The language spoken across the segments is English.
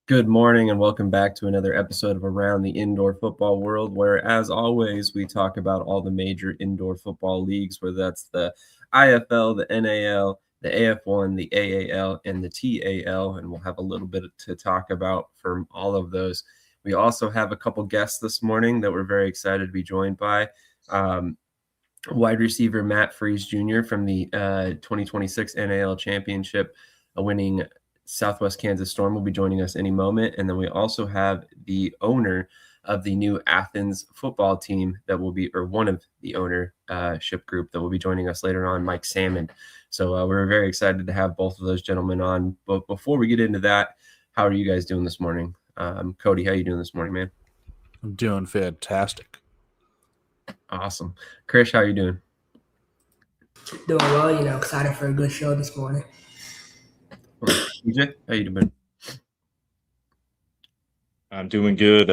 Good morning and welcome back to another episode of Around the Indoor Football World, where, as always, we talk about all the major indoor football leagues, whether that's the IFL, the NAL, the AF1, the AAL, and the TAL, and we'll have a little bit to talk about from all of those. We also have a couple guests this morning that we're very excited to be joined by. Wide receiver Matt Freese Jr. from the 2026 NAL Championship, winning Southwest Kansas Storm, will be joining us any moment. And then we also have the owner of the new Athens football team that will be, or one of the ownership group that will be joining us later on, Mike Salmon. So we're very excited to have both of those gentlemen on. But before we get into that, how are you guys doing this morning? Cody, how are you doing this morning, man? I'm doing fantastic. Awesome. Krish, how are you doing? Doing well, excited for a good show this morning. EJ, how you doing? I'm doing good.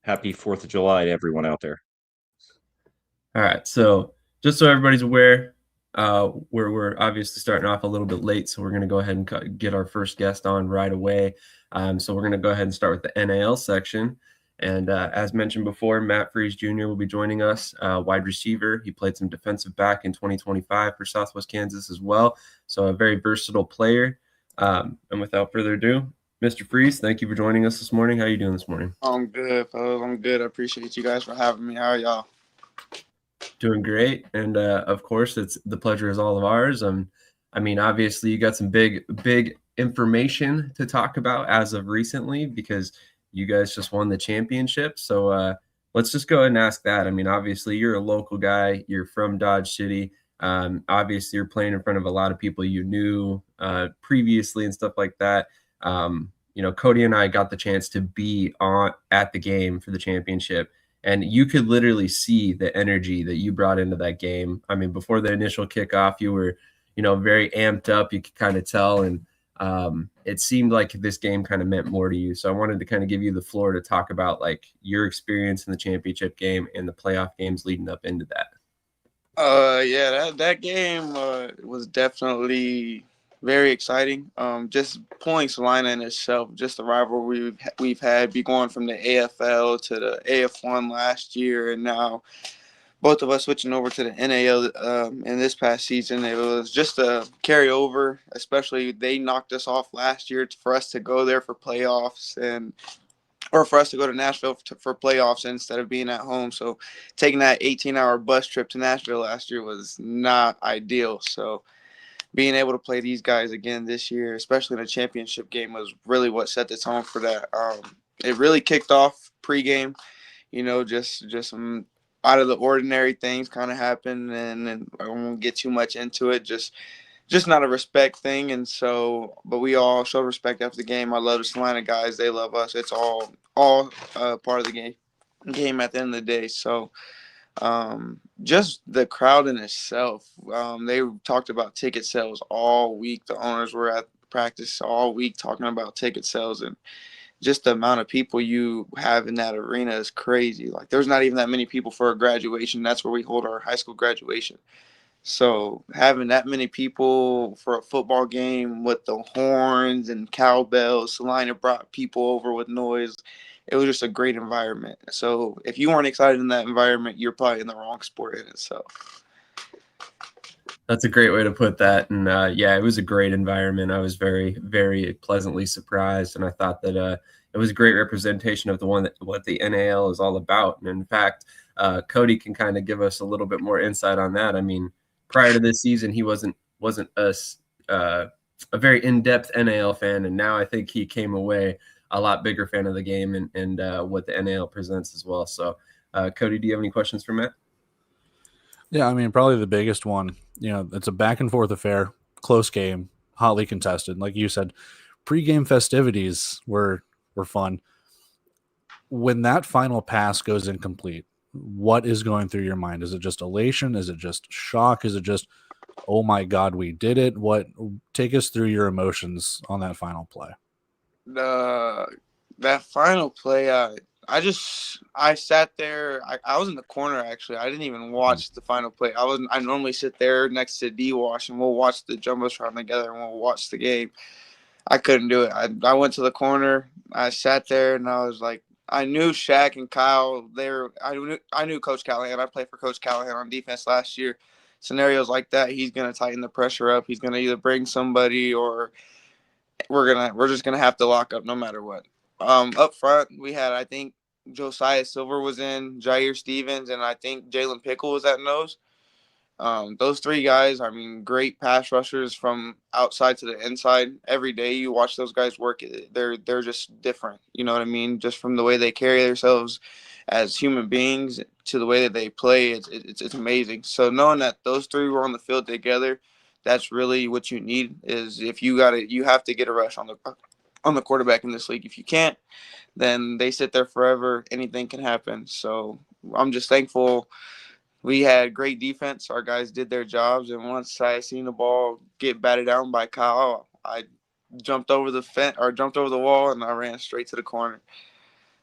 Happy 4th of July to everyone out there. All right. So just so everybody's aware, we're obviously starting off a little bit late, so we're going to go ahead and get our first guest on right away. So we're going to go ahead and start with the NAL section. And as mentioned before, Matt Freese Jr. will be joining us, wide receiver. He played some defensive back in 2025 for Southwest Kansas as well. So a very versatile player. And without further ado, Mr. Freese, thank you for joining us this morning. How are you doing this morning? I'm good, fellas. I'm good. I appreciate you guys for having me. How are y'all? Doing great. And of course, the pleasure is all of ours. I mean, obviously, you got some big information to talk about as of recently because you guys just won the championship. So let's just go ahead and ask that. I mean, obviously, you're a local guy. You're from Dodge City. Obviously, you're playing in front of a lot of people you knew previously and stuff like that. Cody and I got the chance to be at the game for the championship, and you could literally see the energy that you brought into that game. I mean, before the initial kickoff, you were, very amped up. You could kind of tell, and it seemed like this game kind of meant more to you. So I wanted to kind of give you the floor to talk about like your experience in the championship game and the playoff games leading up into that. That game was definitely very exciting. Just pulling Salina in itself, just the rivalry we've had, be going from the AFL to the AF1 last year, and now both of us switching over to the NAL in this past season. It was just a carryover, especially they knocked us off last year for us to go there for playoffs or for us to go to Nashville for playoffs instead of being at home. So taking that 18-hour bus trip to Nashville last year was not ideal. So being able to play these guys again this year, especially in a championship game, was really what set the tone for that. It really kicked off pregame, just some out of the ordinary things kind of happened, and I won't get too much into it. Just not a respect thing, and so, but we all show respect after the game. I love the Salina guys; they love us. It's all part of the game at the end of the day. So, just the crowd in itself. They talked about ticket sales all week. The owners were at practice all week talking about ticket sales, and just the amount of people you have in that arena is crazy. Like, there's not even that many people for a graduation. That's where we hold our high school graduation. So having that many people for a football game with the horns and cowbells, Salina brought people over with noise. It was just a great environment. So if you weren't excited in that environment, you're probably in the wrong sport in itself. That's a great way to put that. And it was a great environment. I was very, very pleasantly surprised. And I thought that it was a great representation of what the NAL is all about. And in fact, Cody can kind of give us a little bit more insight on that. I mean, prior to this season, he wasn't a very in-depth NAL fan. And now I think he came away a lot bigger fan of the game and what the NAL presents as well. So Cody, do you have any questions for Matt? Yeah, I mean, probably the biggest one, it's a back and forth affair, close game, hotly contested. Like you said, pregame festivities were fun. When that final pass goes incomplete, what is going through your mind? Is it just elation? Is it just shock? Is it just, oh my God, we did it? Take us through your emotions on that final play. That final play, I sat there. I was in the corner, actually. I didn't even watch the final play. I normally sit there next to D-Wash, and we'll watch the Jumbotron together, and we'll watch the game. I couldn't do it. I went to the corner. I sat there, and I was like, I knew Shaq and Kyle. I knew Coach Callahan. I played for Coach Callahan on defense last year. Scenarios like that, he's gonna tighten the pressure up. He's gonna either bring somebody, or we're just gonna have to lock up no matter what. Up front, we had, I think, Josiah Silver was in, Jair Stevens, and I think Jalen Pickle was at nose. Those three guys, I mean, great pass rushers from outside to the inside. Every day you watch those guys work, they're just different. You know what I mean? Just from the way they carry themselves as human beings to the way that they play, it's amazing. So knowing that those three were on the field together, that's really what you need. Is if you have to get a rush on the quarterback in this league. If you can't, then they sit there forever. Anything can happen. So I'm just thankful. We had great defense. Our guys did their jobs, and once I seen the ball get batted down by Kyle, I jumped over the wall, and I ran straight to the corner.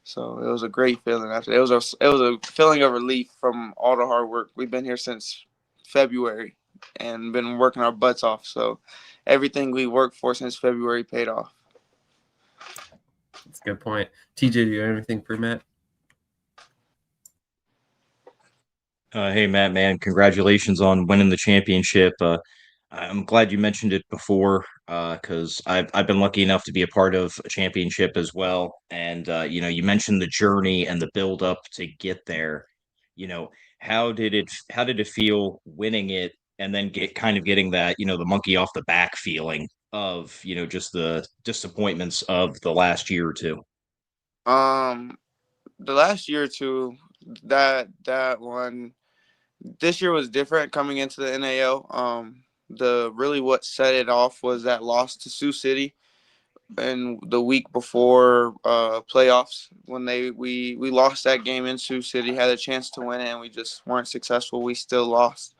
So it was a great feeling. After it was a feeling of relief from all the hard work. We've been here since February and been working our butts off. So everything we worked for since February paid off. That's a good point. TJ, do you have anything for Matt? Hey, Matt, man, congratulations on winning the championship. I'm glad you mentioned it before because I've been lucky enough to be a part of a championship as well. And you mentioned the journey and the build up to get there. You know, how did it feel winning it and then getting that, the monkey off the back feeling of, just the disappointments of the last year or two? The last year or two, that one this year was different coming into the NAL. What set it off was that loss to Sioux City, and the week before playoffs when we lost that game in Sioux City, had a chance to win it, and we just weren't successful. We still lost.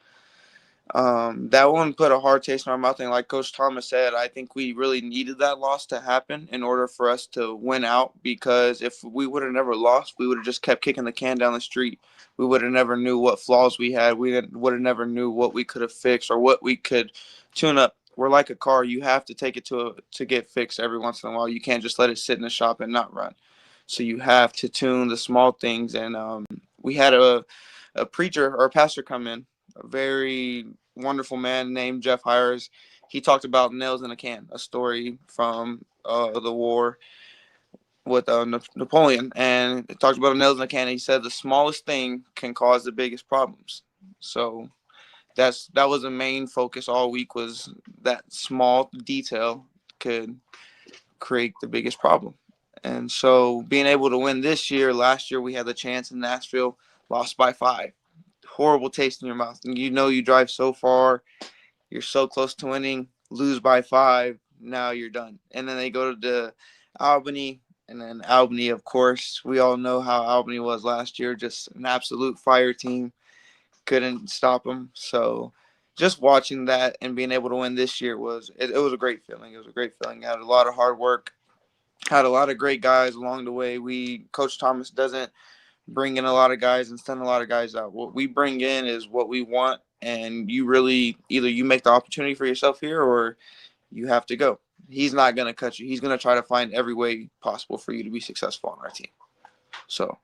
That one put a hard taste in our mouth, and like Coach Thomas said, I think we really needed that loss to happen in order for us to win out, because if we would have never lost, we would have just kept kicking the can down the street. We would have never knew what flaws we had. We would have never knew what we could have fixed or what we could tune up. We're like a car. You have to take it to get fixed every once in a while. You can't just let it sit in the shop and not run. So you have to tune the small things. And we had a preacher or a pastor come in, a very wonderful man named Jeff Hires. He talked about nails in a can, a story from the war with Napoleon, and it talked about nails in a can. He said the smallest thing can cause the biggest problems. So that was the main focus all week, was that small detail could create the biggest problem. And so being able to win this year, last year we had the chance in Nashville, lost by 5. Horrible taste in your mouth. And you drive so far, you're so close to winning, lose by 5, now you're done. And then they go to Albany, and then Albany, of course, we all know how Albany was last year, just an absolute fire team. Couldn't stop them. So just watching that and being able to win this year was a great feeling. It was a great feeling. I had a lot of hard work, had a lot of great guys along the way. Coach Thomas doesn't bring in a lot of guys and send a lot of guys out. What we bring in is what we want, and you really either you make the opportunity for yourself here or you have to go. He's not going to cut you. He's going to try to find every way possible for you to be successful on our team. So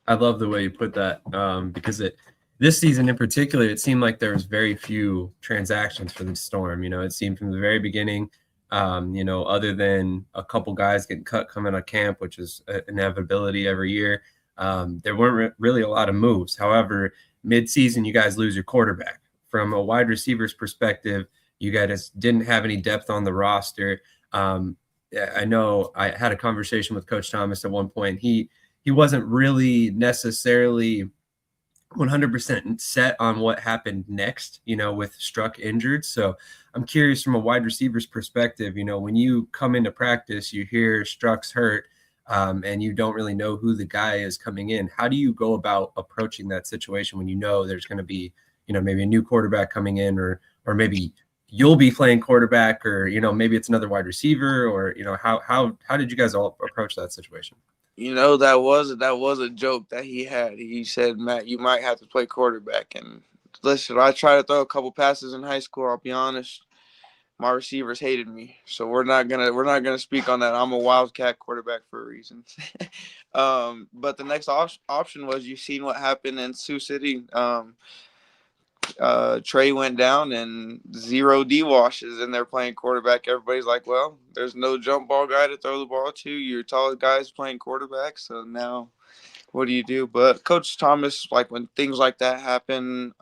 I love the way you put that because this season in particular, it seemed like there was very few transactions for the Storm. It seemed from the very beginning, other than a couple guys getting cut coming out of camp, which is an inevitability every year, there weren't really a lot of moves. However, mid-season, you guys lose your quarterback. From a wide receiver's perspective, you guys didn't have any depth on the roster. I know I had a conversation with Coach Thomas at one point. He wasn't really necessarily 100% set on what happened next, with Struck injured. So I'm curious from a wide receiver's perspective, when you come into practice, you hear Struck's hurt, and you don't really know who the guy is coming in. How do you go about approaching that situation when there's going to be, maybe a new quarterback coming in, or maybe you'll be playing quarterback, or, maybe it's another wide receiver, or, how did you guys all approach that situation? That was a joke that he had. He said, Matt, you might have to play quarterback. And listen, I tried to throw a couple passes in high school. I'll be honest. my receivers hated me, so we're not gonna speak on that. I'm a Wildcat quarterback for a reason. But the next option was, you seen what happened in Sioux City. Trey went down and 0 D washes, and they're playing quarterback. Everybody's like, well, there's no jump ball guy to throw the ball to. Your tallest guy's playing quarterback, so now what do you do? But Coach Thomas, like when things like that happen,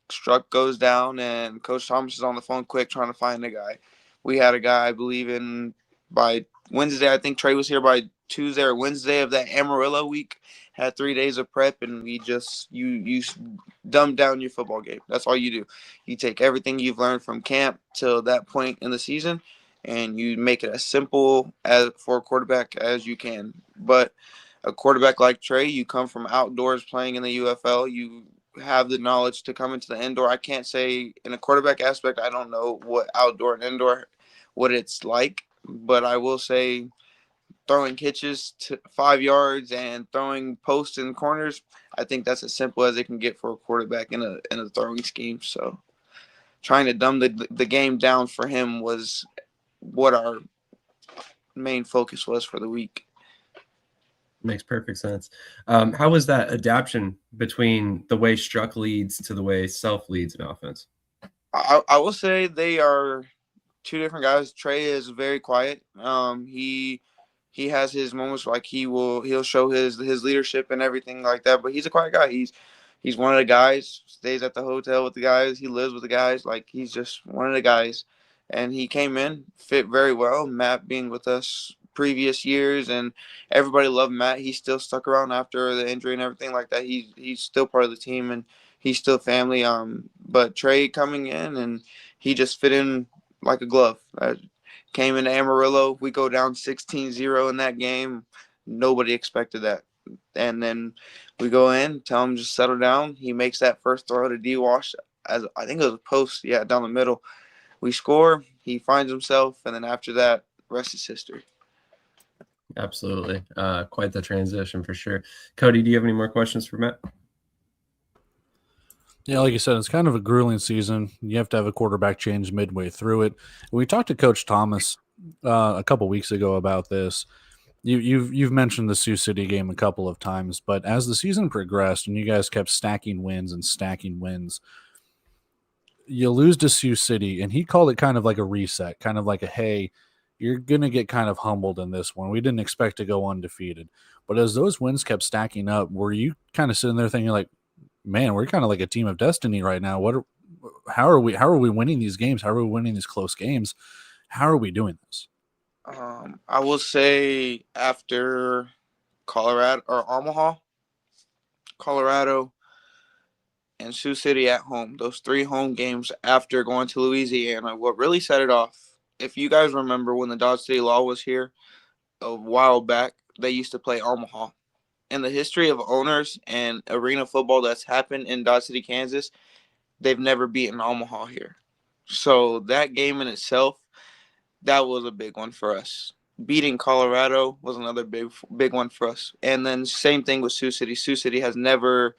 Struck goes down, and Coach Thomas is on the phone quick trying to find a guy. We had a guy, I believe, in by Wednesday. I think Trey was here by Tuesday or Wednesday of that Amarillo week. Had 3 days of prep, and we just you dumb down your football game. That's all you do. You take everything you've learned from camp till that point in the season, and you make it as simple as for a quarterback as you can. But a quarterback like Trey, you come from outdoors playing in the UFL. You have the knowledge to come into the indoor. I can't say in a quarterback aspect, I don't know what outdoor and indoor, what it's like, but I will say throwing hitches to 5 yards and throwing posts and corners, I think that's as simple as it can get for a quarterback in a throwing scheme. So trying to dumb the game down for him was what our main focus was for the week. Makes perfect sense. How was that adaptation between the way Struck leads to the way Self leads in offense? I will say they are two different guys. Trey is very quiet. He has his moments, like he'll show his leadership and everything like that, but he's a quiet guy. He's one of the guys, stays at the hotel with the guys, he lives with the guys, like he's just one of the guys. And he came in, fit very well. Matt being with us previous years, and everybody loved Matt. He still stuck around after the injury and everything like that. He's still part of the team, and he's still family. But Trey coming in, and he just fit in like a glove. Came into Amarillo. We go down 16-0 in that game. Nobody expected that. And then we go in, tell him just settle down. He makes that first throw to D-Wash, as I think it was a post, down the middle. We score. He finds himself, and then after that, rest is history. Absolutely. Quite the transition for sure. Cody, do you have any more questions for Matt? Yeah, like you said, it's kind of a grueling season. You have to have a quarterback change midway through it. We talked to Coach Thomas a couple weeks ago about this. You've mentioned the Sioux City game a couple of times, but as the season progressed and you guys kept stacking wins, you lose to Sioux City, and he called it kind of like a reset, kind of like a, hey, you're going to get kind of humbled in this one. We didn't expect to go undefeated. But as those wins kept stacking up, were you kind of sitting there thinking like, man, we're kind of like a team of destiny right now. How are we winning these games? How are we winning these close games? How are we doing this? I will say after Colorado or Omaha, Colorado, and Sioux City at home, those 3 home games after going to Louisiana, what really set it off, if you guys remember when the Dodge City Law was here a while back, they used to play Omaha. In the history of owners and arena football that's happened in Dodge City, Kansas, they've never beaten Omaha here. So that game in itself, that was a big one for us. Beating Colorado was another big one for us. And then same thing with Sioux City. Sioux City has never,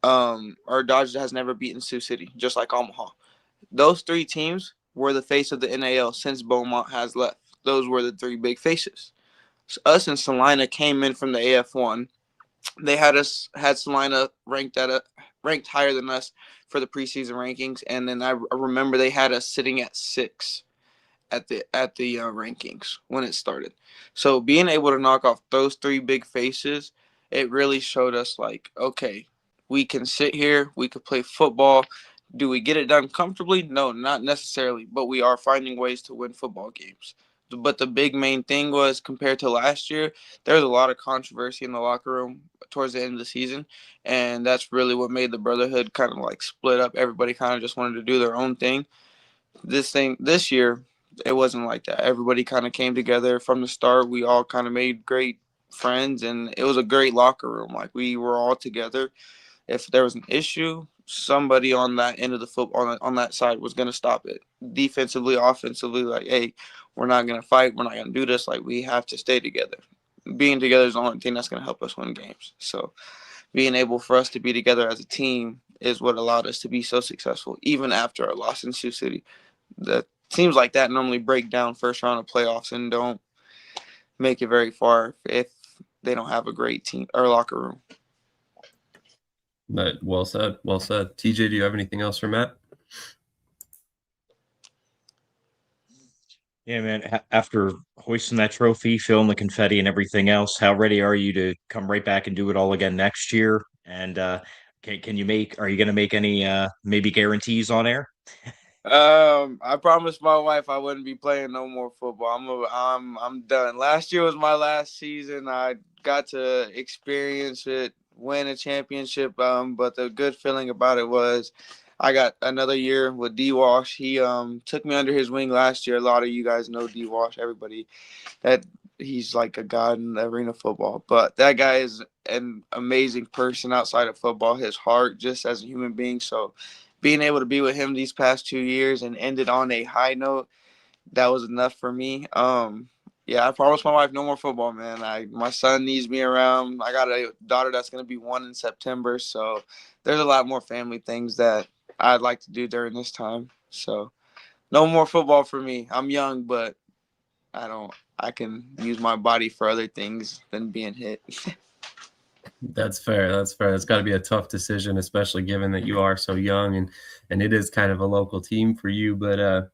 or Dodge has never beaten Sioux City, just like Omaha. Those 3 teams were the face of the NAL since Beaumont has left. Those were the 3 big faces. So us and Salina came in from the AF1. They had Salina ranked higher than us for the preseason rankings, and then I remember they had us sitting at 6 at the rankings when it started. So being able to knock off those 3 big faces, it really showed us like, okay, we can sit here, we could play football. Do we get it done comfortably? No, not necessarily, but we are finding ways to win football games. But the big main thing was, compared to last year, there was a lot of controversy in the locker room towards the end of the season, and that's really what made the brotherhood kind of like split up. Everybody kind of just wanted to do their own thing. This year, it wasn't like that. Everybody kind of came together from the start. We all kind of made great friends, and it was a great locker room. Like, we were all together. If there was an issue, somebody on that end of the football, on that side, was going to stop it. Defensively, offensively, like, hey, we're not going to fight. We're not going to do this. Like, we have to stay together. Being together is the only thing that's going to help us win games. So being able for us to be together as a team is what allowed us to be so successful, even after our loss in Sioux City. teams like that normally break down first round of playoffs and don't make it very far if they don't have a great team or locker room. But well said. Well said. TJ, do you have anything else for Matt? Yeah, man. After hoisting that trophy, filling the confetti and everything else, how ready are you to come right back and do it all again next year? And can you make? Are you going to make any maybe guarantees on air? I promised my wife I wouldn't be playing no more football. I'm done. Last year was my last season. I got to experience it, win a championship. But the good feeling about it was I got another year with D Wash. He took me under his wing last year. A lot of you guys know D Wash. Everybody that he's like a god in the arena football. But that guy is an amazing person outside of football. His heart, just as a human being. So being able to be with him these past 2 years and end it on a high note, that was enough for me. Yeah, I promised my wife no more football, man. My son needs me around. I got a daughter that's going to be 1 in September, so there's a lot more family things that I'd like to do during this time. So no more football for me. I'm young, but I can use my body for other things than being hit. That's fair. That's fair. It's got to be a tough decision, especially given that you are so young and it is kind of a local team for you. But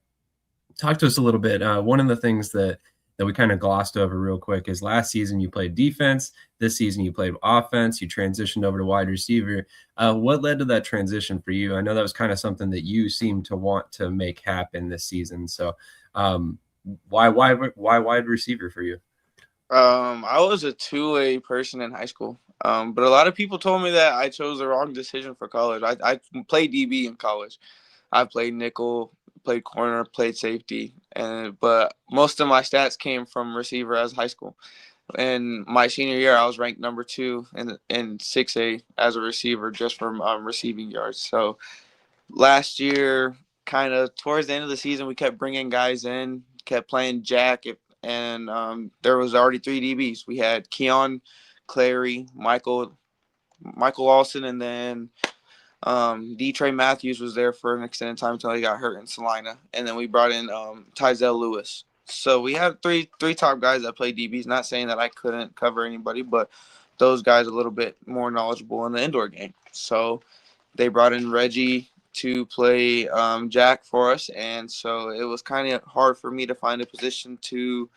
talk to us a little bit. One of the things that we kind of glossed over real quick is last season you played defense. This season you played offense. You transitioned over to wide receiver. What led to that transition for you? I know that was kind of something that you seemed to want to make happen this season. So why wide receiver for you? I was a two-way person in high school, but a lot of people told me that I chose the wrong decision for college. I played DB in college. I played nickel, played corner, played safety, but most of my stats came from receiver as high school. In my senior year, I was ranked number 2 in 6A as a receiver just from receiving yards. So last year, kind of towards the end of the season, we kept bringing guys in, kept playing Jack, and there was already 3 DBs. We had Keon, Clary, Michael Lawson, and then D-Trey Matthews was there for an extended time until he got hurt in Salina. And then we brought in Tyzel Lewis. So we have three top guys that play DBs. Not saying that I couldn't cover anybody, but those guys a little bit more knowledgeable in the indoor game. So they brought in Reggie to play Jack for us. And so it was kind of hard for me to find a position to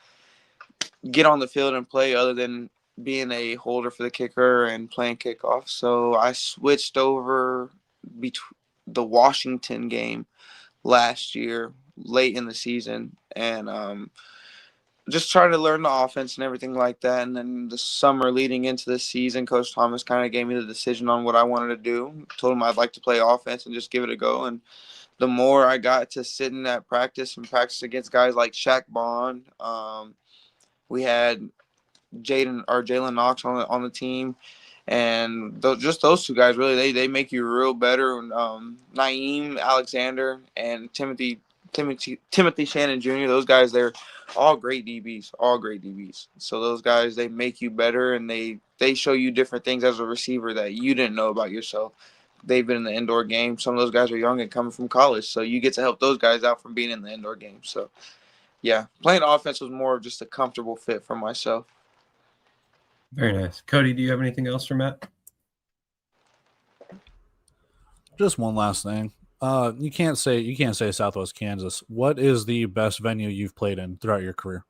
get on the field and play other than being a holder for the kicker and playing kickoff. So I switched over between the Washington game last year, late in the season, and just trying to learn the offense and everything like that. And then the summer leading into the season, Coach Thomas kind of gave me the decision on what I wanted to do. Told him I'd like to play offense and just give it a go. And the more I got to sit in that practice and practice against guys like Shaq Bond, we had Jalen Knox on the team, and just those 2 guys really they make you real better. Naeem Alexander and Timothy Shannon Jr. Those guys, they're all great DBs. So those guys, they make you better, and they show you different things as a receiver that you didn't know about yourself. They've been in the indoor game. Some of those guys are young and coming from college, so you get to help those guys out from being in the indoor game. So yeah, playing offense was more of just a comfortable fit for myself. Very nice. Cody, do you have anything else for Matt? Just one last thing. You can't say Southwest Kansas. What is the best venue you've played in throughout your career?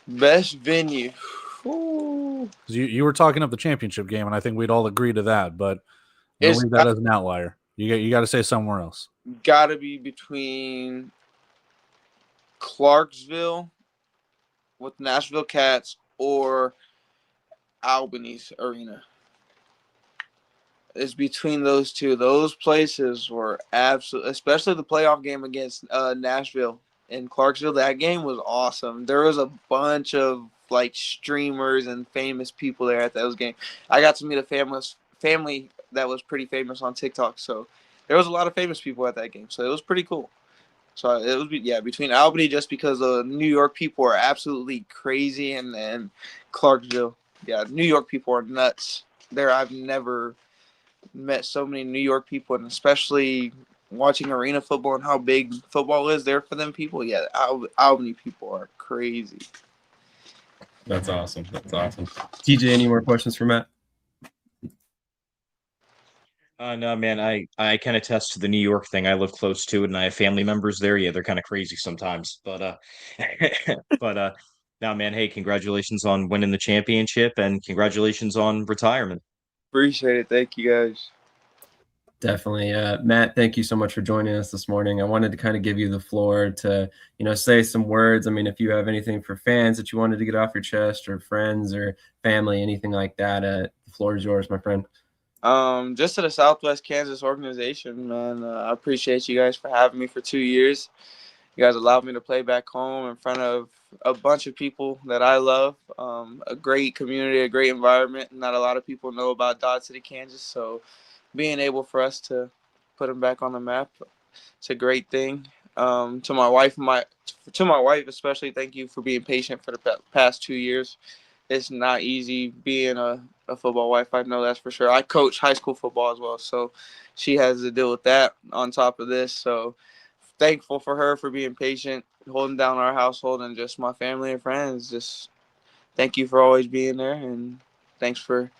Best venue. Ooh. You were talking up the championship game, and I think we'd all agree to that. But don't leave that as an outlier. You got to say somewhere else. Got to be between Clarksville with Nashville Cats or Albany's Arena. It's between those 2. Those places were absolute, especially the playoff game against Nashville in Clarksville. That game was awesome. There was a bunch of like streamers and famous people there at those games. I got to meet a family that was pretty famous on TikTok. So there was a lot of famous people at that game. So it was pretty cool. So it was between Albany, just because the New York people are absolutely crazy, and Clarksville. Yeah, New York people are nuts. I've never met so many New York people, and especially watching arena football and how big football is there for them people. Yeah, Albany people are crazy. That's awesome. That's awesome. TJ, any more questions for Matt? No, man, I can attest to the New York thing. I live close to it, and I have family members there. Yeah, they're kind of crazy sometimes, but but now, man, hey, congratulations on winning the championship, and congratulations on retirement. Appreciate it. Thank you guys. Definitely. Matt, thank you so much for joining us this morning. I wanted to kind of give you the floor to, say some words. I mean, if you have anything for fans that you wanted to get off your chest, or friends or family, anything like that, the floor is yours, my friend. Just to the Southwest Kansas organization, man, I appreciate you guys for having me for 2 years. You guys allowed me to play back home in front of a bunch of people that I love. A great community, a great environment. Not a lot of people know about Dodge City, Kansas, so being able for us to put them back on the map, it's a great thing. To my wife, especially, thank you for being patient for the past 2 years. It's not easy being a football wife. I know that's for sure. I coach high school football as well, so she has to deal with that on top of this. So thankful for her for being patient, holding down our household, and just my family and friends. Just thank you for always being there, and thanks for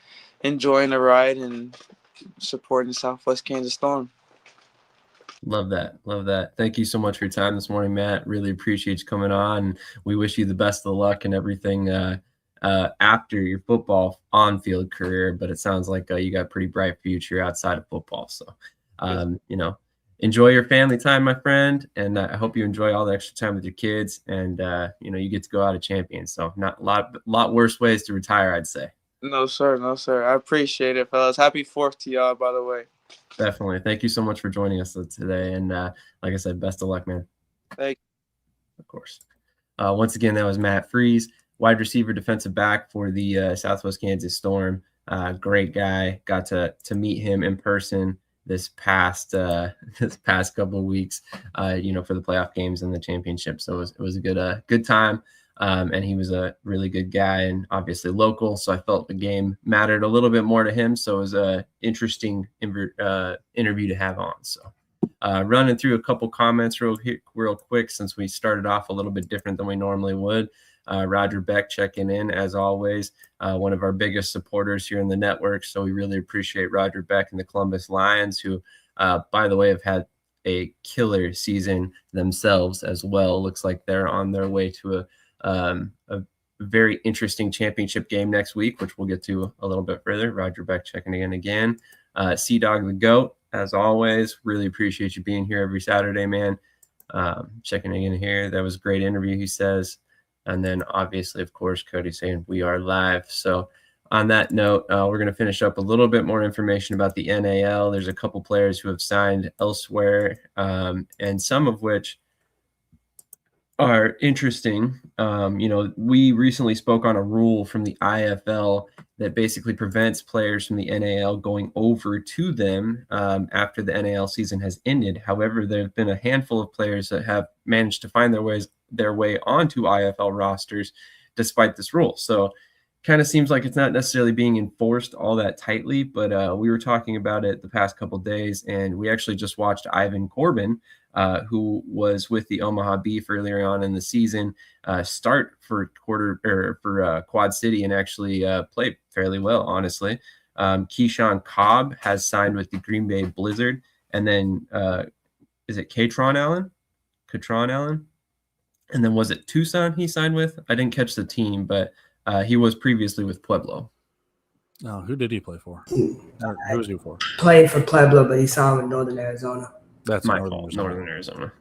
enjoying the ride and supporting the Southwest Kansas Storm. Love that. Love that. Thank you so much for your time this morning, Matt. Really appreciate you coming on. We wish you the best of luck and everything after your football on-field career, but it sounds like you got a pretty bright future outside of football. So, enjoy your family time, my friend, and I hope you enjoy all the extra time with your kids, and you get to go out a champion. So, not a lot worse ways to retire, I'd say. No, sir. No, sir. I appreciate it, fellas. Happy 4th to y'all, by the way. Definitely. Thank you so much for joining us today, and like I said, best of luck, man. Thank you. Of course. Once again, that was Matt Freeze, wide receiver, defensive back for the Southwest Kansas Storm. Great guy. Got to meet him in person this past couple of weeks, for the playoff games and the championship. So it was a good time. And he was a really good guy and obviously local. So I felt the game mattered a little bit more to him. So it was a interesting interview to have on. So running through a couple comments real quick, since we started off a little bit different than we normally would. Roger Beck checking in as always, one of our biggest supporters here in the network. So we really appreciate Roger Beck and the Columbus Lions, who, by the way, have had a killer season themselves as well. Looks like they're on their way to a very interesting championship game next week, which we'll get to a little bit further. Roger Beck checking in again. C-Dog the GOAT, as always. Really appreciate you being here every Saturday, man. Checking in here. That was a great interview, he says. And then obviously, of course, Cody saying we are live. So on that note, we're going to finish up a little bit more information about the NAL. There's a couple players who have signed elsewhere, and some of which are interesting. We recently spoke on a rule from the IFL that basically prevents players from the NAL going over to them after the NAL season has ended. However, there have been a handful of players that have managed to find their way onto IFL rosters despite this rule. So kind of seems like it's not necessarily being enforced all that tightly, but we were talking about it the past couple of days, and we actually just watched Ivan Corbin, who was with the Omaha Beef earlier on in the season, start for Quad City and actually played fairly well, honestly. Keyshawn Cobb has signed with the Green Bay Blizzard, and then is it Katron Allen? And then was it Tucson he signed with? I didn't catch the team, but he was previously with Pueblo. No, who did he play for? Who was he for? Played for Pueblo, but he signed with Northern Arizona. That's my fault, Northern Arizona.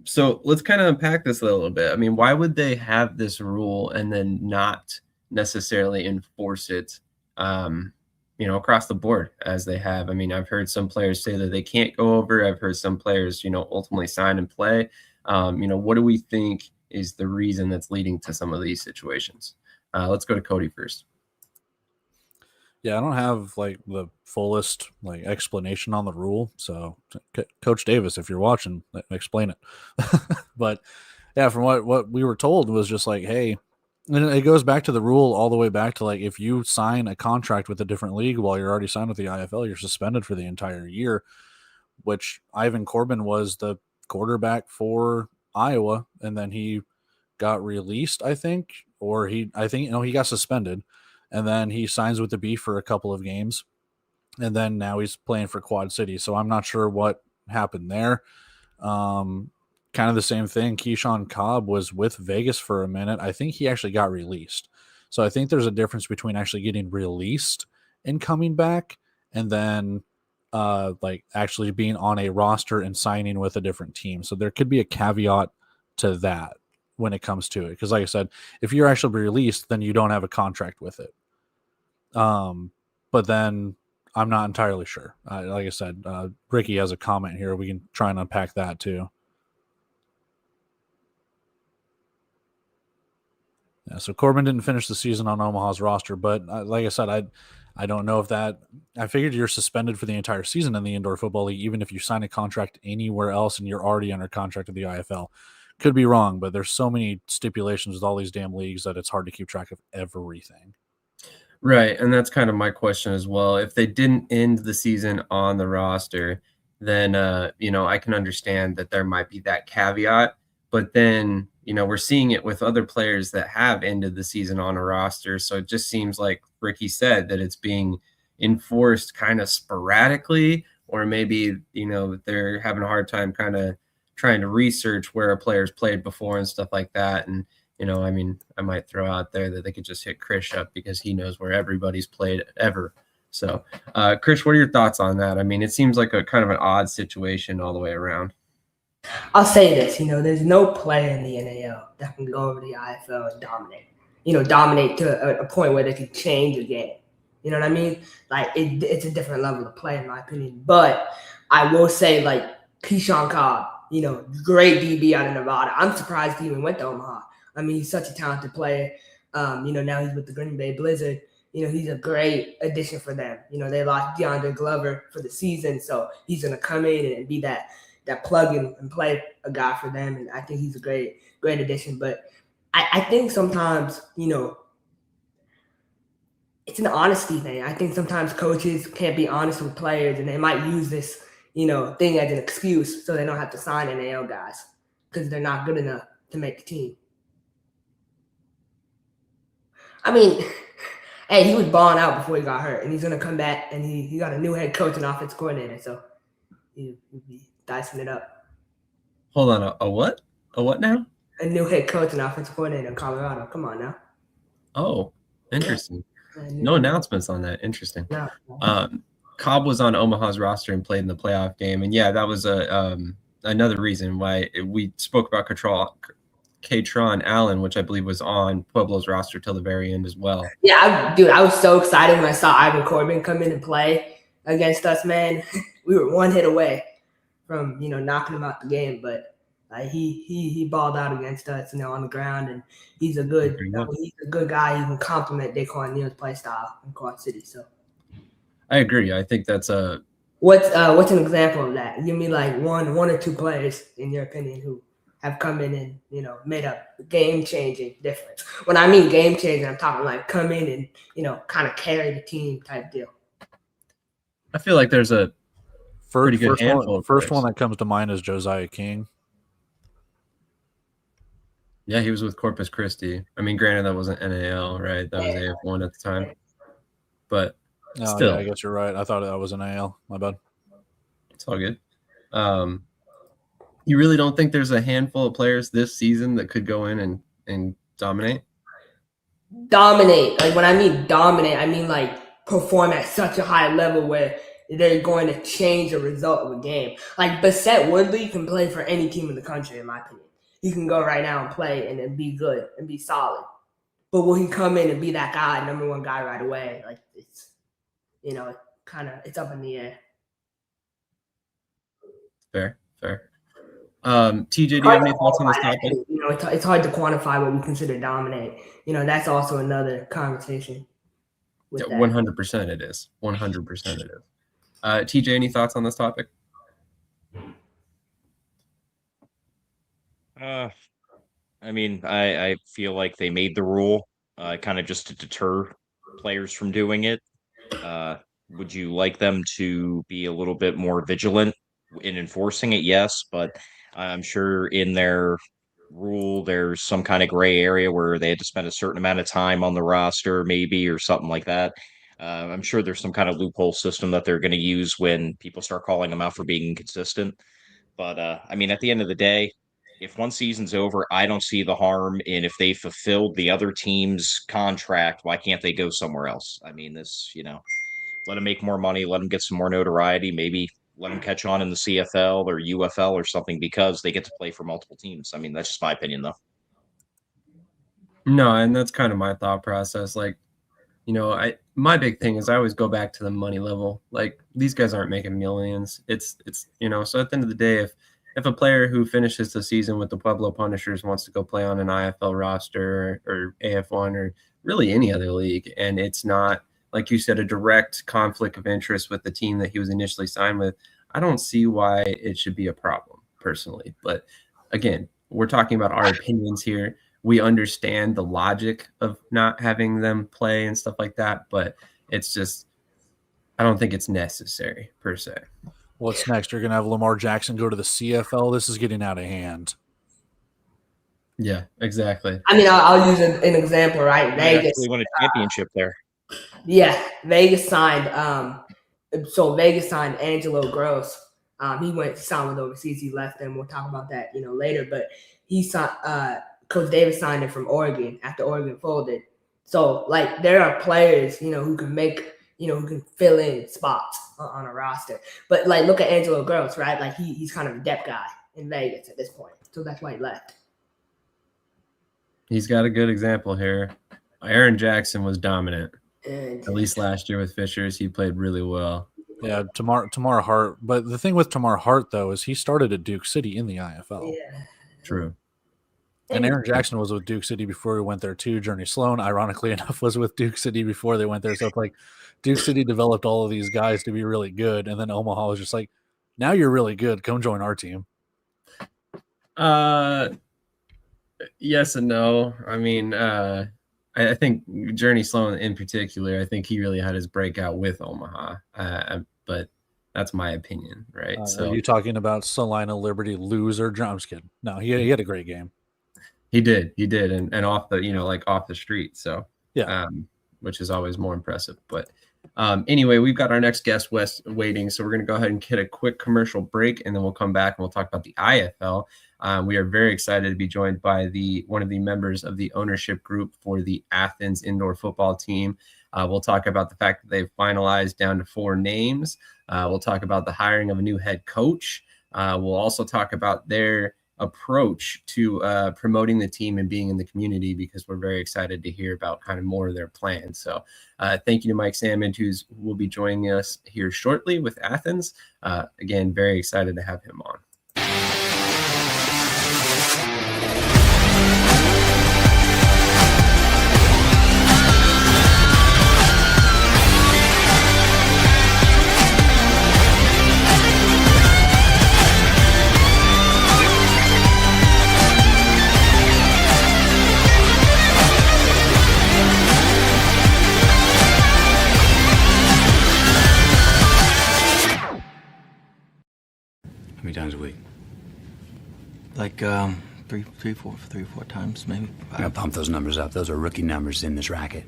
So let's kind of unpack this a little bit. I mean, why would they have this rule and then not necessarily enforce it, across the board as they have? I mean, I've heard some players say that they can't go over. I've heard some players, ultimately sign and play. What do we think is the reason that's leading to some of these situations? Let's go to Cody first. Yeah, I don't have the fullest explanation on the rule. So Coach Davis, if you're watching, explain it. But yeah, from what we were told was just hey, and it goes back to the rule all the way back to if you sign a contract with a different league while you're already signed with the IFL, you're suspended for the entire year. which Ivan Corbin was the quarterback for Iowa, and then he got released, I think, he got suspended, and then he signs with the Beef for a couple of games, and then now he's playing for Quad City. So I'm not sure what happened there. Kind of the same thing. Keyshawn Cobb was with Vegas for a minute. I think he actually got released. So I think there's a difference between actually getting released and coming back, and then like actually being on a roster and signing with a different team. So there could be a caveat to that when it comes to it. Because like I said, if you're actually released, then you don't have a contract with it. But then I'm not entirely sure. Like I said, Ricky has a comment here. We can try and unpack that too. Yeah, so Corbin didn't finish the season on Omaha's roster, but like I said, I don't know if that. I figured you're suspended for the entire season in the Indoor Football League, even if you sign a contract anywhere else and you're already under contract with the IFL. Could be wrong, but there's so many stipulations with all these damn leagues that it's hard to keep track of everything. Right, and that's kind of my question as well. If they didn't end the season on the roster, then I can understand that there might be that caveat. But then, we're seeing it with other players that have ended the season on a roster. So it just seems like Ricky said that it's being enforced kind of sporadically, or maybe, they're having a hard time kind of trying to research where a player's played before and stuff like that. And, I might throw out there that they could just hit Krish up because he knows where everybody's played ever. So, Krish, what are your thoughts on that? I mean, it seems like a kind of an odd situation all the way around. I'll say this, there's no player in the NAL that can go over the IFL and dominate. Dominate to a point where they can change a game. You know what I mean? Like, it's a different level of play, in my opinion. But I will say, like, Keyshawn Cobb, great DB out of Nevada. I'm surprised he even went to Omaha. I mean, he's such a talented player. Now he's with the Green Bay Blizzard. He's a great addition for them. They lost DeAndre Glover for the season, so he's going to come in and be that plug in and play a guy for them. And I think he's a great addition. But I think sometimes, it's an honesty thing. I think sometimes coaches can't be honest with players, and they might use this, thing as an excuse so they don't have to sign NAL guys because they're not good enough to make the team. I mean, hey, he was balling out before he got hurt, and he's going to come back, and he got a new head coach and offensive coordinator, so he'll be dicing it up. Hold on, a what? A what now? A new head coach and offensive coordinator in Colorado. Come on now. Oh, interesting. Yeah. No announcements on that. Interesting. No. Cobb was on Omaha's roster and played in the playoff game, and yeah, that was another reason why we spoke about Katron Allen, which I believe was on Pueblo's roster till the very end as well. Yeah, I was so excited when I saw Ivan Corbin come in and play against us, man. We were one hit away from, knocking him out the game, but he balled out against us, on the ground, and he's a good guy. He can complement Daquan Neal's play style in Quad City. So I agree. I think that's a what's an example of that? Give me like one or two players in your opinion who have come in and, made a game-changing difference. When I mean game-changing, I'm talking like come in and, kind of carry the team type deal. I feel like there's a pretty good handful. First one that comes to mind is Josiah King. Yeah, he was with Corpus Christi. I mean, granted, that wasn't NAL, right? That was AF1 at the time. But still. Yeah, I guess you're right. I thought that was NAL. My bad. It's all good. You really don't think there's a handful of players this season that could go in and dominate? Dominate. Like when I mean dominate, I mean like perform at such a high level where they're going to change the result of a game. Like Bassett Woodley can play for any team in the country, in my opinion. He can go right now and play and then be good and be solid. But will he come in and be that guy, number one guy right away? Like it's, it's up in the air. Fair. TJ, do you have any thoughts on this topic? It's hard to quantify what we consider dominate. That's also another conversation. 100% it is. 100% it is. TJ, any thoughts on this topic? I mean, I feel like they made the rule kind of just to deter players from doing it. Would you like them to be a little bit more vigilant in enforcing it, yes, but I'm sure in their rule there's some kind of gray area where they had to spend a certain amount of time on the roster, maybe, or something like that. I'm sure there's some kind of loophole system that they're going to use when people start calling them out for being inconsistent. But I mean, at the end of the day, if one season's over, I don't see the harm in if they fulfilled the other team's contract. Why can't they go somewhere else? I mean, let them make more money, let them get some more notoriety, maybe let them catch on in the CFL or UFL or something because they get to play for multiple teams. I mean, that's just my opinion, though. No, and that's kind of my thought process. Like, my big thing is I always go back to the money level. Like, these guys aren't making millions. It's so at the end of the day, if a player who finishes the season with the Pueblo Punishers wants to go play on an IFL roster or AF1 or really any other league, and it's not, like you said, a direct conflict of interest with the team that he was initially signed with, I don't see why it should be a problem personally. But again, we're talking about our opinions here. We understand the logic of not having them play and stuff like that, but it's just, I don't think it's necessary per se. What's next? You're going to have Lamar Jackson go to the CFL? This is getting out of hand. Yeah, exactly. I mean, I'll use an example, right? Vegas. They won a championship there. Yeah, Vegas signed. So Vegas signed Angelo Gross. He went signed with overseas. He left them. We'll talk about that, later. But he signed. Coach Davis signed him from Oregon after Oregon folded. So, like, there are players, who can make, who can fill in spots on a roster. But, like, look at Angelo Gross, right? Like, he's kind of a depth guy in Vegas at this point. So that's why he left. He's got a good example here. Aaron Jackson was dominant. At least last year with Fishers, he played really well. Yeah, Tamar Hart. But the thing with Tamar Hart, though, is he started at Duke City in the IFL. Yeah. True. And Aaron Jackson was with Duke City before he went there too. Journey Sloan, ironically enough, was with Duke City before they went there. So it's like Duke City developed all of these guys to be really good, and then Omaha was just like, now you're really good. Come join our team. Yes and no. I mean, I think Journey Sloan in particular, I think he really had his breakout with Omaha. But that's my opinion, right? So are you talking about Salina Liberty loser? I'm just kidding. No, he had a great game. He did, and off the off the street. So yeah, which is always more impressive. But anyway, we've got our next guest waiting, so we're going to go ahead and get a quick commercial break, and then we'll come back and we'll talk about the IFL. We are very excited to be joined by one of the members of the ownership group for the Athens indoor football team. We'll talk about the fact that they've finalized down to 4 names. We'll talk about the hiring of a new head coach. We'll also talk about their approach to promoting the team and being in the community, because we're very excited to hear about kind of more of their plans. So thank you to Mike Salmond, who will be joining us here shortly with Athens. Again, very excited to have him on. How many times a week? Like three, four times, maybe. I gotta pump those numbers up. Those are rookie numbers in this racket.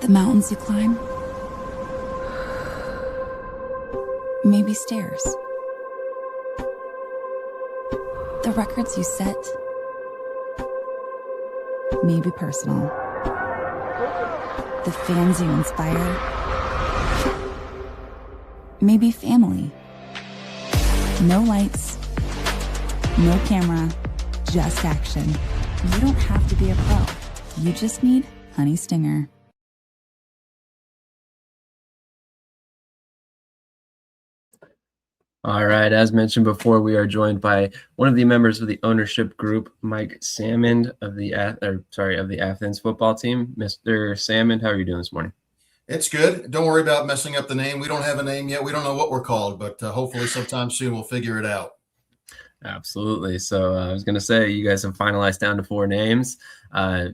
The mountains you climb. Maybe stairs. The records you set. Maybe personal. The fans you inspire. Maybe family. No lights, no camera, just action. You don't have to be a pro. You just need HoneyStinger. All right. As mentioned before, we are joined by one of the members of the ownership group, Mike Salmond of the Athens football team. Mr. Salmond, how are you doing this morning? It's good. Don't worry about messing up the name. We don't have a name yet. We don't know what we're called, but hopefully sometime soon we'll figure it out. Absolutely. So I was going to say, you guys have finalized down to 4 names.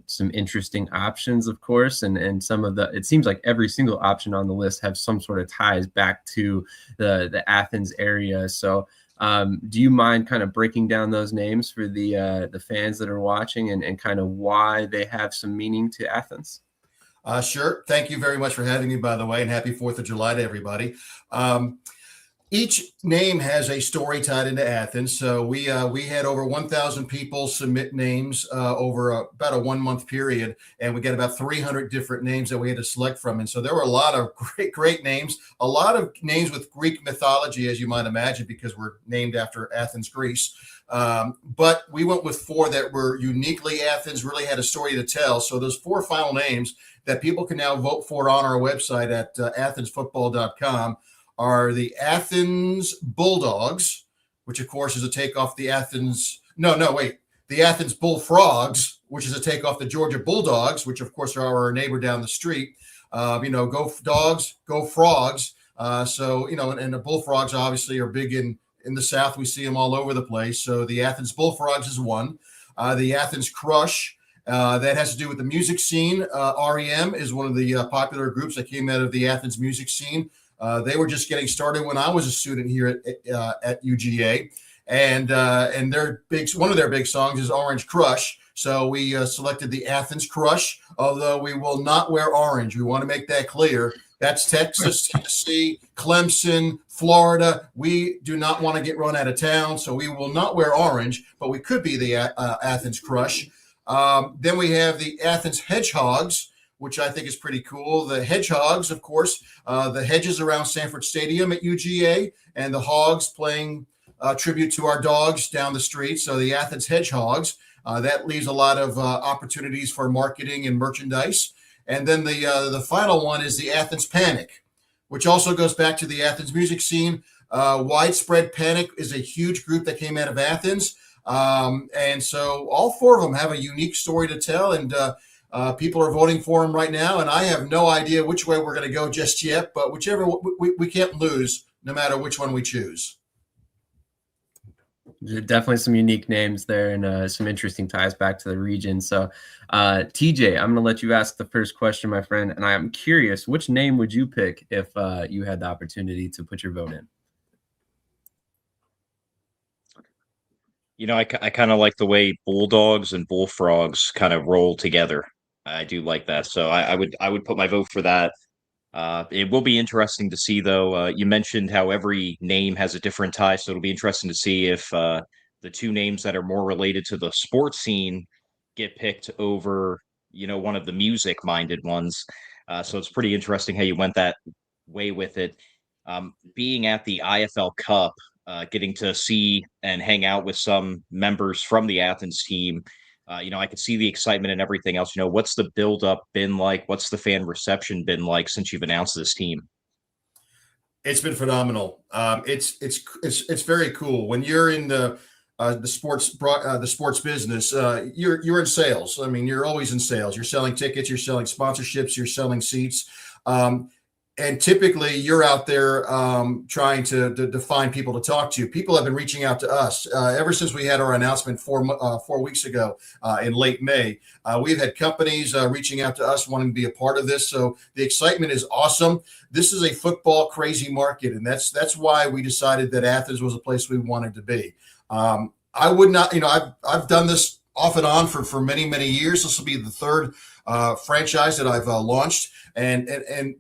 Some interesting options, of course, and some of the. It seems like every single option on the list have some sort of ties back to the Athens area. So, do you mind kind of breaking down those names for the fans that are watching and kind of why they have some meaning to Athens? Sure. Thank you very much for having me, by the way, and happy 4th of July to everybody. Each name has a story tied into Athens. So we had over 1,000 people submit names over about a 1-month period, and we got about 300 different names that we had to select from. And so there were a lot of great names, a lot of names with Greek mythology, as you might imagine, because we're named after Athens, Greece. But we went with 4 that were uniquely Athens, really had a story to tell. So those 4 final names that people can now vote for on our website at athensfootball.com are the Athens Bulldogs, which of course is a takeoff the the Athens Bullfrogs, which is a takeoff the Georgia Bulldogs, which of course are our neighbor down the street. Go dogs, go frogs. And the Bullfrogs obviously are big in the South. We see them all over the place. So the Athens Bullfrogs is one. The Athens Crush, that has to do with the music scene. REM is one of the popular groups that came out of the Athens music scene. They were just getting started when I was a student here at UGA, and one of their big songs is Orange Crush. So we selected the Athens Crush, although we will not wear orange. We want to make that clear. That's Texas, Tennessee, Clemson, Florida. We do not want to get run out of town, so we will not wear orange, but we could be the Athens Crush. Then we have the Athens Hedgehogs, which I think is pretty cool. The Hedgehogs, of course, the hedges around Sanford Stadium at UGA, and the Hogs playing tribute to our dogs down the street. So the Athens Hedgehogs, that leaves a lot of opportunities for marketing and merchandise. And then the final one is the Athens Panic, which also goes back to the Athens music scene. Widespread Panic is a huge group that came out of Athens. And so all 4 of them have a unique story to tell, and people are voting for them right now, and I have no idea which way we're going to go just yet, but whichever we can't lose no matter which one we choose. Definitely some unique names there and some interesting ties back to the region. So, TJ, I'm going to let you ask the first question, my friend, and I am curious, which name would you pick if you had the opportunity to put your vote in? I kind of like the way Bulldogs and Bullfrogs kind of roll together. I do like that. So I would put my vote for that. It will be interesting to see, though. You mentioned how every name has a different tie, so it'll be interesting to see if the 2 names that are more related to the sports scene get picked over, one of the music-minded ones. So it's pretty interesting how you went that way with it. Being at the IFL Cup, getting to see and hang out with some members from the Athens team, I could see the excitement and everything else. What's the build-up been like? What's the fan reception been like since you've announced this team? It's been phenomenal. It's very cool when you're in the sports business. You're in sales. I mean, you're always in sales. You're selling tickets. You're selling sponsorships. You're selling seats. And typically you're out there trying to find people to talk to. People have been reaching out to us ever since we had our announcement 4 weeks ago in late May. We've had companies reaching out to us wanting to be a part of this. So the excitement is awesome. This is a football crazy market, and that's why we decided that Athens was a place we wanted to be. I would not, I've done this off and on for many, many years. This will be the 3rd franchise that I've launched. And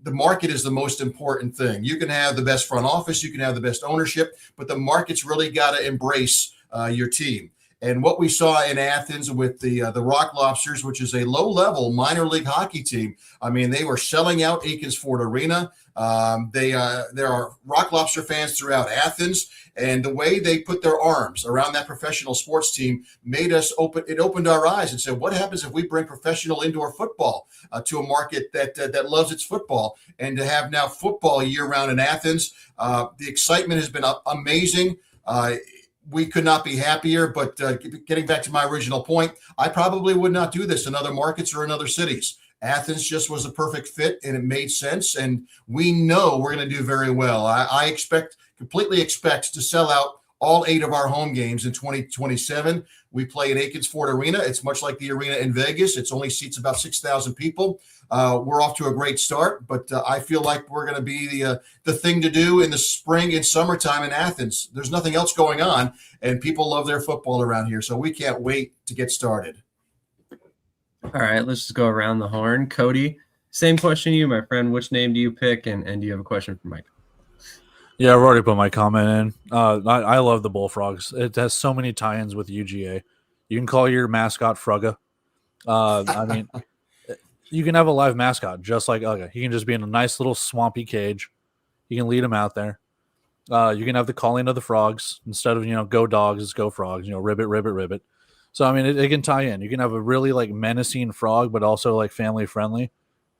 the market is the most important thing. You can have the best front office, you can have the best ownership, but the market's really got to embrace your team. And what we saw in Athens with the Rock Lobsters, which is a low-level minor league hockey team, I mean, they were selling out Aikens Ford Arena. There are Rock Lobster fans throughout Athens, and the way they put their arms around that professional sports team opened our eyes and said, what happens if we bring professional indoor football to a market that loves its football? And to have now football year-round in Athens, the excitement has been amazing. We could not be happier, but getting back to my original point, I probably would not do this in other markets or in other cities. Athens just was a perfect fit, and it made sense, and we know we're going to do very well. I completely expect to sell out all 8 of our home games in 2027. We play in Aikens Ford Arena. It's much like the arena in Vegas. It's only seats about 6,000 people. We're off to a great start, but I feel like we're going to be the thing to do in the spring and summertime in Athens. There's nothing else going on, and people love their football around here, so we can't wait to get started. All right, let's just go around the horn. Cody, same question to you, my friend. Which name do you pick, and do you have a question for Mike? Yeah, I've already put my comment in. I love the Bullfrogs. It has so many tie-ins with UGA. You can call your mascot Frugga. I mean, you can have a live mascot just like Ugga. He can just be in a nice little swampy cage. You can lead him out there. You can have the calling of the frogs instead of go dogs, it's go frogs. Ribbit, ribbit, ribbit. So I mean, it can tie in. You can have a really like menacing frog, but also like family friendly.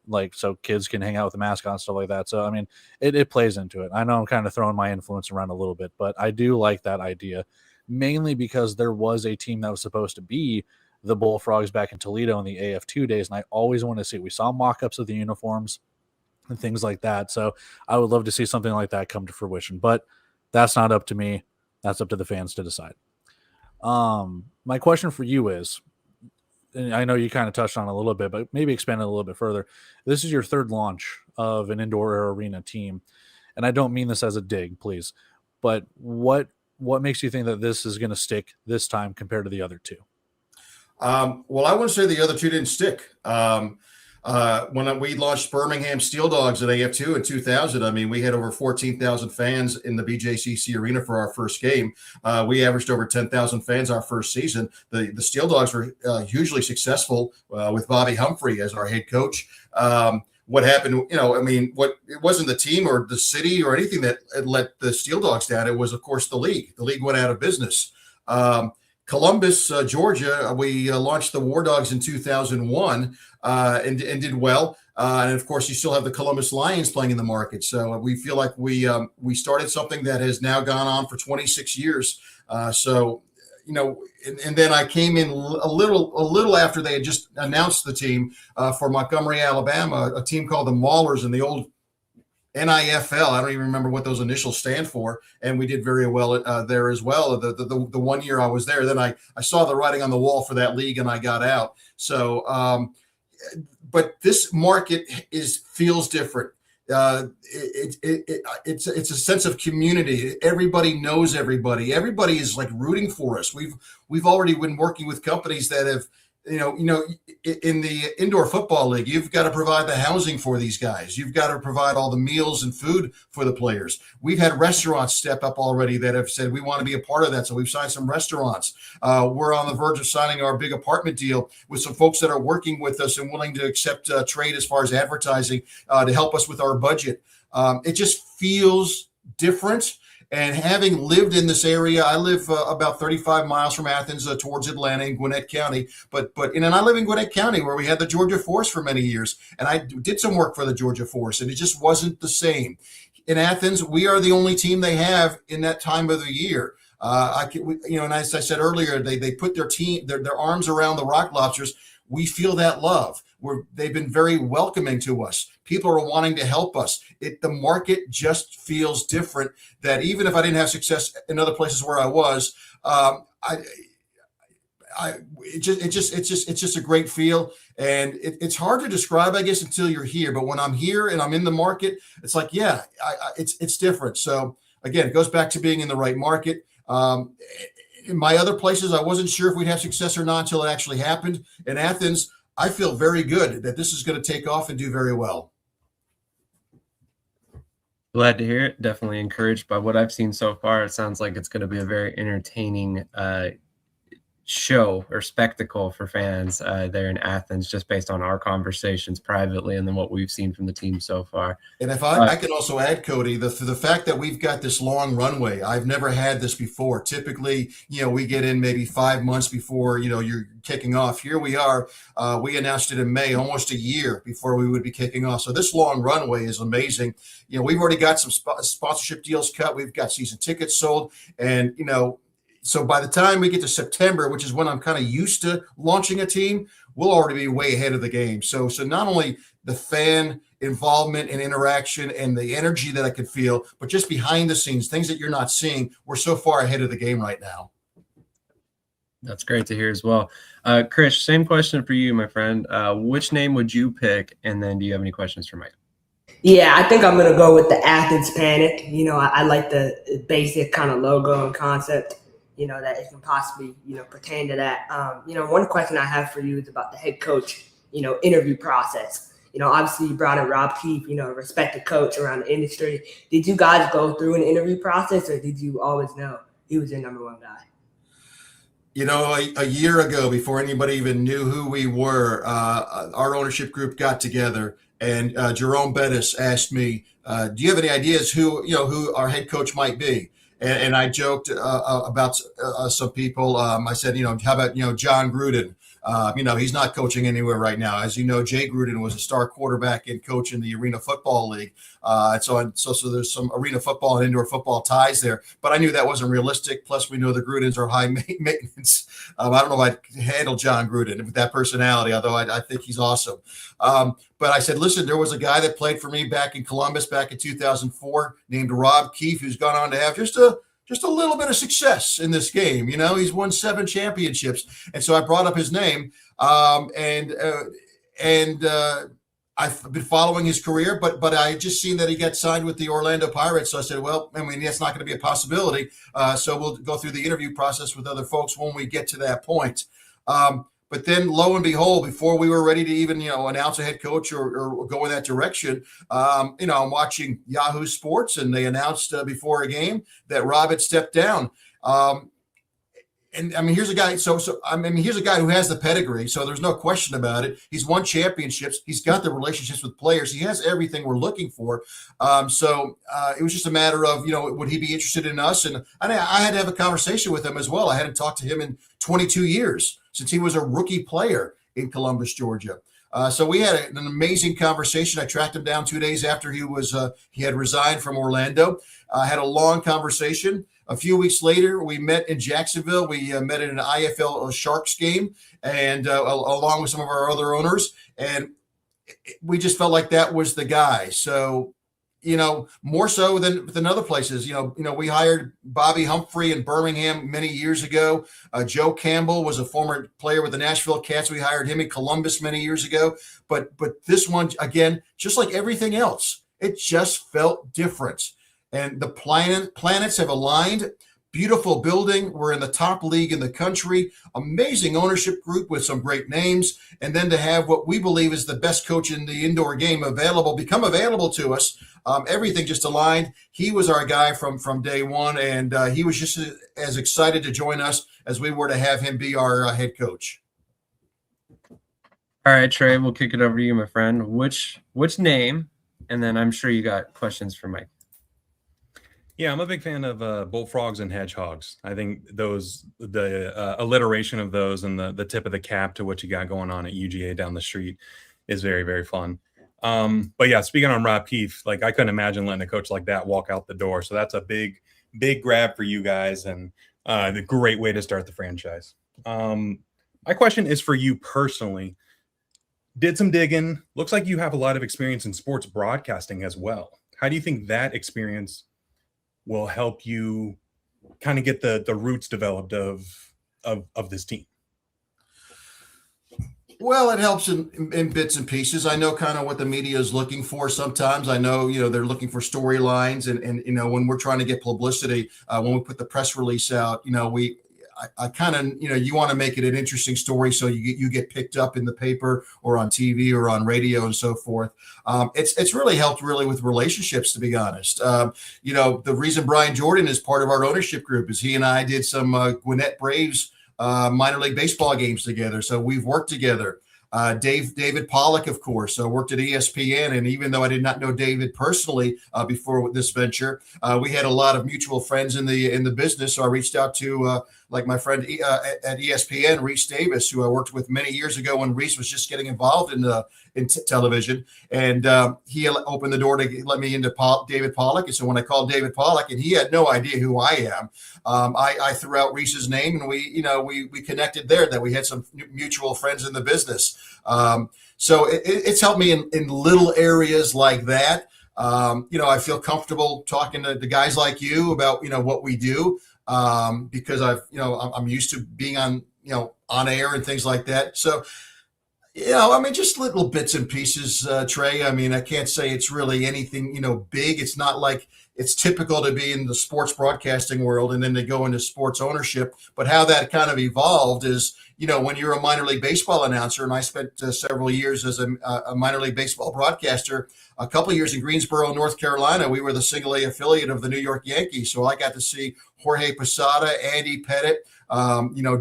Like so kids can hang out with the mascot and stuff like that. So I mean it plays into it. I know I'm kind of throwing my influence around a little bit, but I do like that idea, mainly because there was a team that was supposed to be the Bullfrogs back in Toledo in the AF2 days, and I always want to see it. We saw mock-ups of the uniforms and things like that, so I would love to see something like that come to fruition, but that's not up to me. That's up to the fans to decide. My question for you is, and I know you kind of touched on it a little bit, but maybe expand it a little bit further. This is your third launch of an indoor or arena team. And I don't mean this as a dig, please, but what makes you think that this is going to stick this time compared to the other two? Well, I wouldn't say the other two didn't stick. When we launched Birmingham Steel Dogs at AF2 in 2000, I mean, we had over 14,000 fans in the BJCC arena for our first game. We averaged over 10,000 fans our first season. The Steel Dogs were hugely successful with Bobby Humphrey as our head coach. What happened, it wasn't the team or the city or anything that let the Steel Dogs down. It was, of course, the league. The league went out of business. Columbus, Georgia, we launched the War Dogs in 2001 and did well. And of course, you still have the Columbus Lions playing in the market. So we feel like we started something that has now gone on for 26 years. And then I came in a little after they had just announced the team for Montgomery, Alabama, a team called the Maulers in the old NIFL. I don't even remember what those initials stand for. And we did very well there as well. The 1 year I was there, then I saw the writing on the wall for that league and I got out. So, but this market feels different. It's a sense of community. Everybody knows everybody. Everybody is like rooting for us. We've already been working with companies that have, in the indoor football league, you've got to provide the housing for these guys. You've got to provide all the meals and food for the players. We've had restaurants step up already that have said we want to be a part of that. So we've signed some restaurants. We're on the verge of signing our big apartment deal with some folks that are working with us and willing to accept trade as far as advertising to help us with our budget. It just feels different. And having lived in this area, I live about 35 miles from Athens towards Atlanta in Gwinnett County. But I live in Gwinnett County where we had the Georgia Force for many years. And I did some work for the Georgia Force, and it just wasn't the same. In Athens, we are the only team they have in that time of the year. And as I said earlier, they put their arms around the Rock Lobsters. We feel that love. They've been very welcoming to us. People are wanting to help us. The market just feels different. That even if I didn't have success in other places where I was, it's just a great feel, and it's hard to describe, I guess, until you're here. But when I'm here and I'm in the market, it's like, yeah, it's different. So again, it goes back to being in the right market. In my other places, I wasn't sure if we'd have success or not until it actually happened. In Athens, I feel very good that this is going to take off and do very well. Glad to hear it. Definitely encouraged by what I've seen so far. It sounds like it's going to be a very entertaining show or spectacle for fans there in Athens, just based on our conversations privately and then what we've seen from the team so far. And if I can also add, Cody, the fact that we've got this long runway, I've never had this before. Typically, we get in maybe 5 months before, you're kicking off. Here we are. We announced it in May, almost a year before we would be kicking off. So this long runway is amazing. We've already got some sponsorship deals cut. We've got season tickets sold, and, so by the time we get to September, which is when I'm kind of used to launching a team, we'll already be way ahead of the game. So not only the fan involvement and interaction and the energy that I could feel, but just behind the scenes, things that you're not seeing, we're so far ahead of the game right now. That's great to hear as well. Krish, same question for you, my friend. Which name would you pick? And then do you have any questions for Mike? Yeah, I think I'm going to go with the Athens Panic. I like the basic kind of logo and concept, that it can possibly, pertain to that. One question I have for you is about the head coach, interview process. Obviously you brought in Rob Keefe, a respected coach around the industry. Did you guys go through an interview process, or did you always know he was your number one guy? A year ago, before anybody even knew who we were, our ownership group got together, and Jerome Bettis asked me, "Do you have any ideas who our head coach might be?" And I joked about some people. I said, how about John Gruden? He's not coaching anywhere right now. As you know, Jay Gruden was a star quarterback and coach in the Arena Football League. So there's some arena football and indoor football ties there. But I knew that wasn't realistic. Plus, we know the Grudens are high maintenance. I don't know if I'd handle John Gruden with that personality, although I think he's awesome. But I said, listen, there was a guy that played for me back in Columbus back in 2004 named Rob Keefe, who's gone on to have just a little bit of success in this game. He's won 7 championships. And so I brought up his name. And I've been following his career, but I just seen that he got signed with the Orlando Pirates. So I said, well, that's not going to be a possibility. So we'll go through the interview process with other folks when we get to that point. But then, lo and behold, before we were ready to even, announce a head coach or go in that direction, I'm watching Yahoo Sports, and they announced before a game that Rob had stepped down. Here's a guy. Here's a guy who has the pedigree. So there's no question about it. He's won championships. He's got the relationships with players. He has everything we're looking for. So it was just a matter of, would he be interested in us? And I had to have a conversation with him as well. I hadn't talked to him in 22 years since he was a rookie player in Columbus, Georgia. So we had an amazing conversation. I tracked him down 2 days after he had resigned from Orlando. Had a long conversation. A few weeks later, we met in Jacksonville. We met in an IFL Sharks game, and along with some of our other owners, and we just felt like that was the guy. So, more so than other places. We hired Bobby Humphrey in Birmingham many years ago. Joe Campbell was a former player with the Nashville Cats. We hired him in Columbus many years ago. But this one, again, just like everything else, it just felt different. And the planets have aligned. Beautiful building. We're in the top league in the country. Amazing ownership group with some great names. And then to have what we believe is the best coach in the indoor game become available to us. Everything just aligned. He was our guy from day one, and he was just as excited to join us as we were to have him be our head coach. All right, Trey, we'll kick it over to you, my friend. Which name? And then I'm sure you got questions for Mike. Yeah, I'm a big fan of bullfrogs and hedgehogs. I think the alliteration of those and the tip of the cap to what you got going on at UGA down the street is very, very fun. But yeah, speaking on Rob Keefe, I couldn't imagine letting a coach like that walk out the door. So that's a big, big grab for you guys, and the great way to start the franchise. My question is for you personally. Did some digging. Looks like you have a lot of experience in sports broadcasting as well. How do you think that experience will help you kind of get the roots developed of this team? Well, it helps in bits and pieces. I know kind of what the media is looking for sometimes. I know, they're looking for storylines, and when we're trying to get publicity, when we put the press release out, I kind of, you want to make it an interesting story so you get picked up in the paper or on TV or on radio and so forth. It's really helped with relationships, to be honest. The reason Brian Jordan is part of our ownership group is he and I did some Gwinnett Braves minor league baseball games together. So we've worked together. David Pollock, of course, worked at ESPN. And even though I did not know David personally before this venture, we had a lot of mutual friends in the business. So I reached out to like my friend at ESPN, Reese Davis, who I worked with many years ago when Reese was just getting involved in television. And he opened the door to let me into David Pollack. And so when I called David Pollack, and he had no idea who I am, I threw out Reese's name, and we connected there, that we had some mutual friends in the business. So it's helped me in little areas like that. I feel comfortable talking to the guys like you about, what we do, because I'm used to being on air and things like that. So, just little bits and pieces, Trey. I can't say it's really anything, big. It's not like it's typical to be in the sports broadcasting world and then to go into sports ownership. But how that kind of evolved is, when you're a minor league baseball announcer, and I spent several years as a minor league baseball broadcaster, a couple of years in Greensboro, North Carolina. We were the single A affiliate of the New York Yankees. So I got to see Jorge Posada, Andy Pettit,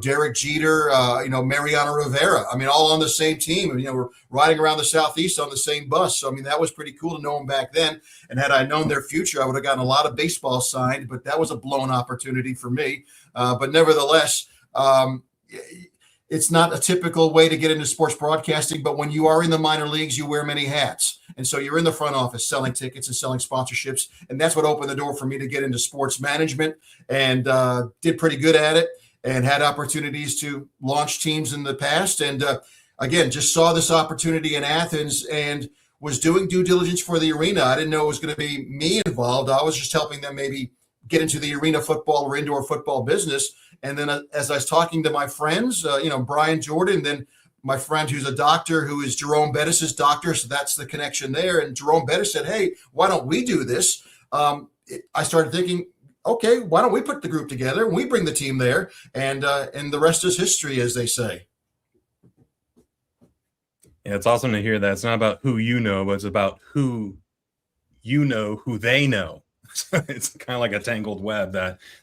Derek Jeter, Mariano Rivera. All on the same team. We're riding around the Southeast on the same bus. So, that was pretty cool to know them back then. And had I known their future, I would have gotten a lot of baseball signed, but that was a blown opportunity for me. But nevertheless, it's not a typical way to get into sports broadcasting, but when you are in the minor leagues, you wear many hats. And so you're in the front office selling tickets and selling sponsorships. And that's what opened the door for me to get into sports management, and did pretty good at it, and had opportunities to launch teams in the past. And again, just saw this opportunity in Athens and was doing due diligence for the arena. I didn't know it was going to be me involved. I was just helping them maybe get into the arena football or indoor football business. And then as I was talking to my friends, Brian Jordan, then my friend who's a doctor, who is Jerome Bettis's doctor. So that's the connection there. And Jerome Bettis said, hey, why don't we do this? I started thinking, okay, why don't we put the group together and we bring the team there? And the rest is history, as they say. Yeah, it's awesome to hear that. It's not about who you know, but it's about who you know, who they know. It's kind of like a tangled web.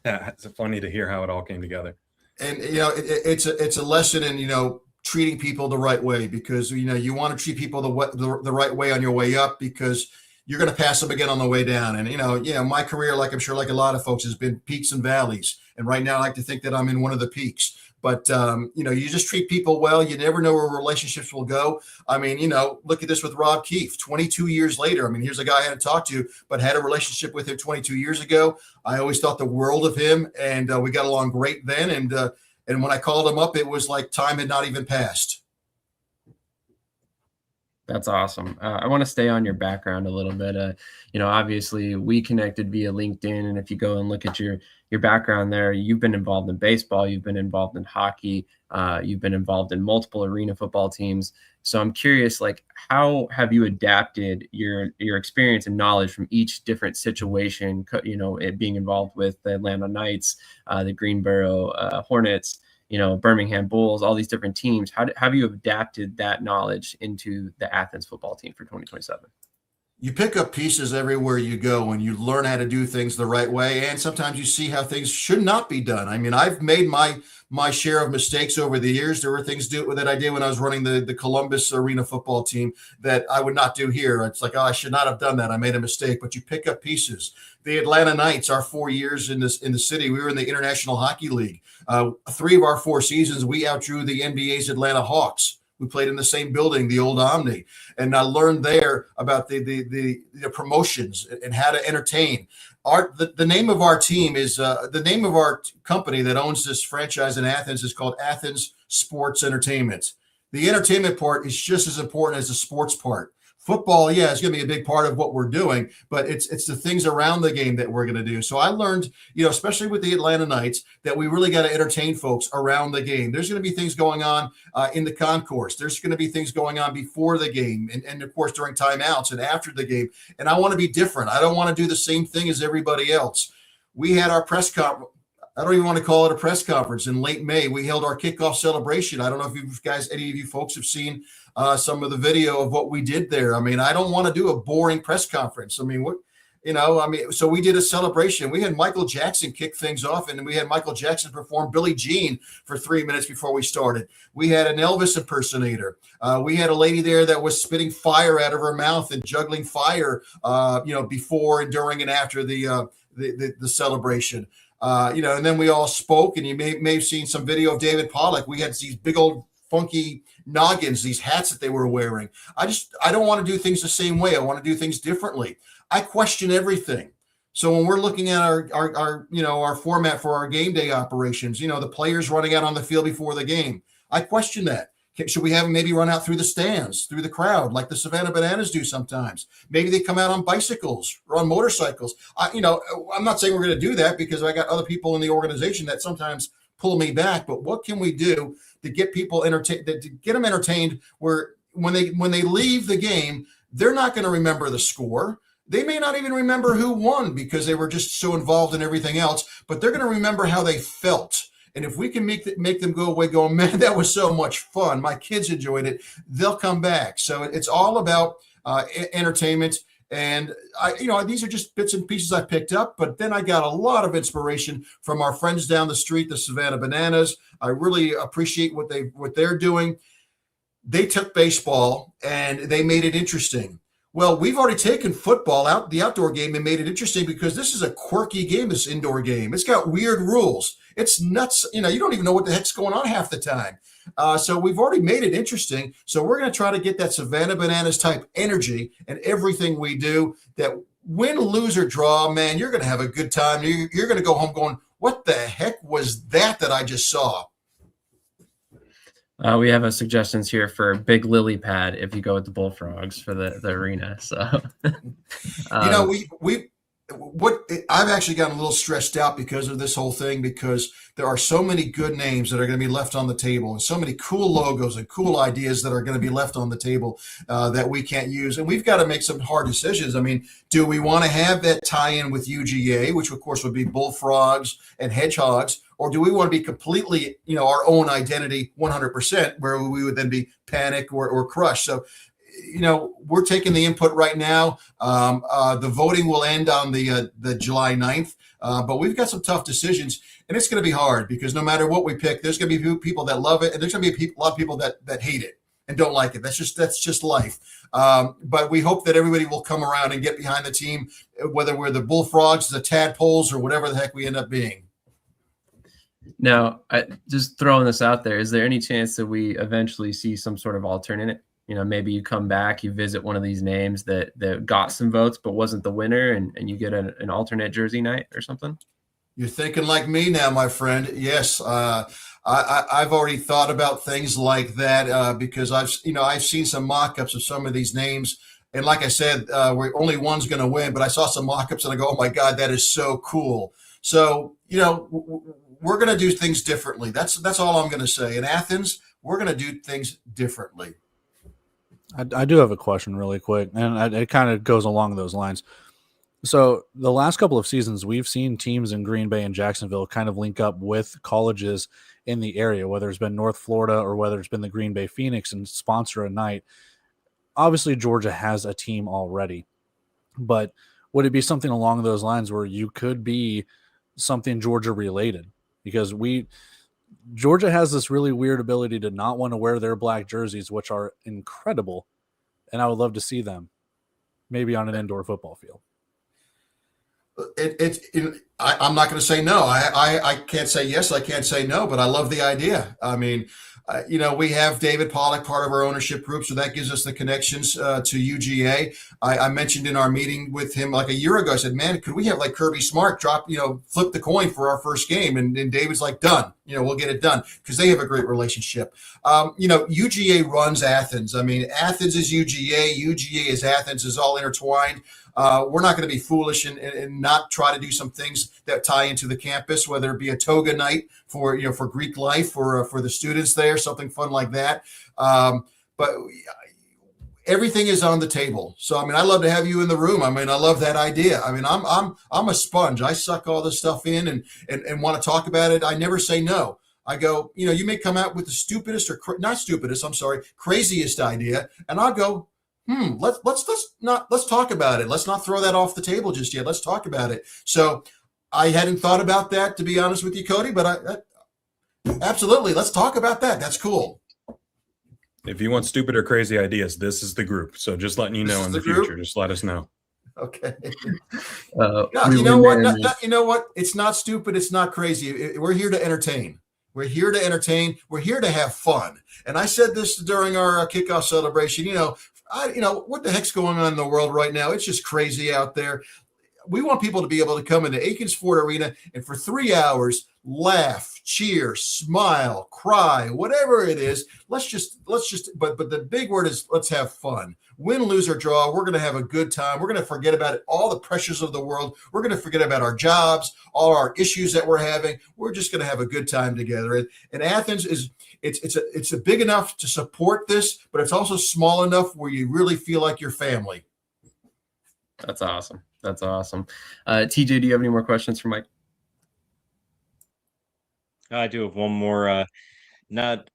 It's funny to hear how it all came together. And it's a lesson in treating people the right way, because you want to treat people the right way on your way up, because you're going to pass them again on the way down. And my career, like I'm sure like a lot of folks, has been peaks and valleys. And right now I like to think that I'm in one of the peaks. But, you just treat people well. You never know where relationships will go. Look at this with Rob Keefe, 22 years later. Here's a guy I hadn't talked to, but had a relationship with him 22 years ago. I always thought the world of him, and we got along great then. And when I called him up, it was like time had not even passed. That's awesome. I want to stay on your background a little bit. Obviously we connected via LinkedIn, and if you go and look at your background there, you've been involved in baseball, you've been involved in hockey, you've been involved in multiple arena football teams. So I'm curious, how have you adapted your experience and knowledge from each different situation, it being involved with the Atlanta Knights, the Greensboro Hornets, Birmingham Bulls, all these different teams. How have you adapted that knowledge into the Athens football team for 2027? You pick up pieces everywhere you go, and you learn how to do things the right way. And sometimes you see how things should not be done. I've made my share of mistakes over the years. There were things that I did when I was running the Columbus arena football team that I would not do here. It's like, I should not have done that. I made a mistake. But you pick up pieces. The Atlanta Knights, our 4 years in the city, we were in the International Hockey League. 3 of our 4 seasons, we outdrew the NBA's Atlanta Hawks. We played in the same building, the old Omni, and I learned there about the promotions and how to entertain. The name of our team is the name of our company that owns this franchise in Athens is called Athens Sports Entertainment. The entertainment part is just as important as the sports part. Football, yeah, is going to be a big part of what we're doing, but it's the things around the game that we're going to do. So I learned, especially with the Atlanta Knights, that we really got to entertain folks around the game. There's going to be things going on in the concourse. There's going to be things going on before the game, and of course during timeouts and after the game. And I want to be different. I don't want to do the same thing as everybody else. We had our press conference. I don't even want to call it a press conference. In late May, we held our kickoff celebration. I don't know if you guys, any of you folks, have seen some of the video of what we did there. I don't want to do a boring press conference. So we did a celebration. We had Michael Jackson kick things off, and we had Michael Jackson perform Billie Jean for 3 minutes before we started. We had an Elvis impersonator. We had a lady there that was spitting fire out of her mouth and juggling fire, before and during and after the celebration. And then we all spoke, and you may have seen some video of David Pollock. We had these big old funky noggins, these hats that they were wearing. I don't want to do things the same way. I want to do things differently. I question everything. So when we're looking at our format for our game day operations, the players running out on the field before the game, I question that. Should we have them maybe run out through the stands, through the crowd, like the Savannah Bananas do sometimes? Maybe they come out on bicycles or on motorcycles. I'm not saying we're going to do that because I got other people in the organization that sometimes pull me back. But what can we do to get people entertained, to get them entertained, where when they leave the game, they're not going to remember the score. They may not even remember who won because they were just so involved in everything else, but they're going to remember how they felt. And if we can make them go away going, man, that was so much fun, my kids enjoyed it, they'll come back. So it's all about entertainment. And these are just bits and pieces I picked up, but then I got a lot of inspiration from our friends down the street, the Savannah Bananas. I really appreciate what they're doing. They took baseball and they made it interesting. Well, we've already taken football out, the outdoor game, and made it interesting because this is a quirky game, this indoor game. It's got weird rules. It's nuts. You don't even know what the heck's going on half the time. So we've already made it interesting. So we're going to try to get that Savannah Bananas type energy in everything we do, that win, lose, or draw, man, you're going to have a good time. You're going to go home going, what the heck was that I just saw? We have suggestions here for big lily pad if you go with the Bullfrogs for the arena. So, I've actually gotten a little stressed out because of this whole thing, because there are so many good names that are going to be left on the table, and so many cool logos and cool ideas that are going to be left on the table that we can't use. And we've got to make some hard decisions. I mean, do we want to have that tie-in with UGA, which of course would be Bullfrogs and Hedgehogs, or do we want to be completely, our own identity 100%, where we would then be Panic or Crush? So, we're taking the input right now. The voting will end on the July 9th, but we've got some tough decisions, and it's going to be hard because no matter what we pick, there's going to be people that love it, and there's going to be a lot of people that hate it and don't like it. That's just life. But we hope that everybody will come around and get behind the team, whether we're the Bullfrogs, the Tadpoles, or whatever the heck we end up being. Now, just throwing this out there, is there any chance that we eventually see some sort of alternate? Maybe you come back, you visit one of these names that got some votes but wasn't the winner, and you get an alternate jersey night or something? You're thinking like me now, my friend. Yes, I've already thought about things like that because I've seen some mock-ups of some of these names. And like I said, where only one's going to win, but I saw some mock-ups and I go, oh my God, that is so cool. So, we're going to do things differently. That's all I'm going to say. In Athens, we're going to do things differently. I do have a question really quick, and it kind of goes along those lines. So the last couple of seasons, we've seen teams in Green Bay and Jacksonville kind of link up with colleges in the area, whether it's been North Florida or whether it's been the Green Bay Phoenix, and sponsor a night. Obviously, Georgia has a team already, but would it be something along those lines where you could be something Georgia related? Because Georgia has this really weird ability to not want to wear their black jerseys, which are incredible, and I would love to see them maybe on an indoor football field. I'm not going to say no. I can't say yes. I can't say no, but I love the idea. I mean, we have David Pollock, part of our ownership group, so that gives us the connections to UGA. I mentioned in our meeting with him like a year ago, I said, man, could we have like Kirby Smart flip the coin for our first game? And David's like, done. We'll get it done because they have a great relationship. UGA runs Athens. I mean, Athens is UGA. UGA is Athens, is all intertwined. We're not going to be foolish and not try to do some things that tie into the campus, whether it be a toga night for Greek life for the students there, something fun like that. But everything is on the table. So, I mean, I love to have you in the room. I mean, I love that idea. I mean, I'm a sponge. I suck all this stuff in and want to talk about it. I never say no. I go, you may come out with the stupidest or craziest idea. And I'll go, let's talk about it. Let's not throw that off the table just yet. Let's talk about it. So I hadn't thought about that, to be honest with you, Cody, but absolutely. Let's talk about that. That's cool. If you want stupid or crazy ideas, this is the group. So just letting you know in the future, just let us know. Okay. We you know what? remain- You know what? It's not stupid. It's not crazy. We're here to entertain. We're here to entertain. We're here to have fun. And I said this during our kickoff celebration. What the heck's going on in the world right now? It's just crazy out there. We want people to be able to come into Aikens Ford Arena and for 3 hours laugh, cheer, smile, cry, whatever it is. Let's just but the big word is let's have fun. Win, lose, or draw, we're going to have a good time. We're going to forget about all the pressures of the world. We're going to forget about our jobs, all our issues that we're having. We're just going to have a good time together. And Athens it's a big enough to support this, but it's also small enough where you really feel like your family. That's awesome. That's awesome. TJ, do you have any more questions for Mike? I do have one more, not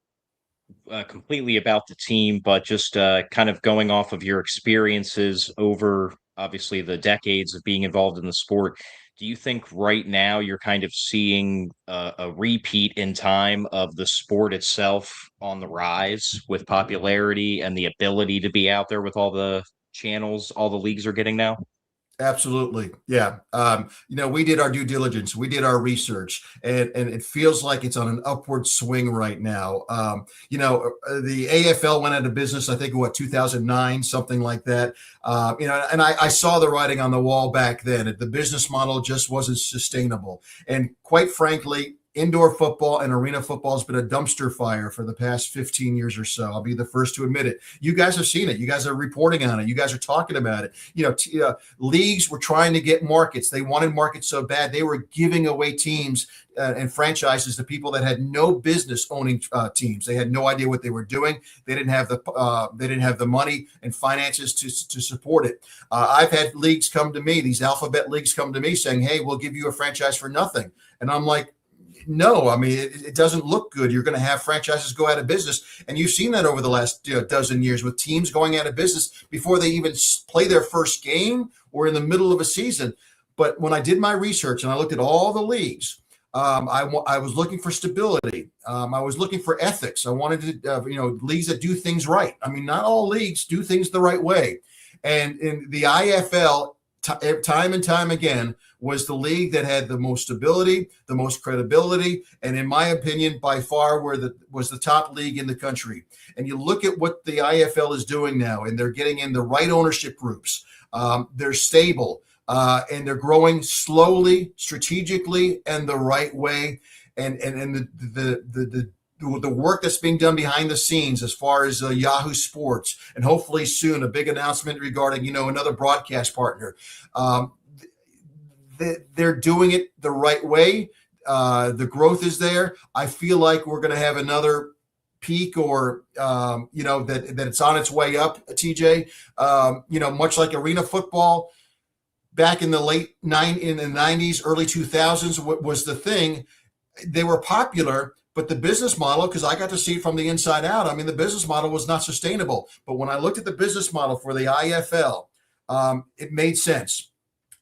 completely about the team, but just kind of going off of your experiences over obviously the decades of being involved in the sport. Do you think right now you're kind of seeing a repeat in time of the sport itself on the rise with popularity and the ability to be out there with all the channels all the leagues are getting now? Absolutely. Yeah. We did our due diligence. We did our research, and it feels like it's on an upward swing right now. The AFL went out of business, I think, 2009, something like that. And I saw the writing on the wall back then. The business model just wasn't sustainable. And quite frankly, indoor football and arena football has been a dumpster fire for the past 15 years or so. I'll be the first to admit it. You guys have seen it. You guys are reporting on it. You guys are talking about it. Leagues were trying to get markets. They wanted markets so bad. They were giving away teams and franchises to people that had no business owning teams. They had no idea what they were doing. They didn't have the money and finances to support it. I've had leagues come to me, these alphabet leagues come to me saying, "Hey, we'll give you a franchise for nothing." And I'm like, no, I mean, it doesn't look good. You're going to have franchises go out of business. And you've seen that over the last dozen years with teams going out of business before they even play their first game or in the middle of a season. But when I did my research and I looked at all the leagues, I was looking for stability. I was looking for ethics. I wanted to, leagues that do things right. I mean, not all leagues do things the right way. And in the IFL, time and time again, was the league that had the most stability, the most credibility, and in my opinion, by far was the top league in the country. And you look at what the IFL is doing now, and they're getting in the right ownership groups. They're stable, and they're growing slowly, strategically, and the right way. And the work that's being done behind the scenes as far as Yahoo Sports, and hopefully soon a big announcement regarding, another broadcast partner. They're doing it the right way. The growth is there. I feel like we're going to have another peak or, that it's on its way up, TJ. Much like arena football back in the in the 90s, early 2000s was the thing. They were popular, but the business model, because I got to see it from the inside out, I mean, the business model was not sustainable. But when I looked at the business model for the IFL, it made sense.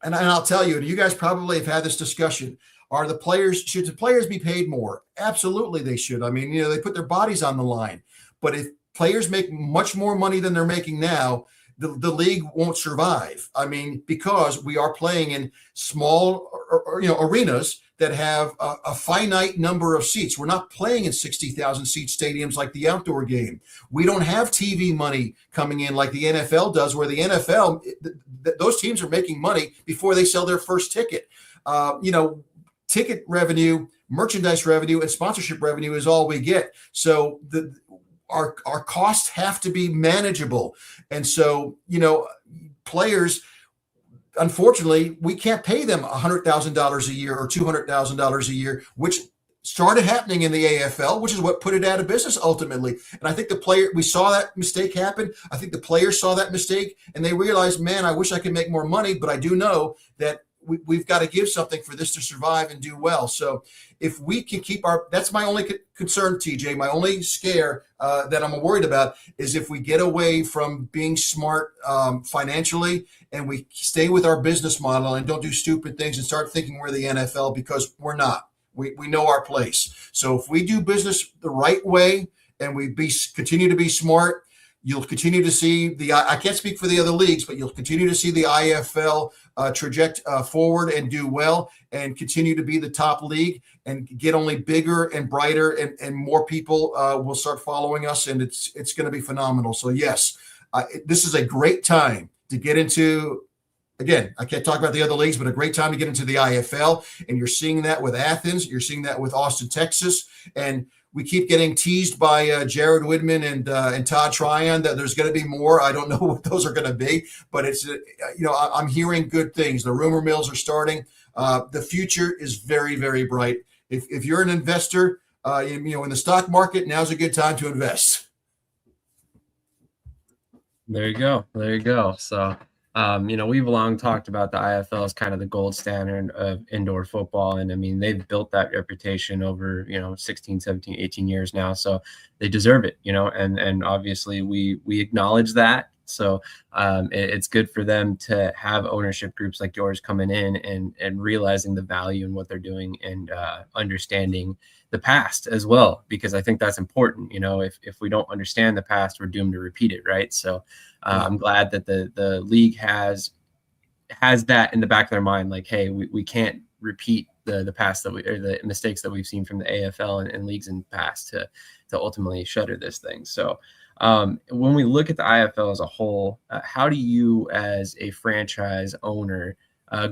And I'll tell you, and you guys probably have had this discussion, should the players be paid more? Absolutely they should. I mean, they put their bodies on the line. But if players make much more money than they're making now, the league won't survive. I mean, because we are playing in small arenas that have a finite number of seats. We're not playing in 60,000 seat stadiums like the outdoor game. We don't have TV money coming in like the NFL does, where the NFL, those teams are making money before they sell their first ticket. Ticket revenue, merchandise revenue, and sponsorship revenue is all we get. So our costs have to be manageable. And so, players, unfortunately, we can't pay them $100,000 a year or $200,000 a year, which started happening in the AFL, which is what put it out of business ultimately. And I think we saw that mistake happen. I think the players saw that mistake and they realized, man, I wish I could make more money, but I do know that we've got to give something for this to survive and do well. So if we can keep that's my only concern, TJ, my only scare that I'm worried about is if we get away from being smart financially and we stay with our business model and don't do stupid things and start thinking we're the NFL, because we're not. We know our place. So if we do business the right way and we continue to be smart, You'll continue to see I can't speak for the other leagues, but you'll continue to see the IFL traject forward and do well and continue to be the top league and get only bigger and brighter, and more people will start following us, and it's going to be phenomenal. So yes, this is a great time to get into. Again, I can't talk about the other leagues, but a great time to get into the IFL. And you're seeing that with Athens. You're seeing that with Austin, Texas. And we keep getting teased by Jared Widman and Todd Tryon that there's going to be more. I don't know what those are going to be, but it's, I'm hearing good things. The rumor mills are starting. The future is very, very bright. If you're an investor, in the stock market, now's a good time to invest. There you go. So, we've long talked about the IFL as kind of the gold standard of indoor football. And I mean, they've built that reputation over, 16, 17, 18 years now. So they deserve it, and obviously we acknowledge that. So it's good for them to have ownership groups like yours coming in and realizing the value in what they're doing and understanding the past as well, because I think that's important. If we don't understand the past, we're doomed to repeat it. Right. So I'm glad that the league has that in the back of their mind. Like, hey, we can't repeat the past or the mistakes that we've seen from the AFL and leagues in the past to ultimately shutter this thing. So when we look at the IFL as a whole, how do you as a franchise owner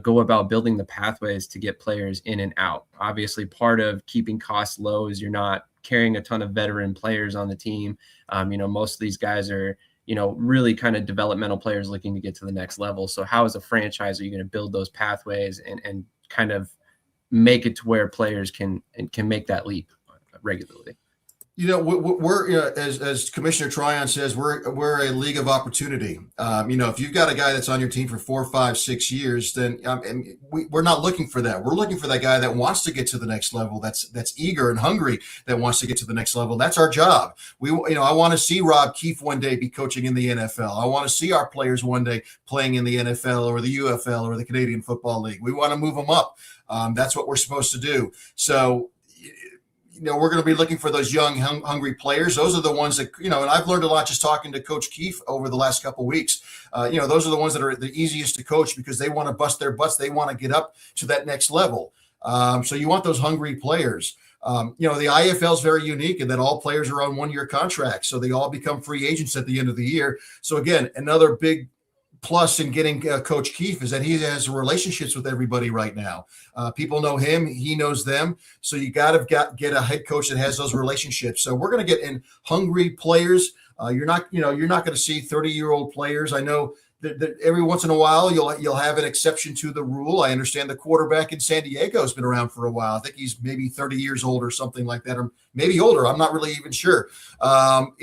go about building the pathways to get players in and out? Obviously, part of keeping costs low is you're not carrying a ton of veteran players on the team. Most of these guys are, really kind of developmental players looking to get to the next level. So how as a franchise are you going to build those pathways and kind of make it to where players can make that leap regularly? We're as Commissioner Tryon says, we're a league of opportunity. If you've got a guy that's on your team for 4, 5, 6 years, then we're not looking for that. We're looking for that guy that wants to get to the next level. That's eager and hungry, that wants to get to the next level. That's our job. I want to see Rob Keefe one day be coaching in the NFL. I want to see our players one day playing in the NFL or the UFL or the Canadian Football League. We want to move them up. That's what we're supposed to do. So, we're going to be looking for those young, hungry players. Those are the ones that, and I've learned a lot just talking to Coach Keefe over the last couple of weeks. Those are the ones that are the easiest to coach because they want to bust their butts. They want to get up to that next level. So you want those hungry players. The IFL is very unique in that all players are on 1-year contracts. So they all become free agents at the end of the year. So again, another big plus in getting Coach Keefe is that he has relationships with everybody right now. People know him, he knows them. So you got to get a head coach that has those relationships. So we're going to get in hungry players. You're not going to see 30-year-old players. I know that every once in a while you'll have an exception to the rule. I understand the quarterback in San Diego has been around for a while. I think he's maybe 30 years old or something like that, or maybe older. I'm not really even sure. And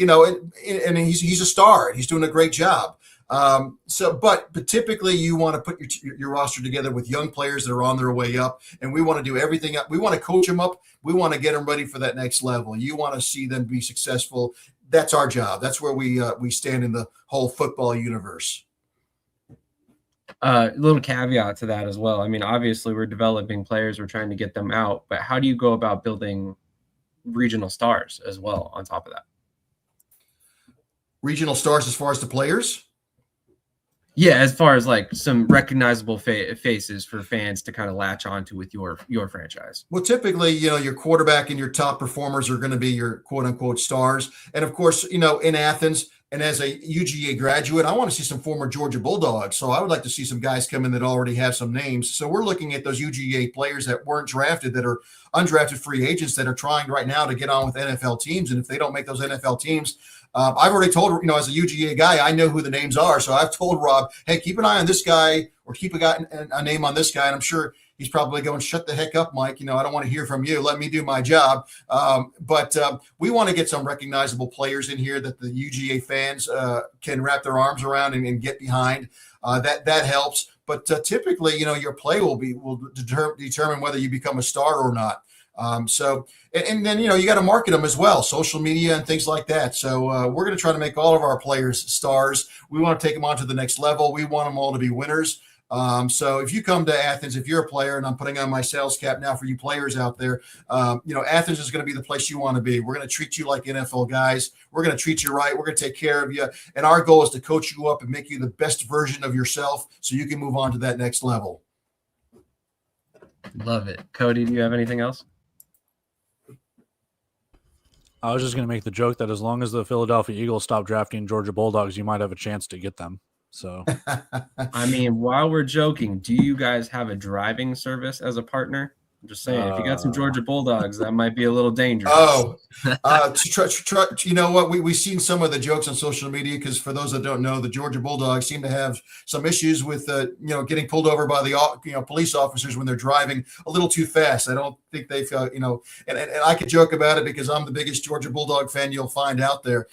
he's a star and he's doing a great job. But typically you want to put your roster together with young players that are on their way up, and we want to do everything up. We want to coach them up. We want to get them ready for that next level. You want to see them be successful. That's our job. That's where we stand in the whole football universe. A little caveat to that as well. I mean, obviously we're developing players, we're trying to get them out, but how do you go about building regional stars as well on top of that? Regional stars as far as the players? Yeah, as far as like some recognizable faces for fans to kind of latch onto with your franchise. Well, typically, your quarterback and your top performers are going to be your quote unquote stars. And of course, in Athens, and as a UGA graduate, I want to see some former Georgia Bulldogs. So I would like to see some guys come in that already have some names. So we're looking at those UGA players that weren't drafted, that are undrafted free agents that are trying right now to get on with NFL teams. And if they don't make those NFL teams, I've already told, as a UGA guy, I know who the names are. So I've told Rob, hey, keep an eye on this guy or keep a name on this guy. And I'm sure he's probably going, shut the heck up, Mike. I don't want to hear from you. Let me do my job. But we want to get some recognizable players in here that the UGA fans can wrap their arms around and get behind. That helps. But typically, your play will determine whether you become a star or not. And then, you got to market them as well, social media and things like that. So we're going to try to make all of our players stars. We want to take them on to the next level. We want them all to be winners. So if you come to Athens, if you're a player, and I'm putting on my sales cap now for you players out there, Athens is going to be the place you want to be. We're going to treat you like NFL guys. We're going to treat you right. We're going to take care of you. And our goal is to coach you up and make you the best version of yourself so you can move on to that next level. Love it. Cody, do you have anything else? I was just going to make the joke that as long as the Philadelphia Eagles stop drafting Georgia Bulldogs, you might have a chance to get them. So, I mean, while we're joking, do you guys have a driving service as a partner? I'm just saying, if you got some Georgia Bulldogs, that might be a little dangerous. You know what? We've seen some of the jokes on social media because for those that don't know, the Georgia Bulldogs seem to have some issues with, getting pulled over by the, police officers when they're driving a little too fast. I don't think they feel, and I could joke about it because I'm the biggest Georgia Bulldog fan you'll find out there.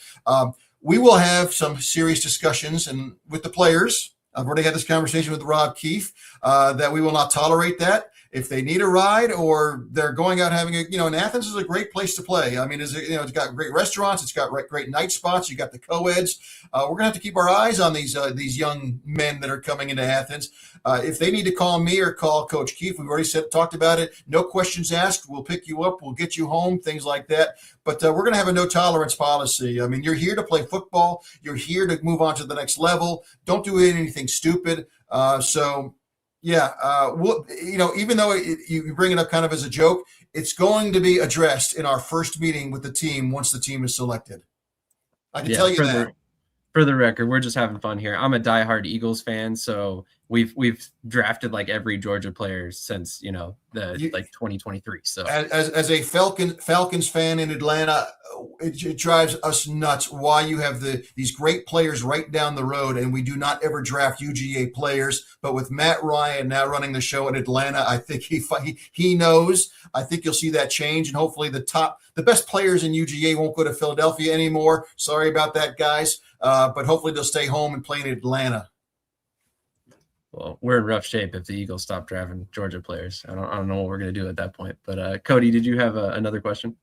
We will have some serious discussions and with the players. I've already had this conversation with Rob Keefe that we will not tolerate that. If they need a ride or they're going out having and Athens is a great place to play. I mean, it's got great restaurants. It's got great night spots. You got the co-eds. We're going to have to keep our eyes on these young men that are coming into Athens. If they need to call me or call Coach Keefe, we've already talked about it. No questions asked. We'll pick you up. We'll get you home, things like that. But we're going to have a no tolerance policy. I mean, you're here to play football. You're here to move on to the next level. Don't do anything stupid. Even though you bring it up kind of as a joke, it's going to be addressed in our first meeting with the team once the team is selected. I can tell you that. For the record, we're just having fun here. I'm a diehard Eagles fan, so we've drafted like every Georgia player since 2023. So as a Falcons fan in Atlanta, it drives us nuts why you have these great players right down the road, and we do not ever draft UGA players. But with Matt Ryan now running the show in Atlanta, I think he knows. I think you'll see that change, and hopefully the best players in UGA won't go to Philadelphia anymore. Sorry about that, guys. But hopefully they'll stay home and play in Atlanta. Well, we're in rough shape if the Eagles stop drafting Georgia players. I don't know what we're going to do at that point. But Cody, did you have another question?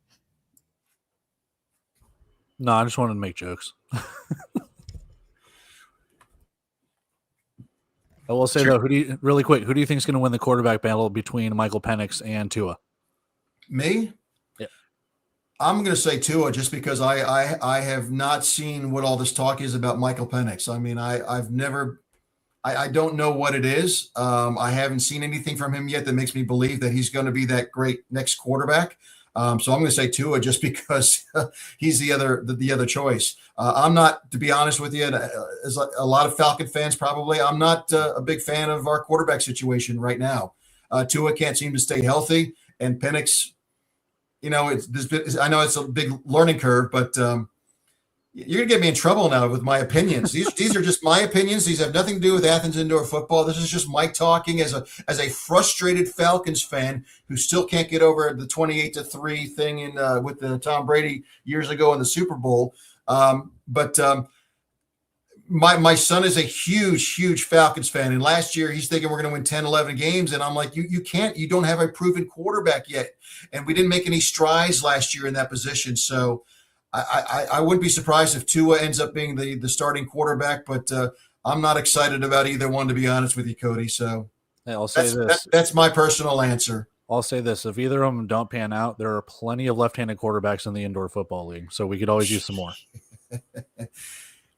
No, I just wanted to make jokes. I will say, though, really quick, who do you think is going to win the quarterback battle between Michael Penix and Tua? Me? Yeah. I'm going to say Tua just because I have not seen what all this talk is about Michael Penix. I mean, I don't know what it is. I haven't seen anything from him yet that makes me believe that he's going to be that great next quarterback. So I'm going to say Tua just because he's the other choice. I'm not, to be honest with you, as a lot of Falcon fans probably, I'm not a big fan of our quarterback situation right now. Tua can't seem to stay healthy, and Penix, I know it's a big learning curve, but you're going to get me in trouble now with my opinions. These are just my opinions. These have nothing to do with Athens indoor football. This is just Mike talking as a frustrated Falcons fan who still can't get over the 28-3 thing with the Tom Brady years ago in the Super Bowl. My son is a huge Falcons fan. And last year he's thinking we're going to win 10, 11 games. And I'm like, you don't have a proven quarterback yet. And we didn't make any strides last year in that position. So I wouldn't be surprised if Tua ends up being the starting quarterback, but I'm not excited about either one, to be honest with you, Cody. So I'll say that's my personal answer. I'll say this. If either of them don't pan out, there are plenty of left-handed quarterbacks in the indoor football league, so we could always use some more.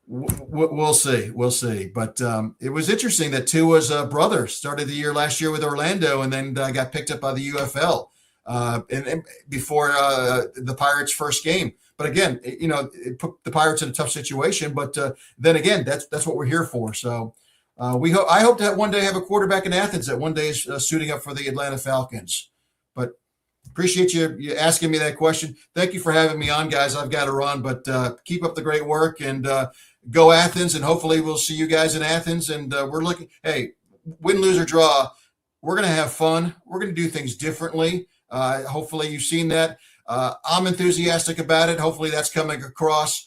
We'll see. But it was interesting that Tua's brother started the year last year with Orlando and then got picked up by the UFL and before the Pirates' first game. But again, it put the Pirates in a tough situation. But then again, that's what we're here for. So I hope to one day have a quarterback in Athens that one day is suiting up for the Atlanta Falcons. But appreciate you asking me that question. Thank you for having me on, guys. I've got to run, but keep up the great work and go Athens. And hopefully we'll see you guys in Athens. And we're looking, hey, win, lose, or draw, we're going to have fun. We're going to do things differently. Hopefully you've seen that. I'm enthusiastic about it. Hopefully that's coming across.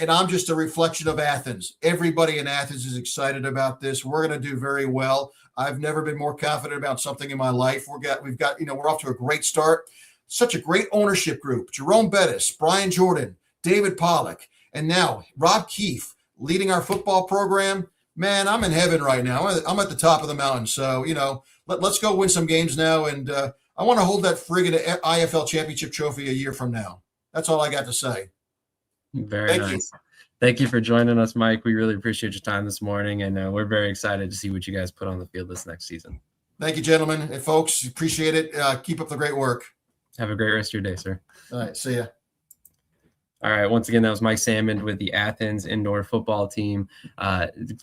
And I'm just a reflection of Athens. Everybody in Athens is excited about this. We're going to do very well. I've never been more confident about something in my life. We've got, we're off to a great start. Such a great ownership group. Jerome Bettis, Brian Jordan, David Pollock, and now Rob Keefe leading our football program. Man, I'm in heaven right now. I'm at the top of the mountain. So, let's go win some games now. And I want to hold that friggin' IFL championship trophy a year from now. That's all I got to say. Very nice. Thank you for joining us, Mike. We really appreciate your time this morning, and we're very excited to see what you guys put on the field this next season. Thank you, gentlemen and folks. Appreciate it. Keep up the great work. Have a great rest of your day, sir. All right. See ya. All right. Once again, that was Mike Salmond with the Athens indoor football team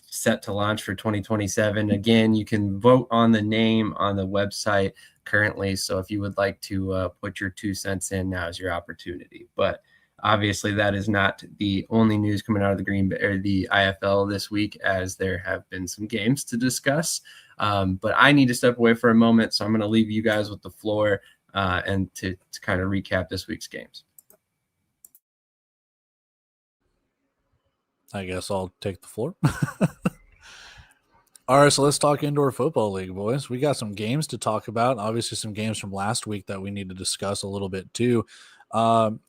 set to launch for 2027. Again, you can vote on the name on the website currently. So if you would like to put your 2 cents in, now is your opportunity. But obviously, that is not the only news coming out of the Green Bay or the IFL this week, as there have been some games to discuss. But I need to step away for a moment, so I'm going to leave you guys with the floor and to kind of recap this week's games. I guess I'll take the floor. All right, so let's talk Indoor Football League, boys. We got some games to talk about. Obviously, some games from last week that we need to discuss a little bit too.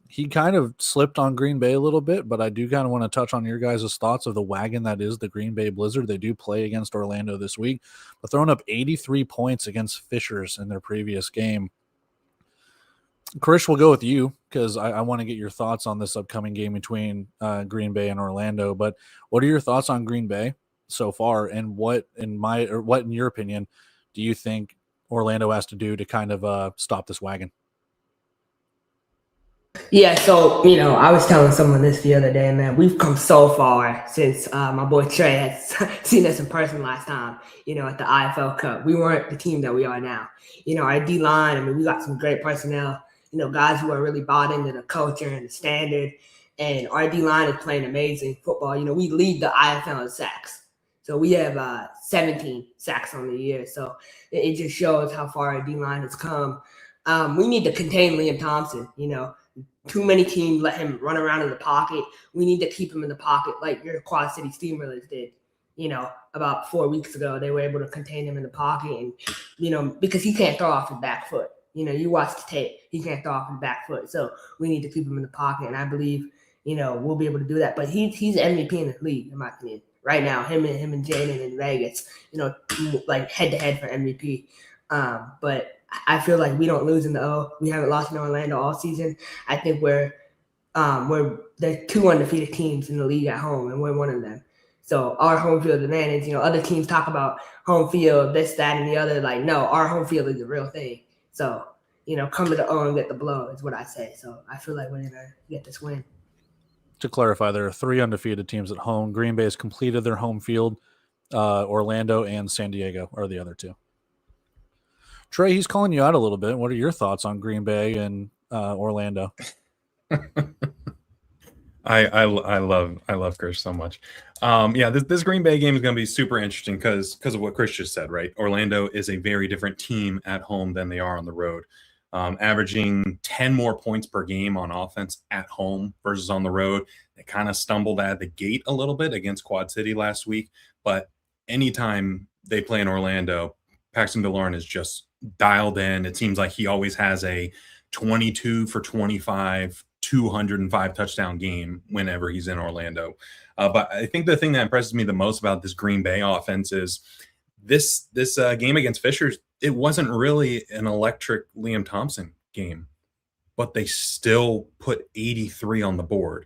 He kind of slipped on Green Bay a little bit, but I do kind of want to touch on your guys' thoughts of the wagon that is the Green Bay Blizzard. They do play against Orlando this week, but throwing up 83 points against Fishers in their previous game. Krish, we'll go with you because I want to get your thoughts on this upcoming game between Green Bay and Orlando. But what are your thoughts on Green Bay so far, and what in your opinion do you think Orlando has to do to kind of stop this wagon? Yeah, so, I was telling someone this the other day, man, we've come so far since my boy Trey had seen us in person last time, at the IFL Cup. We weren't the team that we are now. Our D-line, we got some great personnel, guys who are really bought into the culture and the standard, and our D-line is playing amazing football. We lead the IFL in sacks. So we have 17 sacks on the year. So it just shows how far our D-line has come. We need to contain Liam Thompson, Too many teams let him run around in the pocket. We need to keep him in the pocket like your Quad City Steamrollers did, about 4 weeks ago. They were able to contain him in the pocket and, because he can't throw off his back foot. You watch the tape. He can't throw off his back foot. So we need to keep him in the pocket. And I believe, we'll be able to do that. But he's MVP in the league, in my opinion. Right now, him and Jaden in Vegas, like head-to-head for MVP. But I feel like we don't lose in the O. We haven't lost in Orlando all season. I think we're the 2 undefeated teams in the league at home, and we're one of them. So our home field advantage, other teams talk about home field, this, that, and the other. Like, no, our home field is the real thing. So, come to the O and get the blow is what I say. So I feel like we're going to get this win. To clarify, there are 3 undefeated teams at home. Green Bay has completed their home field. Orlando and San Diego are the other 2. Trey, he's calling you out a little bit. What are your thoughts on Green Bay and Orlando? I love Krish so much. This Green Bay game is going to be super interesting because of what Krish just said, right? Orlando is a very different team at home than they are on the road. Averaging 10 more points per game on offense at home versus on the road. They kind of stumbled at the gate a little bit against Quad City last week, but anytime they play in Orlando, Paxton DeLauren is just dialed in. It seems like he always has a 22 for 25, 205 touchdown game whenever he's in Orlando. But I think the thing that impresses me the most about this Green Bay offense is this game against Fishers. It wasn't really an electric Liam Thompson game, but they still put 83 on the board.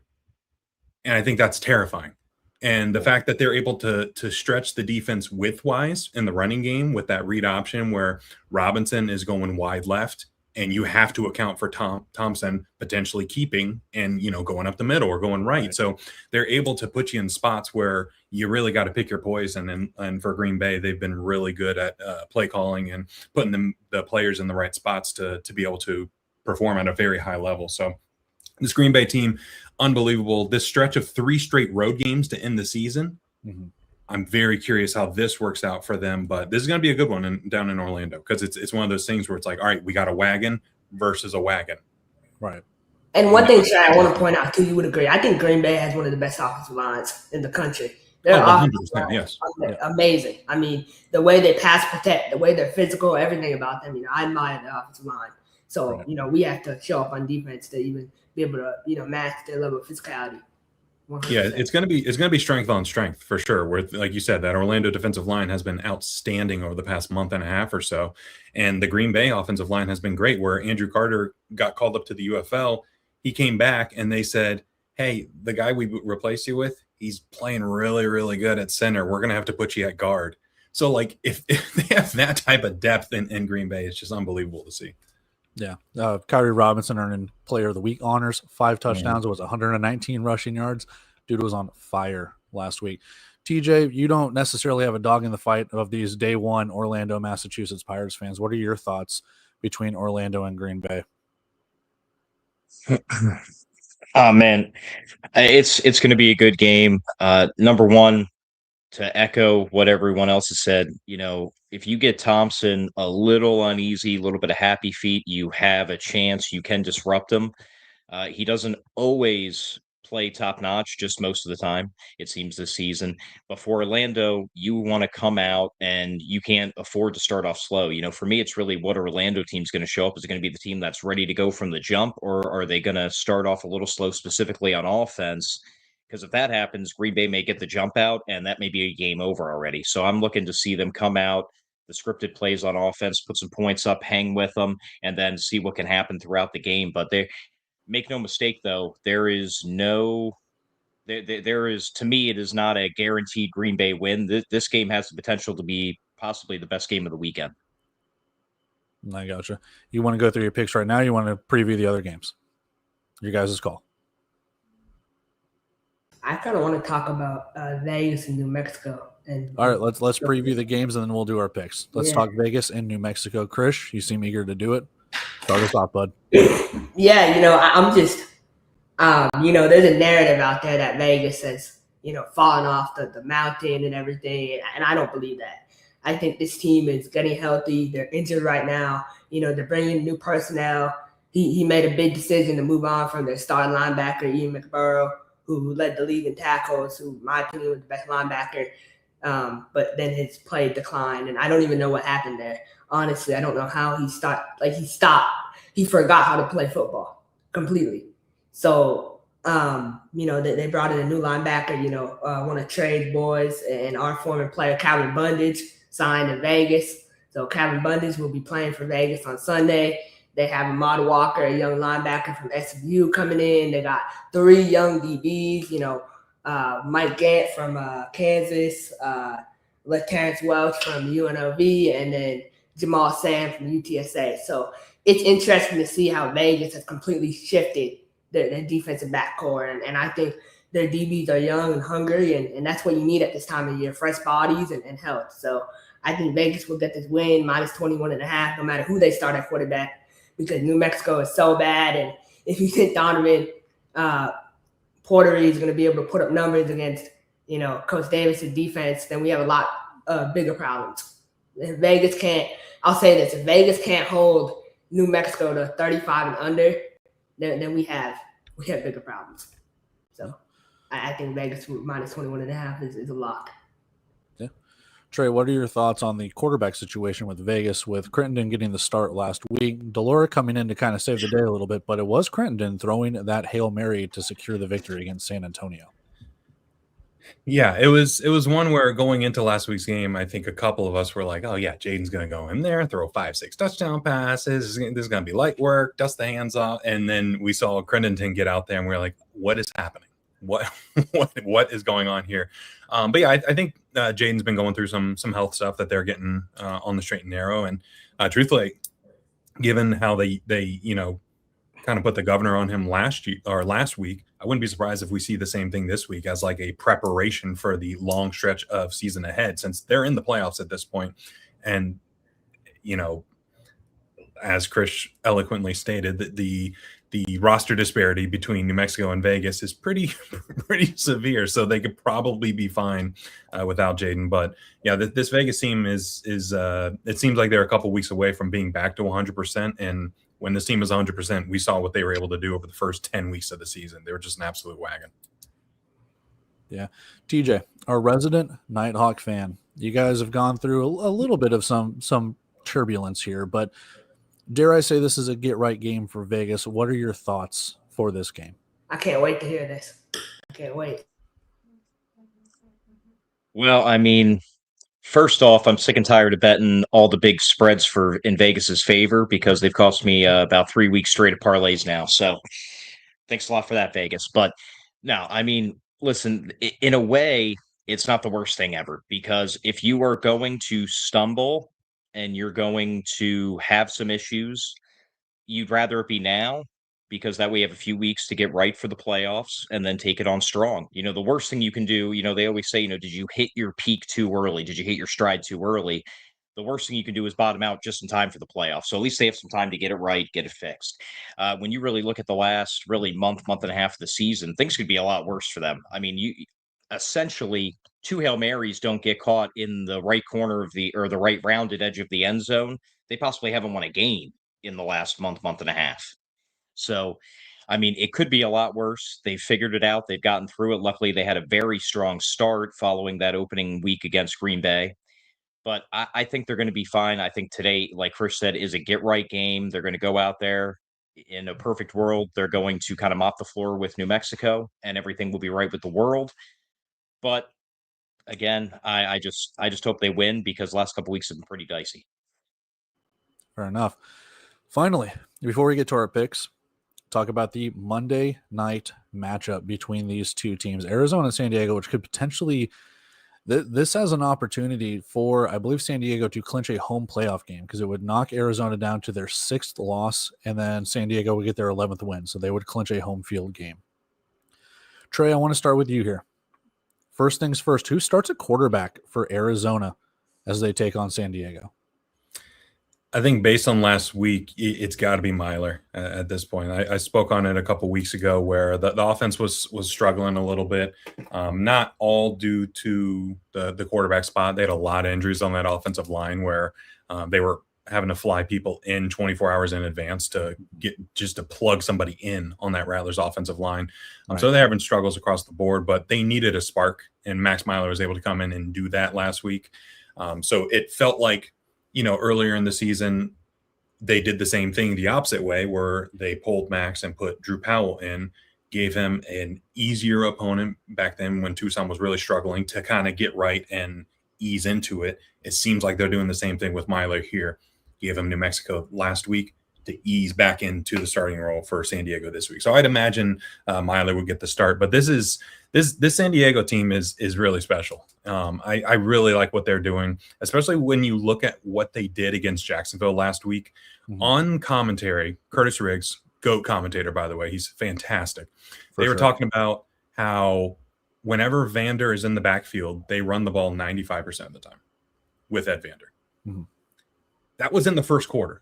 And I think that's terrifying. And the fact that they're able to stretch the defense widthwise in the running game with that read option where Robinson is going wide left and you have to account for Thompson potentially keeping and, going up the middle or going right. So they're able to put you in spots where you really got to pick your poison. And for Green Bay, they've been really good at play calling and putting the players in the right spots to be able to perform at a very high level. So this Green Bay team, unbelievable. This stretch of 3 straight road games to end the season. Mm-hmm. I'm very curious how this works out for them, but this is going to be a good one down in Orlando because it's one of those things where it's like, all right, we got a wagon versus a wagon. Right. And one thing, Chad, I want to point out too, you would agree. I think Green Bay has one of the best offensive lines in the country. They're 100%, yes. Amazing. I mean, the way they pass protect, the way they're physical, everything about them, I admire the offensive line. So, we have to show up on defense to even be able to, match their level of physicality. Yeah, it's gonna be strength on strength for sure. Where, like you said, that Orlando defensive line has been outstanding over the past month and a half or so, and the Green Bay offensive line has been great. Where Andrew Carter got called up to the UFL, he came back and they said, "Hey, the guy we replaced you with, he's playing really, really good at center. We're gonna have to put you at guard." So, like, if they have that type of depth in Green Bay, it's just unbelievable to see. Yeah. Kyrie Robinson earning Player of the Week honors, 5 touchdowns. It was 119 rushing yards. Dude was on fire last week. TJ, you don't necessarily have a dog in the fight of these day one Orlando, Massachusetts Pirates fans. What are your thoughts between Orlando and Green Bay? Oh man, it's going to be a good game. Number one, to echo what everyone else has said, if you get Thompson a little uneasy, a little bit of happy feet, you have a chance. You can disrupt him. He doesn't always play top notch, just most of the time, it seems, this season. But for Orlando, you want to come out and you can't afford to start off slow. For me, it's really what Orlando team's going to show up. Is it going to be the team that's ready to go from the jump, or are they going to start off a little slow, specifically on offense? Because if that happens, Green Bay may get the jump out, and that may be a game over already. So I'm looking to see them come out, the scripted plays on offense, put some points up, hang with them, and then see what can happen throughout the game. But make no mistake, though, there is, to me, it is not a guaranteed Green Bay win. This game has the potential to be possibly the best game of the weekend. I gotcha. You want to go through your picks right now? You want to preview the other games? Your guys' call. I kind of want to talk about Vegas and New Mexico. All right, let's preview the games and then we'll do our picks. Let's talk Vegas and New Mexico. Krish, you seem eager to do it. Start us off, bud. Yeah, I'm just, there's a narrative out there that Vegas has, fallen off the mountain and everything, and I don't believe that. I think this team is getting healthy. They're injured right now. They're bringing new personnel. He made a big decision to move on from their starting linebacker, Ian McBurrow, who led the league in tackles, who, in my opinion, was the best linebacker. But then his play declined, and I don't even know what happened there. Honestly, I don't know how he stopped. He forgot how to play football completely. So, they brought in a new linebacker, one of Trey's boys, and our former player, Calvin Bundage, signed in Vegas. So Calvin Bundage will be playing for Vegas on Sunday. They have Ahmad Walker, a young linebacker from SMU, coming in. They got 3 young DBs, Mike Gant from Kansas, Terrence Welch from UNLV, and then Jamal Sam from UTSA. So it's interesting to see how Vegas has completely shifted their defensive backcourt. And I think their DBs are young and hungry, and that's what you need at this time of year, fresh bodies and health. So I think Vegas will get this win, minus 21.5, no matter who they start at quarterback, because New Mexico is so bad. And if you think Donovan Porter is going to be able to put up numbers against, Coach Davis's defense, then we have a lot bigger problems. If Vegas can't hold New Mexico to 35 and under, then we have bigger problems. So I think Vegas minus 21.5 is a lock. Yeah. Trey, what are your thoughts on the quarterback situation with Vegas, with Crittenden getting the start last week? Delora coming in to kind of save the day a little bit, but it was Crittenden throwing that Hail Mary to secure the victory against San Antonio. Yeah, it was one where going into last week's game, I think a couple of us were like, oh yeah, Jaden's going to go in there, throw 5-6 touchdown passes. This is going to be light work, dust the hands off. And then we saw Crittenden get out there and we were like, what is happening? What is going on here? But yeah, I think Jaden's been going through some health stuff that they're getting on the straight and narrow. And truthfully, given how they kind of put the governor on him last week, I wouldn't be surprised if we see the same thing this week as like a preparation for the long stretch of season ahead, since they're in the playoffs at this point. And, as Krish eloquently stated, that the roster disparity between New Mexico and Vegas is pretty severe. So they could probably be fine without Jaden. But yeah, this Vegas team is it seems like they're a couple weeks away from being back to 100%. And when this team is 100%, we saw what they were able to do over the first 10 weeks of the season. They were just an absolute wagon. Yeah. TJ, our resident Nighthawk fan, you guys have gone through a little bit of some turbulence here, but dare I say this is a get-right game for Vegas. What are your thoughts for this game? I can't wait to hear this. can't wait. Well, I mean, first off, I'm sick and tired of betting all the big spreads in Vegas's favor because they've cost me about 3 weeks straight of parlays now. So thanks a lot for that, Vegas. But no, I mean, listen, in a way, it's not the worst thing ever because if you are going to stumble and you're going to have some issues, you'd rather it be now because that way you have a few weeks to get right for the playoffs and then take it on strong. The worst thing you can do, they always say, did you hit your peak too early? Did you hit your stride too early? The worst thing you can do is bottom out just in time for the playoffs. So at least they have some time to get it right, get it fixed. When you really look at the last really month and a half of the season, things could be a lot worse for them. I mean, you essentially 2 Hail Marys don't get caught in the right corner of the right rounded edge of the end zone. They possibly haven't won a game in the last month and a half. So, I mean, it could be a lot worse. They've figured it out. They've gotten through it. Luckily, they had a very strong start following that opening week against Green Bay. But I think they're going to be fine. I think today, like Krish said, is a get-right game. They're going to go out there. In a perfect world, they're going to kind of mop the floor with New Mexico, and everything will be right with the world. But again, I just hope they win because the last couple weeks have been pretty dicey. Fair enough. Finally, before we get to our picks, talk about the Monday night matchup between these two teams, Arizona and San Diego, which could potentially this has an opportunity for, I believe, San Diego to clinch a home playoff game because it would knock Arizona down to their 6th loss, and then San Diego would get their 11th win, so they would clinch a home field game. Trey, I want to start with you here. First things first, who starts at quarterback for Arizona as they take on San Diego? I think based on last week, it's got to be Myler at this point. I spoke on it a couple weeks ago where the offense was struggling a little bit, not all due to the quarterback spot. They had a lot of injuries on that offensive line where they were having to fly people in 24 hours in advance to plug somebody in on that Rattlers offensive line. Right. So they're having struggles across the board, but they needed a spark, and Max Myler was able to come in and do that last week. So it felt like, earlier in the season, they did the same thing the opposite way where they pulled Max and put Drew Powell in, gave him an easier opponent back then when Tucson was really struggling to kind of get right and ease into it. It seems like they're doing the same thing with Myler here. Gave him New Mexico last week to ease back into the starting role for San Diego this week. So I'd imagine Myler would get the start, but this San Diego team is really special. I really like what they're doing, especially when you look at what they did against Jacksonville last week. Mm-hmm. On commentary, Curtis Riggs, GOAT commentator, by the way, he's fantastic. They were talking about how whenever Vander is in the backfield, they run the ball 95% of the time with Ed Vander. Mm-hmm. That was in the first quarter.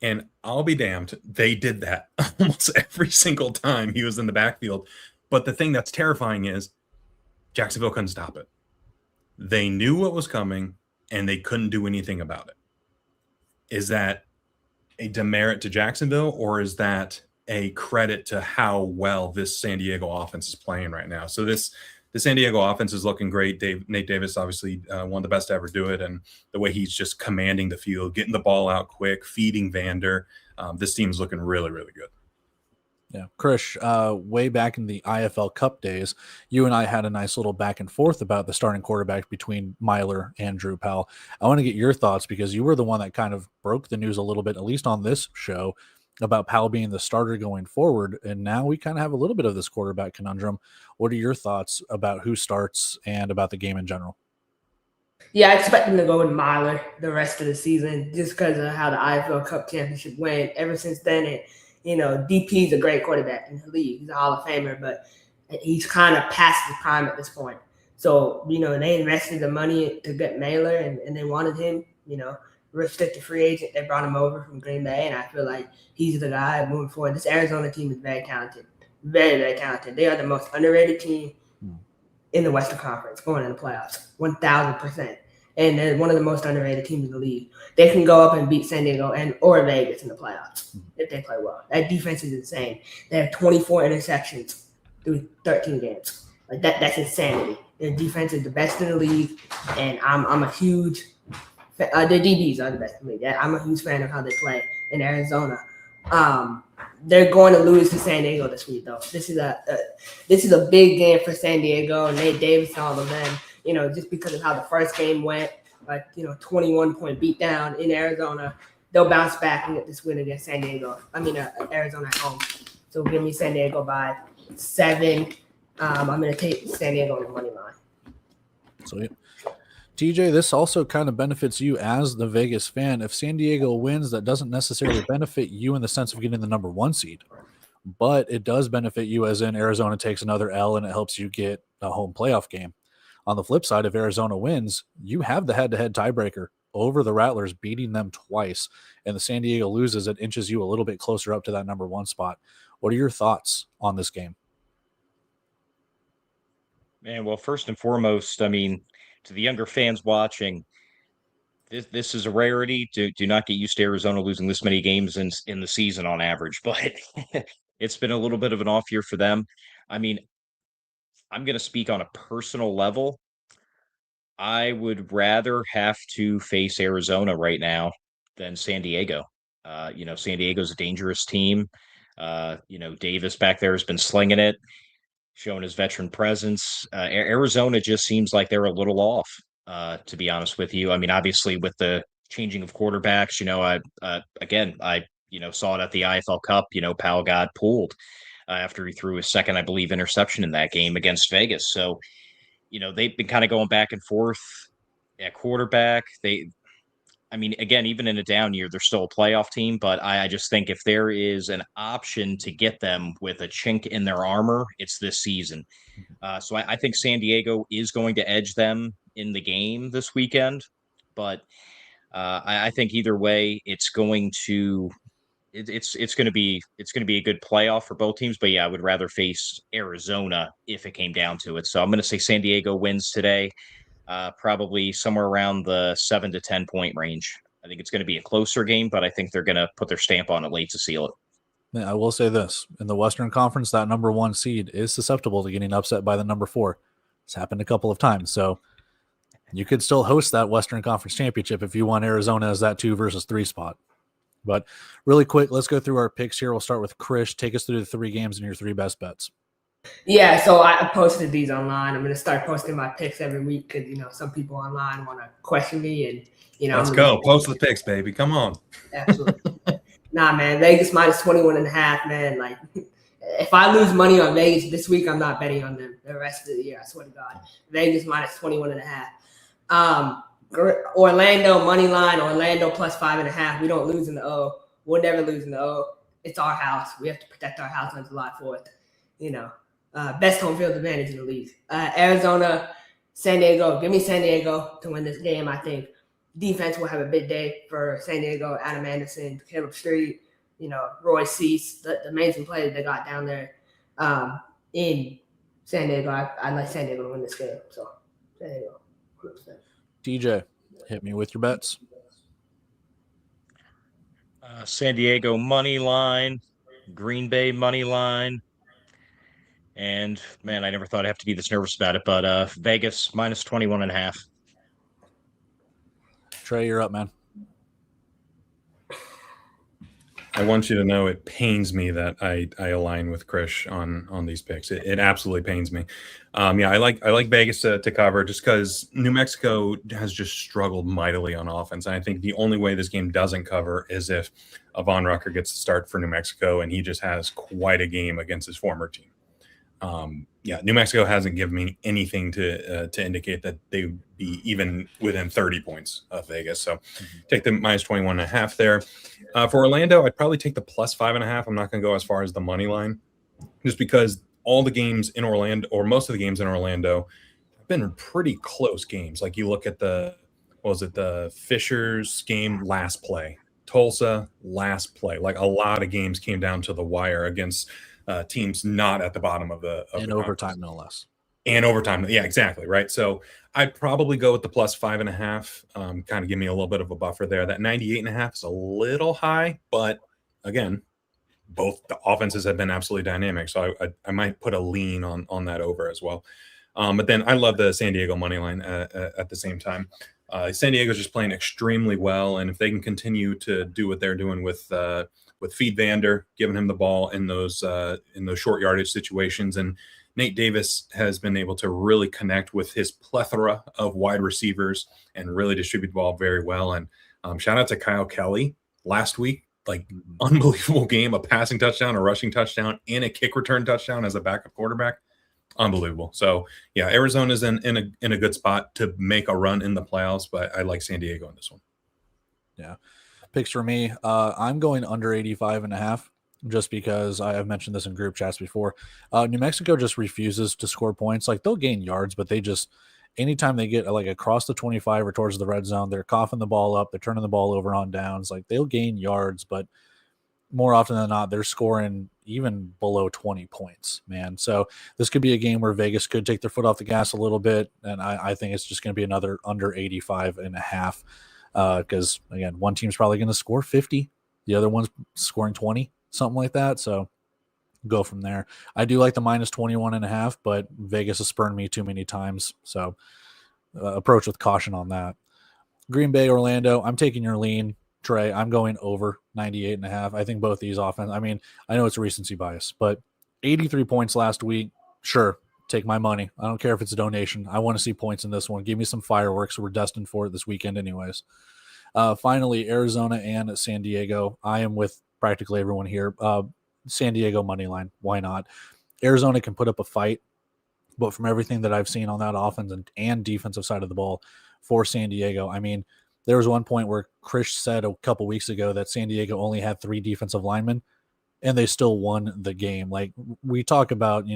And I'll be damned, they did that almost every single time he was in the backfield. But the thing that's terrifying is Jacksonville couldn't stop it. They knew what was coming, and they couldn't do anything about it. Is that a demerit to Jacksonville, or is that a credit to how well this San Diego offense is playing right now? So the San Diego offense is looking great. Nate Davis, obviously one of the best to ever do it, and the way he's just commanding the field, getting the ball out quick, feeding Vander. This team is looking really, really good. Yeah, Krish, way back in the IFL Cup days, you and I had a nice little back and forth about the starting quarterback between Myler and Drew Powell. I want to get your thoughts because you were the one that kind of broke the news a little bit, at least on this show, about Powell being the starter going forward. And now we kind of have a little bit of this quarterback conundrum. What are your thoughts about who starts and about the game in general? Yeah, I expect him to go with Myler the rest of the season just because of how the IFL Cup championship went. Ever since then, DP is a great quarterback in the league. He's a Hall of Famer, but he's kind of past his prime at this point. So, they invested the money to get Mailer and they wanted him, restricted free agent. They brought him over from Green Bay, and I feel like he's the guy moving forward. This Arizona team is very talented, very, very talented. They are the most underrated team in the Western Conference going in the playoffs, 1,000%. And they're one of the most underrated teams in the league. They can go up and beat San Diego or Vegas in the playoffs if they play well. That defense is insane. They have 24 interceptions through 13 games. Like that's insanity. Their defense is the best in the league, and I'm a huge their DBs are the best in the league. I'm a huge fan of how they play in Arizona. they're going to lose to San Diego this week, though. This is a big game for San Diego and Nate Davis and all the men. Just because of how the first game went, 21-point beatdown in Arizona, they'll bounce back and get this win against San Diego. Arizona at home. So give me San Diego by 7. I'm going to take San Diego on the money line. Sweet. TJ, this also kind of benefits you as the Vegas fan. If San Diego wins, that doesn't necessarily benefit you in the sense of getting the number 1 seed, but it does benefit you as in Arizona takes another L and it helps you get a home playoff game. On the flip side, if Arizona wins, you have the head-to-head tiebreaker over the Rattlers, beating them twice, and the San Diego loses, it inches you a little bit closer up to that number 1 spot. What are your thoughts on this game? Man, well, first and foremost, I mean, to the younger fans watching, this is a rarity. Do not get used to Arizona losing this many games in the season on average, but it's been a little bit of an off year for them. I mean, I'm going to speak on a personal level. I would rather have to face Arizona right now than San Diego. San Diego's a dangerous team. Davis back there has been slinging it, showing his veteran presence. Arizona just seems like they're a little off, to be honest with you. I mean, obviously with the changing of quarterbacks, I saw it at the IFL Cup. Powell got pulled after he threw his second, I believe, interception in that game against Vegas. So, they've been kind of going back and forth at quarterback. Again, even in a down year, they're still a playoff team, but I just think if there is an option to get them with a chink in their armor, it's this season. So I think San Diego is going to edge them in the game this weekend, but I think either way, it's going to be a good playoff for both teams. But yeah, I would rather face Arizona if it came down to it. So I'm going to say San Diego wins today. Probably somewhere around the 7 to 10 point range. I think it's going to be a closer game, but I think they're going to put their stamp on it late to seal it. Yeah, I will say this. In the Western Conference, that number 1 seed is susceptible to getting upset by the number 4. It's happened a couple of times. So you could still host that Western Conference championship if you want Arizona as that 2 versus 3 spot. But really quick, let's go through our picks here. We'll start with Krish. Take us through the 3 games and your 3 best bets. Yeah, so I posted these online. I'm going to start posting my picks every week because, some people online want to question me. And, let's go. Post the picks, baby. Come on. Absolutely. Nah, man. Vegas minus 21.5, man. Like, if I lose money on Vegas this week, I'm not betting on them the rest of the year. I swear to God. Vegas minus 21.5. Orlando money line, Orlando plus 5.5. We don't lose in the O. We'll never lose in the O. It's our house. We have to protect our house on July 4th. Best home field advantage in the league. Arizona, San Diego. Give me San Diego to win this game. I think defense will have a big day for San Diego. Adam Anderson, Caleb Street, Roy Cease, the amazing players they got down there in San Diego. I like San Diego to win this game. So, San Diego. 100%. DJ, hit me with your bets. San Diego money line, Green Bay money line. And man, I never thought I'd have to be this nervous about it, but Vegas minus 21.5. Trey, you're up, man. I want you to know it pains me that I align with Krish on these picks. It absolutely pains me. I like Vegas to cover just because New Mexico has just struggled mightily on offense. And I think the only way this game doesn't cover is if Von Rucker gets the start for New Mexico and he just has quite a game against his former team. New Mexico hasn't given me anything to indicate that they would be even within 30 points of Vegas. So take the minus 21.5 there. For Orlando, I'd probably take the plus 5.5. I'm not going to go as far as the money line just because all the games in Orlando, or most of the games in Orlando, have been pretty close games. Like you look at the Fishers game last play, Tulsa last play. Like a lot of games came down to the wire against teams not at the bottom of the overtime, no less. And overtime, yeah, exactly, right. So I'd probably go with the plus 5.5. Kind of give me a little bit of a buffer there. That 98.5 is a little high, but again, both the offenses have been absolutely dynamic. So I might put a lean on that over as well. But then I love the San Diego money line at the same time. San Diego's just playing extremely well, and if they can continue to do what they're doing with with Feed Vander, giving him the ball in those short yardage situations. And Nate Davis has been able to really connect with his plethora of wide receivers and really distribute the ball very well. And shout out to Kyle Kelly last week, like unbelievable game, a passing touchdown, a rushing touchdown, and a kick return touchdown as a backup quarterback. Unbelievable. So yeah, Arizona's in a good spot to make a run in the playoffs, but I like San Diego in this one. Yeah. Picks for me, I'm going under 85.5 just because I have mentioned this in group chats before. New Mexico just refuses to score points. Like, they'll gain yards, but they just, anytime they get like across the 25 or towards the red zone, they're coughing the ball up, they're turning the ball over on downs. Like, they'll gain yards, but more often than not, they're scoring even below 20 points, man. So this could be a game where Vegas could take their foot off the gas a little bit, and I think it's just going to be another under 85.5. Because again, one team's probably going to score 50, the other one's scoring 20, something like that. So go from there. I do like the minus 21.5, but Vegas has spurned me too many times. So approach with caution on that. Green Bay, Orlando, I'm taking your lean, Trey. I'm going over 98.5. I think both these offense, I mean, I know it's recency bias, but 83 points last week. Sure. Take my money. I don't care if it's a donation. I want to see points in this one. Give me some fireworks. We're destined for it this weekend anyways. Finally, Arizona and San Diego. I am with practically everyone here. San Diego money line. Why not? Arizona can put up a fight, but from everything that I've seen on that offense and defensive side of the ball for San Diego, I mean, there was one point where Krish said a couple weeks ago that San Diego only had 3 defensive linemen, and they still won the game. Like, we talk about,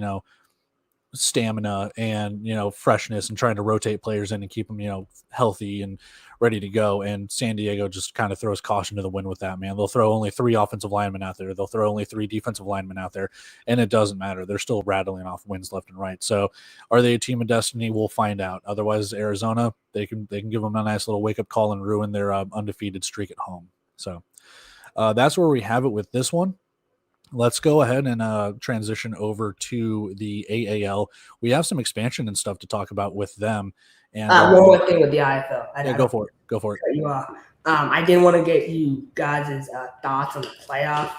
stamina and, freshness and trying to rotate players in and keep them, healthy and ready to go. And San Diego just kind of throws caution to the wind with that, man. They'll throw only 3 offensive linemen out there. They'll throw only 3 defensive linemen out there, and it doesn't matter. They're still rattling off wins left and right. So are they a team of destiny? We'll find out. Otherwise, Arizona, they can give them a nice little wake up call and ruin their undefeated streak at home. So that's where we have it with this one. Let's go ahead and transition over to the AAL. We have some expansion and stuff to talk about with them. And one more thing with the IFL. Go for it. Go for it. You are. I didn't want to get you guys' thoughts on the playoff,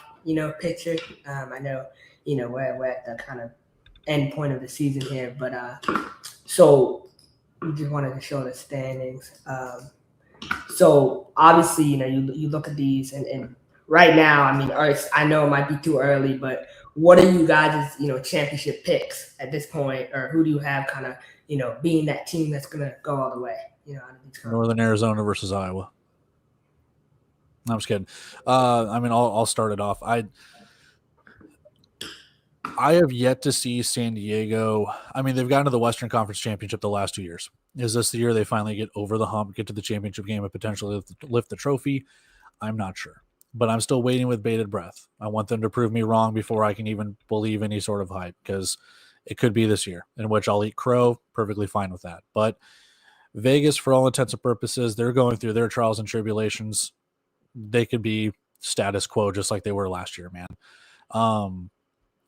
picture. I know, we're at the kind of end point of the season here, but so we just wanted to show the standings. So obviously, you look at these and right now, I mean, I know it might be too early, but what are you guys' championship picks at this point, or who do you have kind of being that team that's gonna go all the way? Northern Arizona versus Iowa. I'm just kidding. I mean, I'll start it off. I have yet to see San Diego. I mean, they've gotten to the Western Conference Championship the last 2 years. Is this the year they finally get over the hump, get to the championship game, and potentially lift the trophy? I'm not sure. But I'm still waiting with bated breath. I want them to prove me wrong before I can even believe any sort of hype, because it could be this year, in which I'll eat crow, perfectly fine with that. But Vegas, for all intents and purposes, they're going through their trials and tribulations. They could be status quo just like they were last year, man.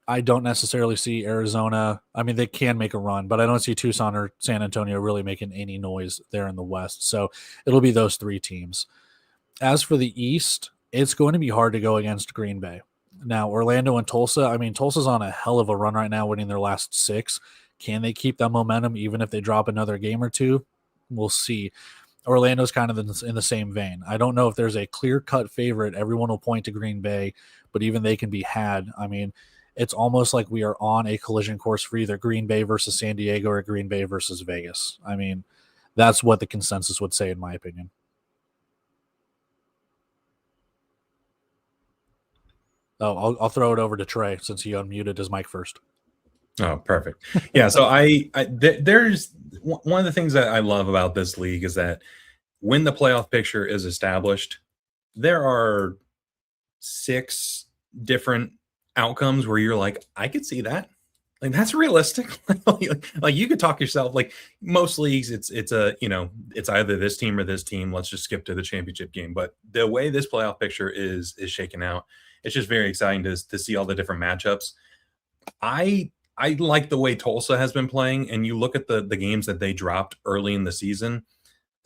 I don't necessarily see Arizona. I mean, they can make a run, but I don't see Tucson or San Antonio really making any noise there in the West. So it'll be those 3 teams. As for the East, it's going to be hard to go against Green Bay. Now, Orlando and Tulsa, I mean, Tulsa's on a hell of a run right now, winning their last 6. Can they keep that momentum even if they drop another game or 2? We'll see. Orlando's kind of in the same vein. I don't know if there's a clear-cut favorite. Everyone will point to Green Bay, but even they can be had. I mean, it's almost like we are on a collision course for either Green Bay versus San Diego or Green Bay versus Vegas. I mean, that's what the consensus would say, in my opinion. Oh, I'll throw it over to Trey since he unmuted his mic first. Oh, perfect. Yeah. So there's one of the things that I love about this league is that when the playoff picture is established, there are 6 different outcomes where you're like, I could see that. Like, that's realistic. like you could talk yourself, like most leagues, it's either this team or this team. Let's just skip to the championship game. But the way this playoff picture is shaken out, it's just very exciting to see all the different matchups. I like the way Tulsa has been playing, and you look at the games that they dropped early in the season.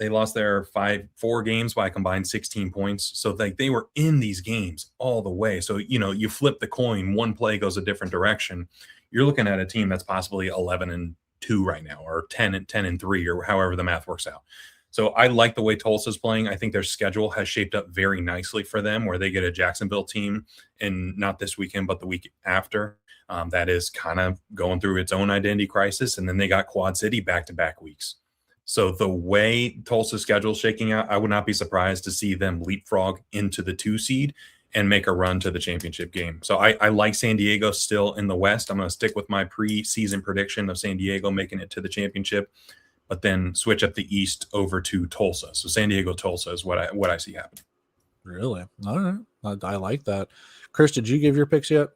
They lost their 4 games by a combined 16 points. So they were in these games all the way. So, you flip the coin, one play goes a different direction. You're looking at a team that's possibly 11-2 right now, or 10-3, or however the math works out. So I like the way Tulsa's playing. I think their schedule has shaped up very nicely for them, where they get a Jacksonville team, and not this weekend, but the week after. That is kind of going through its own identity crisis. And then they got Quad City back-to-back weeks. So the way Tulsa's schedule is shaking out, I would not be surprised to see them leapfrog into the 2 seed and make a run to the championship game. So I like San Diego still in the West. I'm going to stick with my preseason prediction of San Diego making it to the championship, but then switch up the East over to Tulsa. So San Diego, Tulsa is what I see happening. Really? All right. I like that. Krish, did you give your picks yet?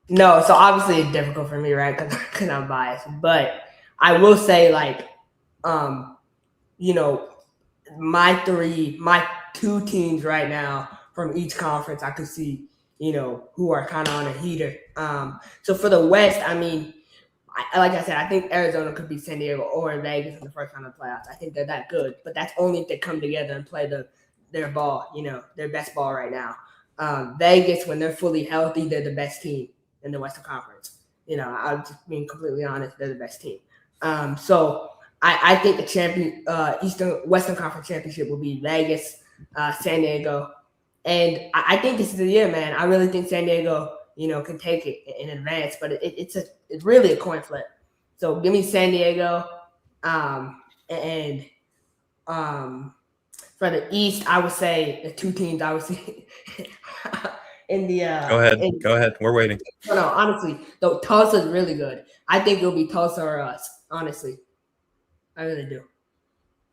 No, so obviously it's difficult for me, right? Because I'm biased. But I will say, like, my 2 teams right now from each conference, I could see, who are kind of on a heater. So for the West, I mean, like I said, I think Arizona could be San Diego or Vegas in the first round of the playoffs. I think they're that good, but that's only if they come together and play their ball, their best ball right now. Vegas, when they're fully healthy, they're the best team in the Western Conference. I'm just being completely honest, they're the best team. So I think the Western Conference championship will be Vegas, San Diego, and I think this is the year, man. I really think San Diego, can take it in advance, but it's really a coin flip. So give me San Diego, and for the East, I would say the 2 teams I would see in the. Go ahead. We're waiting. No, honestly, though, Tulsa is really good. I think it'll be Tulsa or us. Honestly, I really do.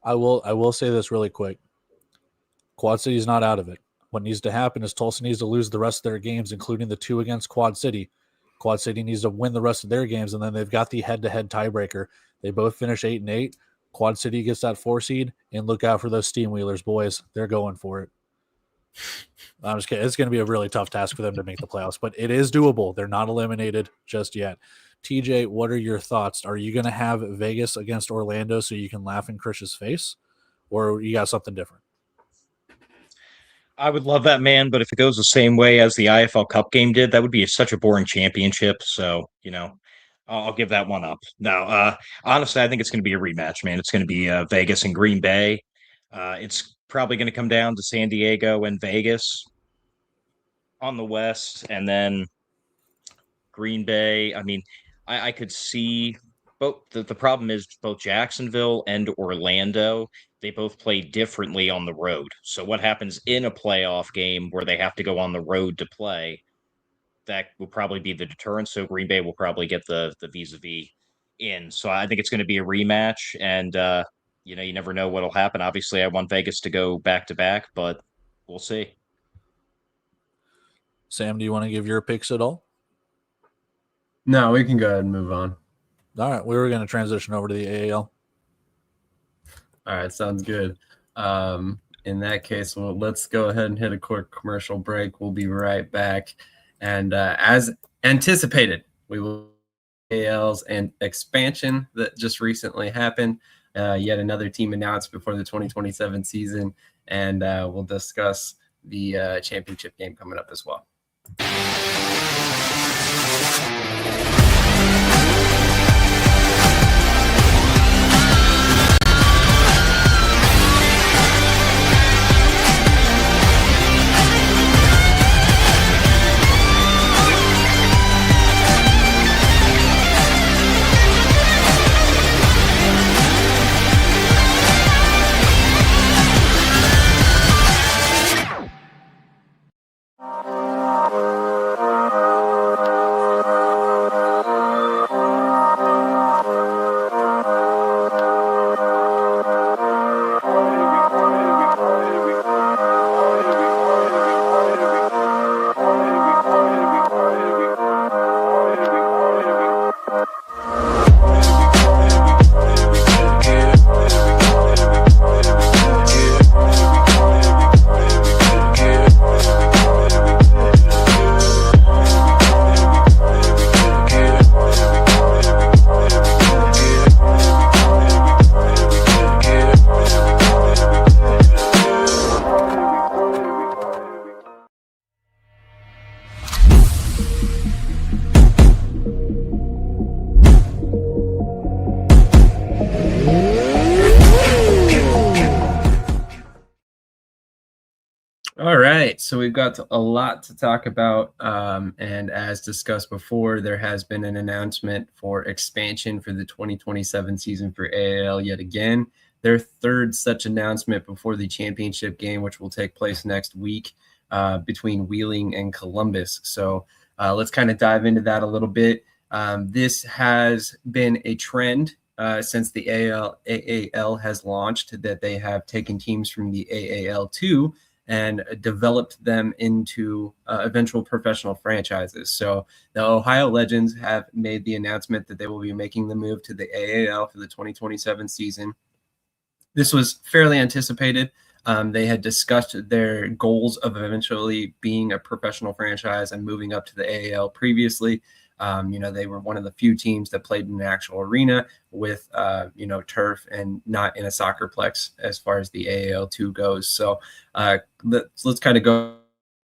I will say this really quick. Quad City's not out of it. What needs to happen is Tulsa needs to lose the rest of their games, including the 2 against Quad City. Quad City needs to win the rest of their games, and then they've got the head-to-head tiebreaker. They both finish 8-8. Quad City gets that 4 seed, and look out for those Steam Wheelers, boys. They're going for it. I'm just kidding. It's going to be a really tough task for them to make the playoffs, but it is doable. They're not eliminated just yet. TJ, what are your thoughts? Are you going to have Vegas against Orlando so you can laugh in Krish's face, or you got something different? I would love that, man, but if it goes the same way as the IFL Cup game did, that would be such a boring championship. So, I'll give that one up. No, honestly, I think it's going to be a rematch, man. It's going to be Vegas and Green Bay. It's probably going to come down to San Diego and Vegas on the West, and then Green Bay. I mean, I could see both. The problem is both Jacksonville and Orlando, they both play differently on the road. So what happens in a playoff game where they have to go on the road to play, that will probably be the deterrent. So Green Bay will probably get the vis-a-vis in. So I think it's going to be a rematch, and you never know what'll happen. Obviously, I want Vegas to go back-to-back, but we'll see. Sam, do you want to give your picks at all? No, we can go ahead and move on. All right, we were going to transition over to the AAL. All right, sounds good. In that case, well, let's go ahead and hit a quick commercial break. We'll be right back. And as anticipated, we will AL's and expansion that just recently happened. Yet another team announced before the 2027 season, and we'll discuss the championship game coming up as well. All right, so we've got a lot to talk about, and as discussed before, there has been an announcement for expansion for the 2027 season for AAL yet again. Their third such announcement before the championship game, which will take place next week between Wheeling and Columbus. So let's kind of dive into that a little bit. This has been a trend since the AAL has launched, that they have taken teams from the AAL2 and developed them into eventual professional franchises. So the Ohio Legends have made the announcement that they will be making the move to the AAL for the 2027 season. This was fairly anticipated. They had discussed their goals of eventually being a professional franchise and moving up to the AAL previously. They were one of the few teams that played in an actual arena with, turf and not in a soccerplex as far as the AAL2 goes. So let's kind of go.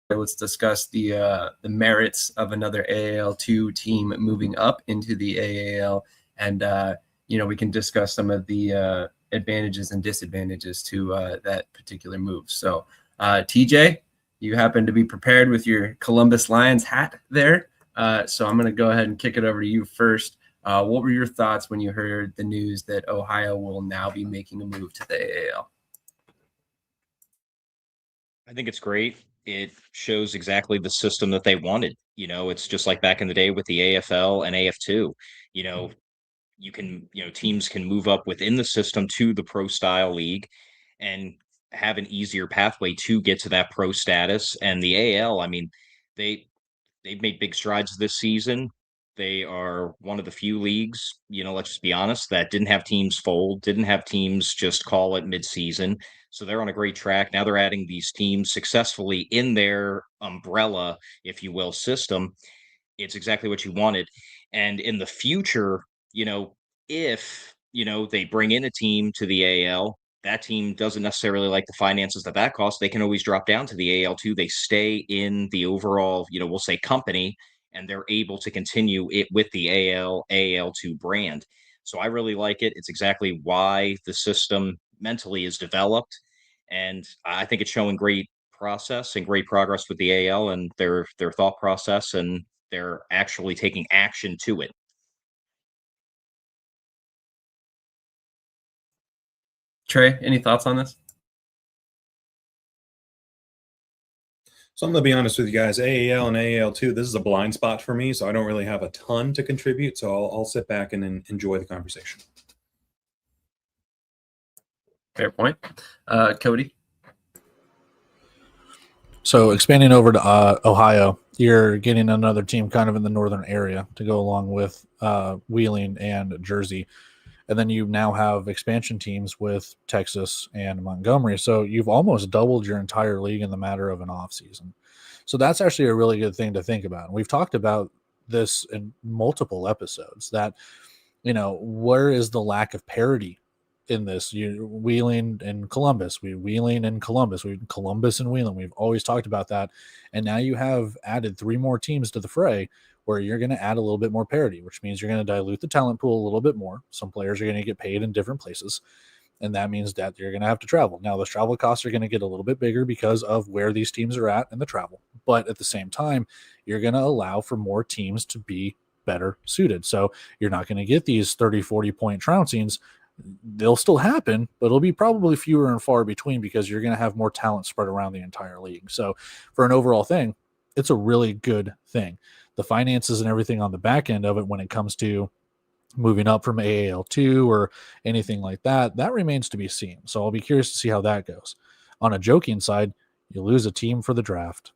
Let's discuss the merits of another AAL2 team moving up into the AAL, and we can discuss some of the advantages and disadvantages to that particular move. So, TJ, you happen to be prepared with your Columbus Lions hat there. So I'm going to go ahead and kick it over to you first. What were your thoughts when you heard the news that Ohio will now be making a move to the AAL? I think it's great. It shows exactly the system that they wanted. It's just like back in the day with the AFL and AF2. Teams can move up within the system to the pro style league and have an easier pathway to get to that pro status. And the AL, they've made big strides this season. They are one of the few leagues, let's just be honest, that didn't have teams fold, didn't have teams just call it midseason. So they're on a great track. Now they're adding these teams successfully in their umbrella, if you will, system. It's exactly what you wanted. And in the future, if, they bring in a team to the AL, that team doesn't necessarily like the finances that costs, they can always drop down to the AL2. They stay in the overall, we'll say company, and they're able to continue it with the AL2 brand. So I really like it. It's exactly why the system mentally is developed. And I think it's showing great process and great progress with the AL and their thought process, and they're actually taking action to it. Trey, any thoughts on this? So I'm going to be honest with you guys. AAL and AAL2, this is a blind spot for me, so I don't really have a ton to contribute. So I'll sit back and enjoy the conversation. Fair point. Cody? So expanding over to Ohio, you're getting another team kind of in the northern area to go along with Wheeling and Jersey. And then you now have expansion teams with Texas and Montgomery. So you've almost doubled your entire league in the matter of an offseason. So that's actually a really good thing to think about. And we've talked about this in multiple episodes that, where is the lack of parity in this? Wheeling and Columbus, Wheeling and Columbus, Columbus and Wheeling. We've always talked about that. And now you have added 3 more teams to the fray, where you're going to add a little bit more parity, which means you're going to dilute the talent pool a little bit more. Some players are going to get paid in different places, and that means that you're going to have to travel. Now, the travel costs are going to get a little bit bigger because of where these teams are at and the travel. But at the same time, you're going to allow for more teams to be better suited. So you're not going to get these 30, 40-point trouncings. They'll still happen, but it'll be probably fewer and far between because you're going to have more talent spread around the entire league. So for an overall thing, it's a really good thing. The finances and everything on the back end of it when it comes to moving up from AAL2 or anything like that, that remains to be seen. So I'll be curious to see how that goes. On a joking side, you lose a team for the draft.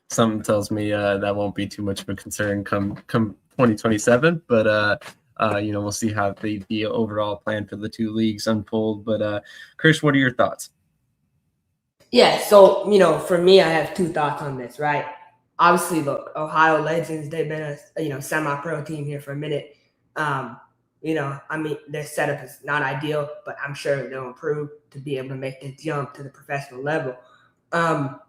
Something tells me that won't be too much of a concern come 2027, but we'll see how the overall plan for the 2 leagues unfold. But Krish, what are your thoughts? Yeah, so, for me, I have 2 thoughts on this, right? Obviously, look, Ohio Legends, they've been a semi-pro team here for a minute. Their setup is not ideal, but I'm sure they'll improve to be able to make the jump to the professional level. A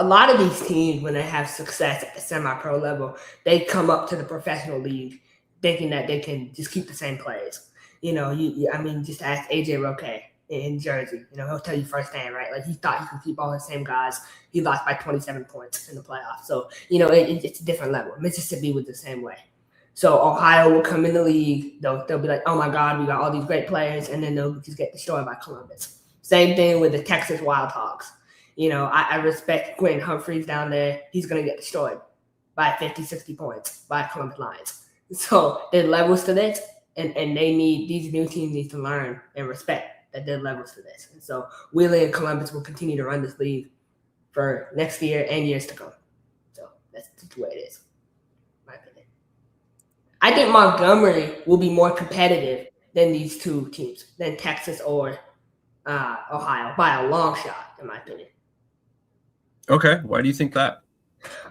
lot of these teams, when they have success at the semi-pro level, they come up to the professional league thinking that they can just keep the same players. I mean, just ask AJ Roque in Jersey. He'll tell you firsthand, right? Like, he thought he could keep all the same guys. He lost by 27 points in the playoffs. So, it's a different level. Mississippi was the same way. So Ohio will come in the league. They'll be like, oh my God, we got all these great players, and then they'll just get destroyed by Columbus. Same thing with the Texas Wild Hogs. I respect Quentin Humphreys down there. He's going to get destroyed by 50, 60 points by Columbus Lions. So there's levels to this, and these new teams need to learn and respect that there are levels to this. And so Wheeling and Columbus will continue to run this league for next year and years to come. So that's just the way it is, in my opinion. I think Montgomery will be more competitive than these two teams, than Texas or Ohio, by a long shot, in my opinion. Okay, why do you think that?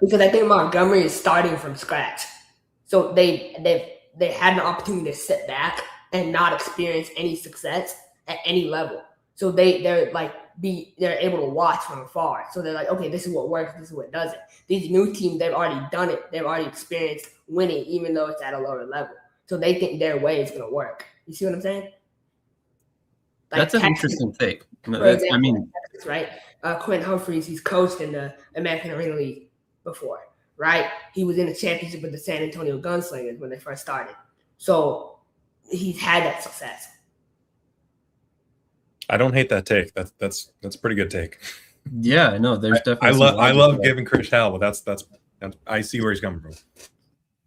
Because I think Montgomery is starting from scratch. So they had an opportunity to sit back and not experience any success at any level. So they're able to watch from afar. So they're like, okay, this is what works, this is what doesn't. These new teams, they've already done it. They've already experienced winning, even though it's at a lower level. So they think their way is going to work. You see what I'm saying? That's an interesting take. For example, Texas, right? Quentin Humphreys, he's coached in the American Arena League before, right? He was in the championship with the San Antonio Gunslingers when they first started. So he's had that success. I don't hate that take. That's a pretty good take. Yeah, I know. There's definitely. I love giving Krish hell, but that's I see where he's coming from.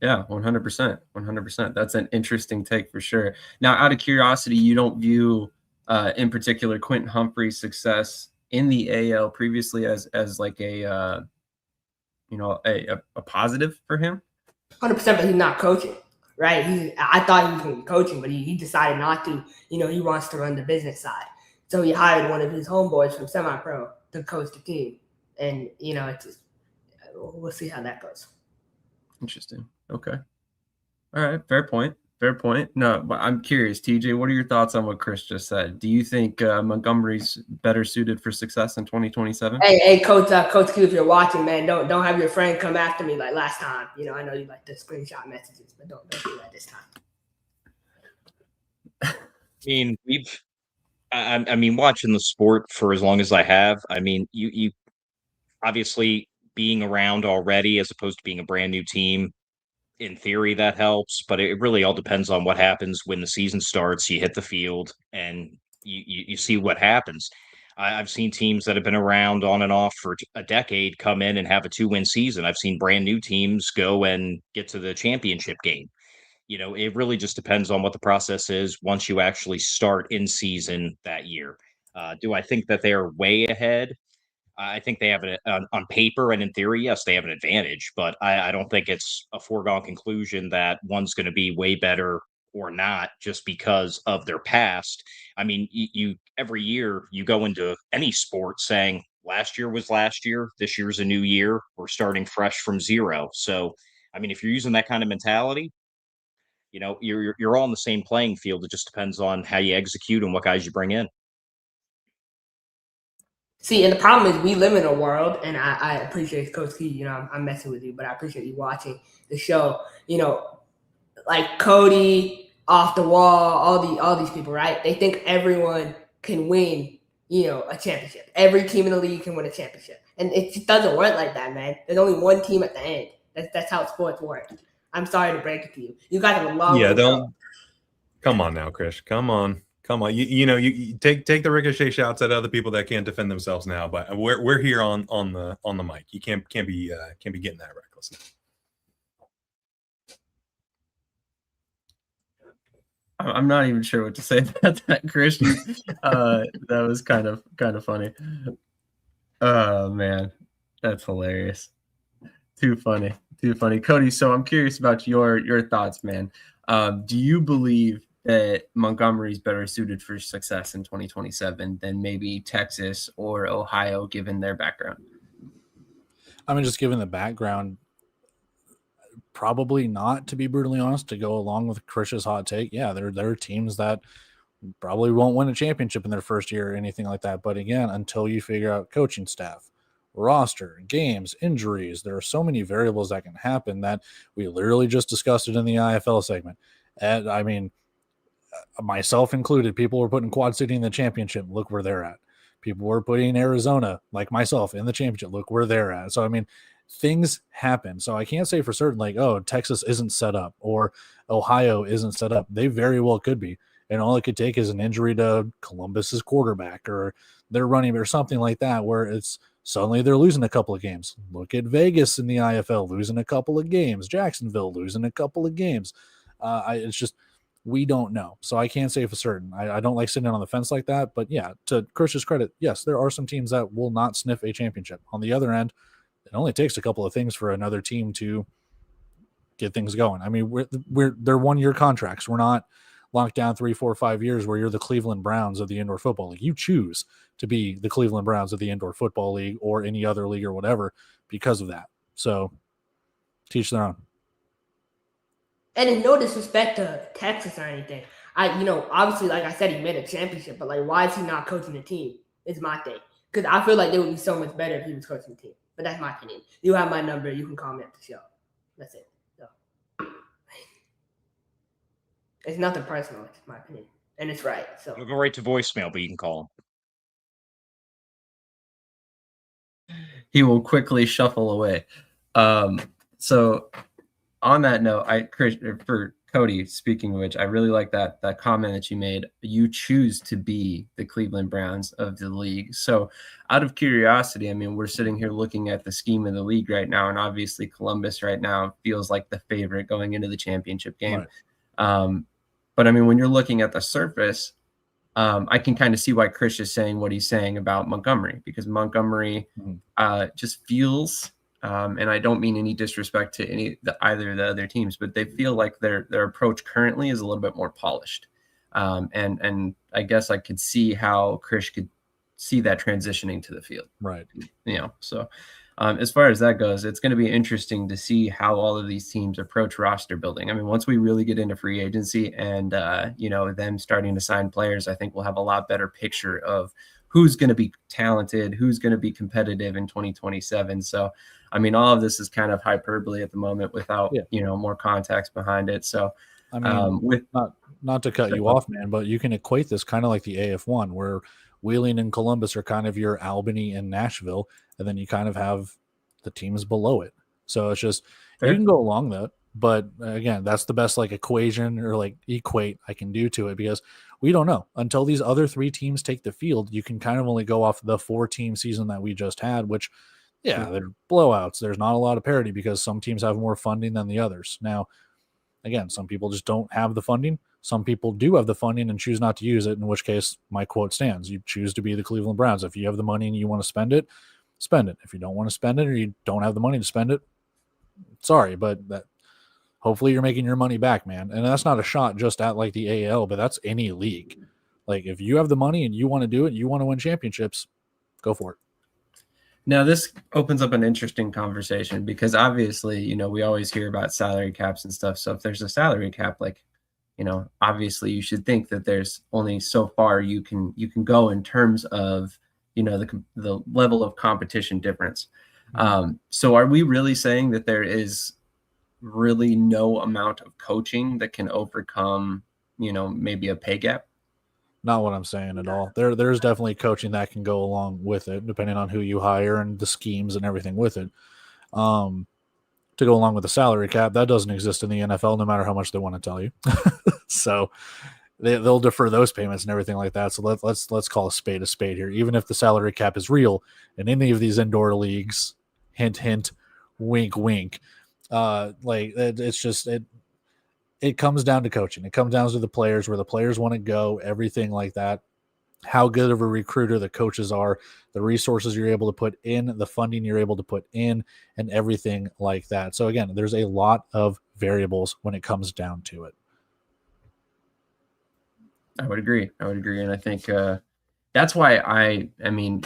Yeah, 100%. 100%. That's an interesting take for sure. Now, out of curiosity, you don't view, in particular, Quentin Humphreys' success in the AL previously as like a positive for him? 100%, but he's not coaching, right? I thought he was going to be coaching, but he decided not to. He wants to run the business side. So he hired one of his homeboys from semi-pro to coach the team. And, we'll see how that goes. Interesting. Okay. All right. Fair point. No, but I'm curious, TJ, what are your thoughts on what Krish just said? Do you think Montgomery's better suited for success in 2027? Hey, Coach Q, if you're watching, man, don't have your friend come after me like last time. I know you like the screenshot messages, but don't do that this time. I mean, watching the sport for as long as I have, I mean, you obviously being around already as opposed to being a brand new team, in theory that helps, but it really all depends on what happens when the season starts. You hit the field and you see what happens. I've seen teams that have been around on and off for a decade come in and have a 2-win season. I've seen brand new teams go and get to the championship game. It really just depends on what the process is once you actually start in season that year. Do I think that they are way ahead? I think they have on paper and in theory, yes, they have an advantage, but I don't think it's a foregone conclusion that one's going to be way better or not just because of their past. I mean, you every year you go into any sport saying last year was last year, this year's a new year, we're starting fresh from zero. So, I mean, if you're using that kind of mentality, you're all on the same playing field. It just depends on how you execute and what guys you bring in. See, and the problem is we live in a world, and I appreciate Coach Key, I'm messing with you, but I appreciate you watching the show. Like Cody, Off the Wall, all these people, right? They think everyone can win, a championship. Every team in the league can win a championship. And it just doesn't work like that, man. There's only one team at the end. That's how sports work. I'm sorry to break it to you. You guys have a long way to go. Come on now, Krish. Come on. You take the ricochet shots at other people that can't defend themselves now, but we're here on the mic. You can't be getting that reckless. I'm not even sure what to say about that, Krish. That was kind of funny. Oh man, that's hilarious. Too funny. Cody, so I'm curious about your thoughts, man. Do you believe that Montgomery's better suited for success in 2027 than maybe Texas or Ohio, given their background? I mean, just given the background, probably not, to be brutally honest, to go along with Krish's hot take. Yeah, there are teams that probably won't win a championship in their first year or anything like that. But again, until you figure out coaching staff, roster, games, injuries, there are so many variables that can happen that we literally just discussed it in the IFL segment. And I mean, myself included, people were putting Quad City in the championship. Look where they're at. People were putting Arizona, like myself, in the championship. Look where they're at. So, I mean, things happen. So I can't say for certain, like, oh, Texas isn't set up or Ohio isn't set up. They very well could be. And all it could take is an injury to Columbus's quarterback or their running or something like that, where it's suddenly they're losing a couple of games. Look at Vegas in the IFL losing a couple of games. Jacksonville losing a couple of games. It's just, we don't know. So I can't say for certain. I don't like sitting on the fence like that. But yeah, to Krish's credit, yes, there are some teams that will not sniff a championship. On the other end, it only takes a couple of things for another team to get things going. I mean, they're 1-year contracts. We're not locked down 3, 4, 5 years where you're the Cleveland Browns of the Indoor Football League. You choose to be the Cleveland Browns of the Indoor Football League or any other league or whatever because of that. So teach their own. And in no disrespect to Texas or anything, obviously, like I said, he made a championship, but like, why is he not coaching the team? Is my thing. Because I feel like they would be so much better if he was coaching the team. But that's my opinion. You have my number. You can call me at the show. That's it. So, it's nothing personal. It's my opinion. And it's right. So We'll go right to voicemail, but you can call him. He will quickly shuffle away. So on that note, for Cody, speaking of which, I really like that comment that you made. You choose to be the Cleveland Browns of the league. So out of curiosity, I mean, we're sitting here looking at the scheme of the league right now, and obviously Columbus right now feels like the favorite going into the championship game. Right. But I mean, when you're looking at the surface, I can kind of see why Krish is saying what he's saying about Montgomery, because Montgomery just feels, and I don't mean any disrespect to either of the other teams, but they feel like their approach currently is a little bit more polished. And I guess I could see how Krish could see that transitioning to the field. Right. So as far as that goes, it's going to be interesting to see how all of these teams approach roster building. I mean, once we really get into free agency and, them starting to sign players, I think we'll have a lot better picture of who's going to be talented, who's going to be competitive in 2027. So, I mean, all of this is kind of hyperbole at the moment without, more context behind it. So, I mean, not to cut you off, man, but you can equate this kind of like the AF1 where Wheeling and Columbus are kind of your Albany and Nashville, and then you kind of have the teams below it. So it's just, you can go along that. But again, that's the best like equation or like equate I can do to it, because we don't know until these other 3 teams take the field. You can kind of only go off the 4-team season that we just had, which, they're blowouts. There's not a lot of parity because some teams have more funding than the others. Now, again, some people just don't have the funding. Some people do have the funding and choose not to use it, in which case my quote stands. You choose to be the Cleveland Browns. If you have the money and you want to spend it, spend it. If you don't want to spend it or you don't have the money to spend it, sorry, but that hopefully you're making your money back, man. And that's not a shot just at like the AL, but that's any league. Like if you have the money and you want to do it, you want to win championships, go for it. Now, this opens up an interesting conversation because obviously, we always hear about salary caps and stuff. So if there's a salary cap, like, obviously you should think that there's only so far you can go in terms of, the level of competition difference. So are we really saying that there is really no amount of coaching that can overcome, maybe a pay gap? Not what I'm saying at all. There's definitely coaching that can go along with it, depending on who you hire and the schemes and everything with it. To go along with the salary cap, that doesn't exist in the NFL, no matter how much they want to tell you. So they'll defer those payments and everything like that. So let's call a spade here. Even if the salary cap is real in any of these indoor leagues, hint, hint, wink, wink. It's just it comes down to coaching. It comes down to the players, where the players want to go, everything like that. How good of a recruiter the coaches are, the resources you're able to put in, the funding you're able to put in, and everything like that. So again, there's a lot of variables when it comes down to it. I would agree. And I think that's why I mean,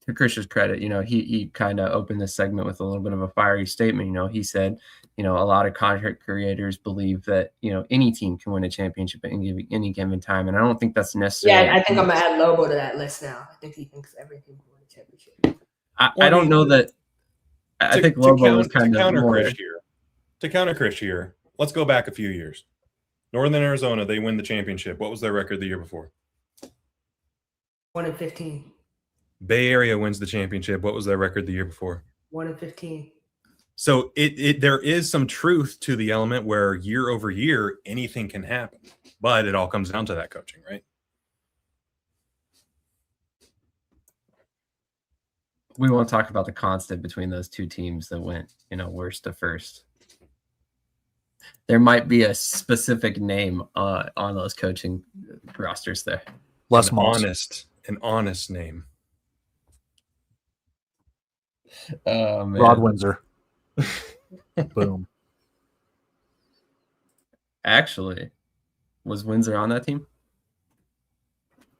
to Krish's credit, he kind of opened this segment with a little bit of a fiery statement. He said, a lot of content creators believe that, any team can win a championship at any given time. And I don't think that's necessary. Yeah, I think I'm going to add Lobo to that list now. I think he thinks everything can win a championship. I don't know that. I think Lobo was kind of more. To counter Krish here, let's go back a few years. Northern Arizona, they win the championship. What was their record the year before? 1-15. Bay Area wins the championship. What was their record the year before? 1-15. So there is some truth to the element where year over year anything can happen, but it all comes down to that coaching, right? We won't talk about the constant between those two teams that went, worst to first. There might be a specific name on those coaching rosters there. An honest name. Oh, man. Rod Windsor. Boom. Actually, was Windsor on that team?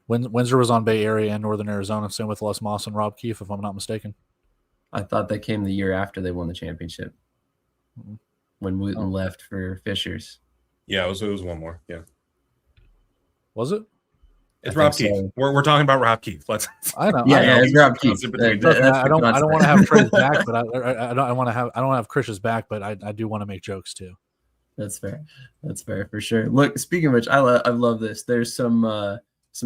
Windsor was on Bay Area and Northern Arizona. Same with Les Moss and Rob Keefe, if I'm not mistaken. I thought they came the year after they won the championship. Mm-hmm. When Wooten left for Fishers. Yeah, it was one more. Yeah. Was it? It's Rob Keefe. So. We're talking about Rob Keefe. I know. It's Rob Keefe. I don't want to have Trey's back, but I don't want to have Krish's back, but I do want to make jokes too. That's fair. That's fair for sure. Look, speaking of which, I love this. There's some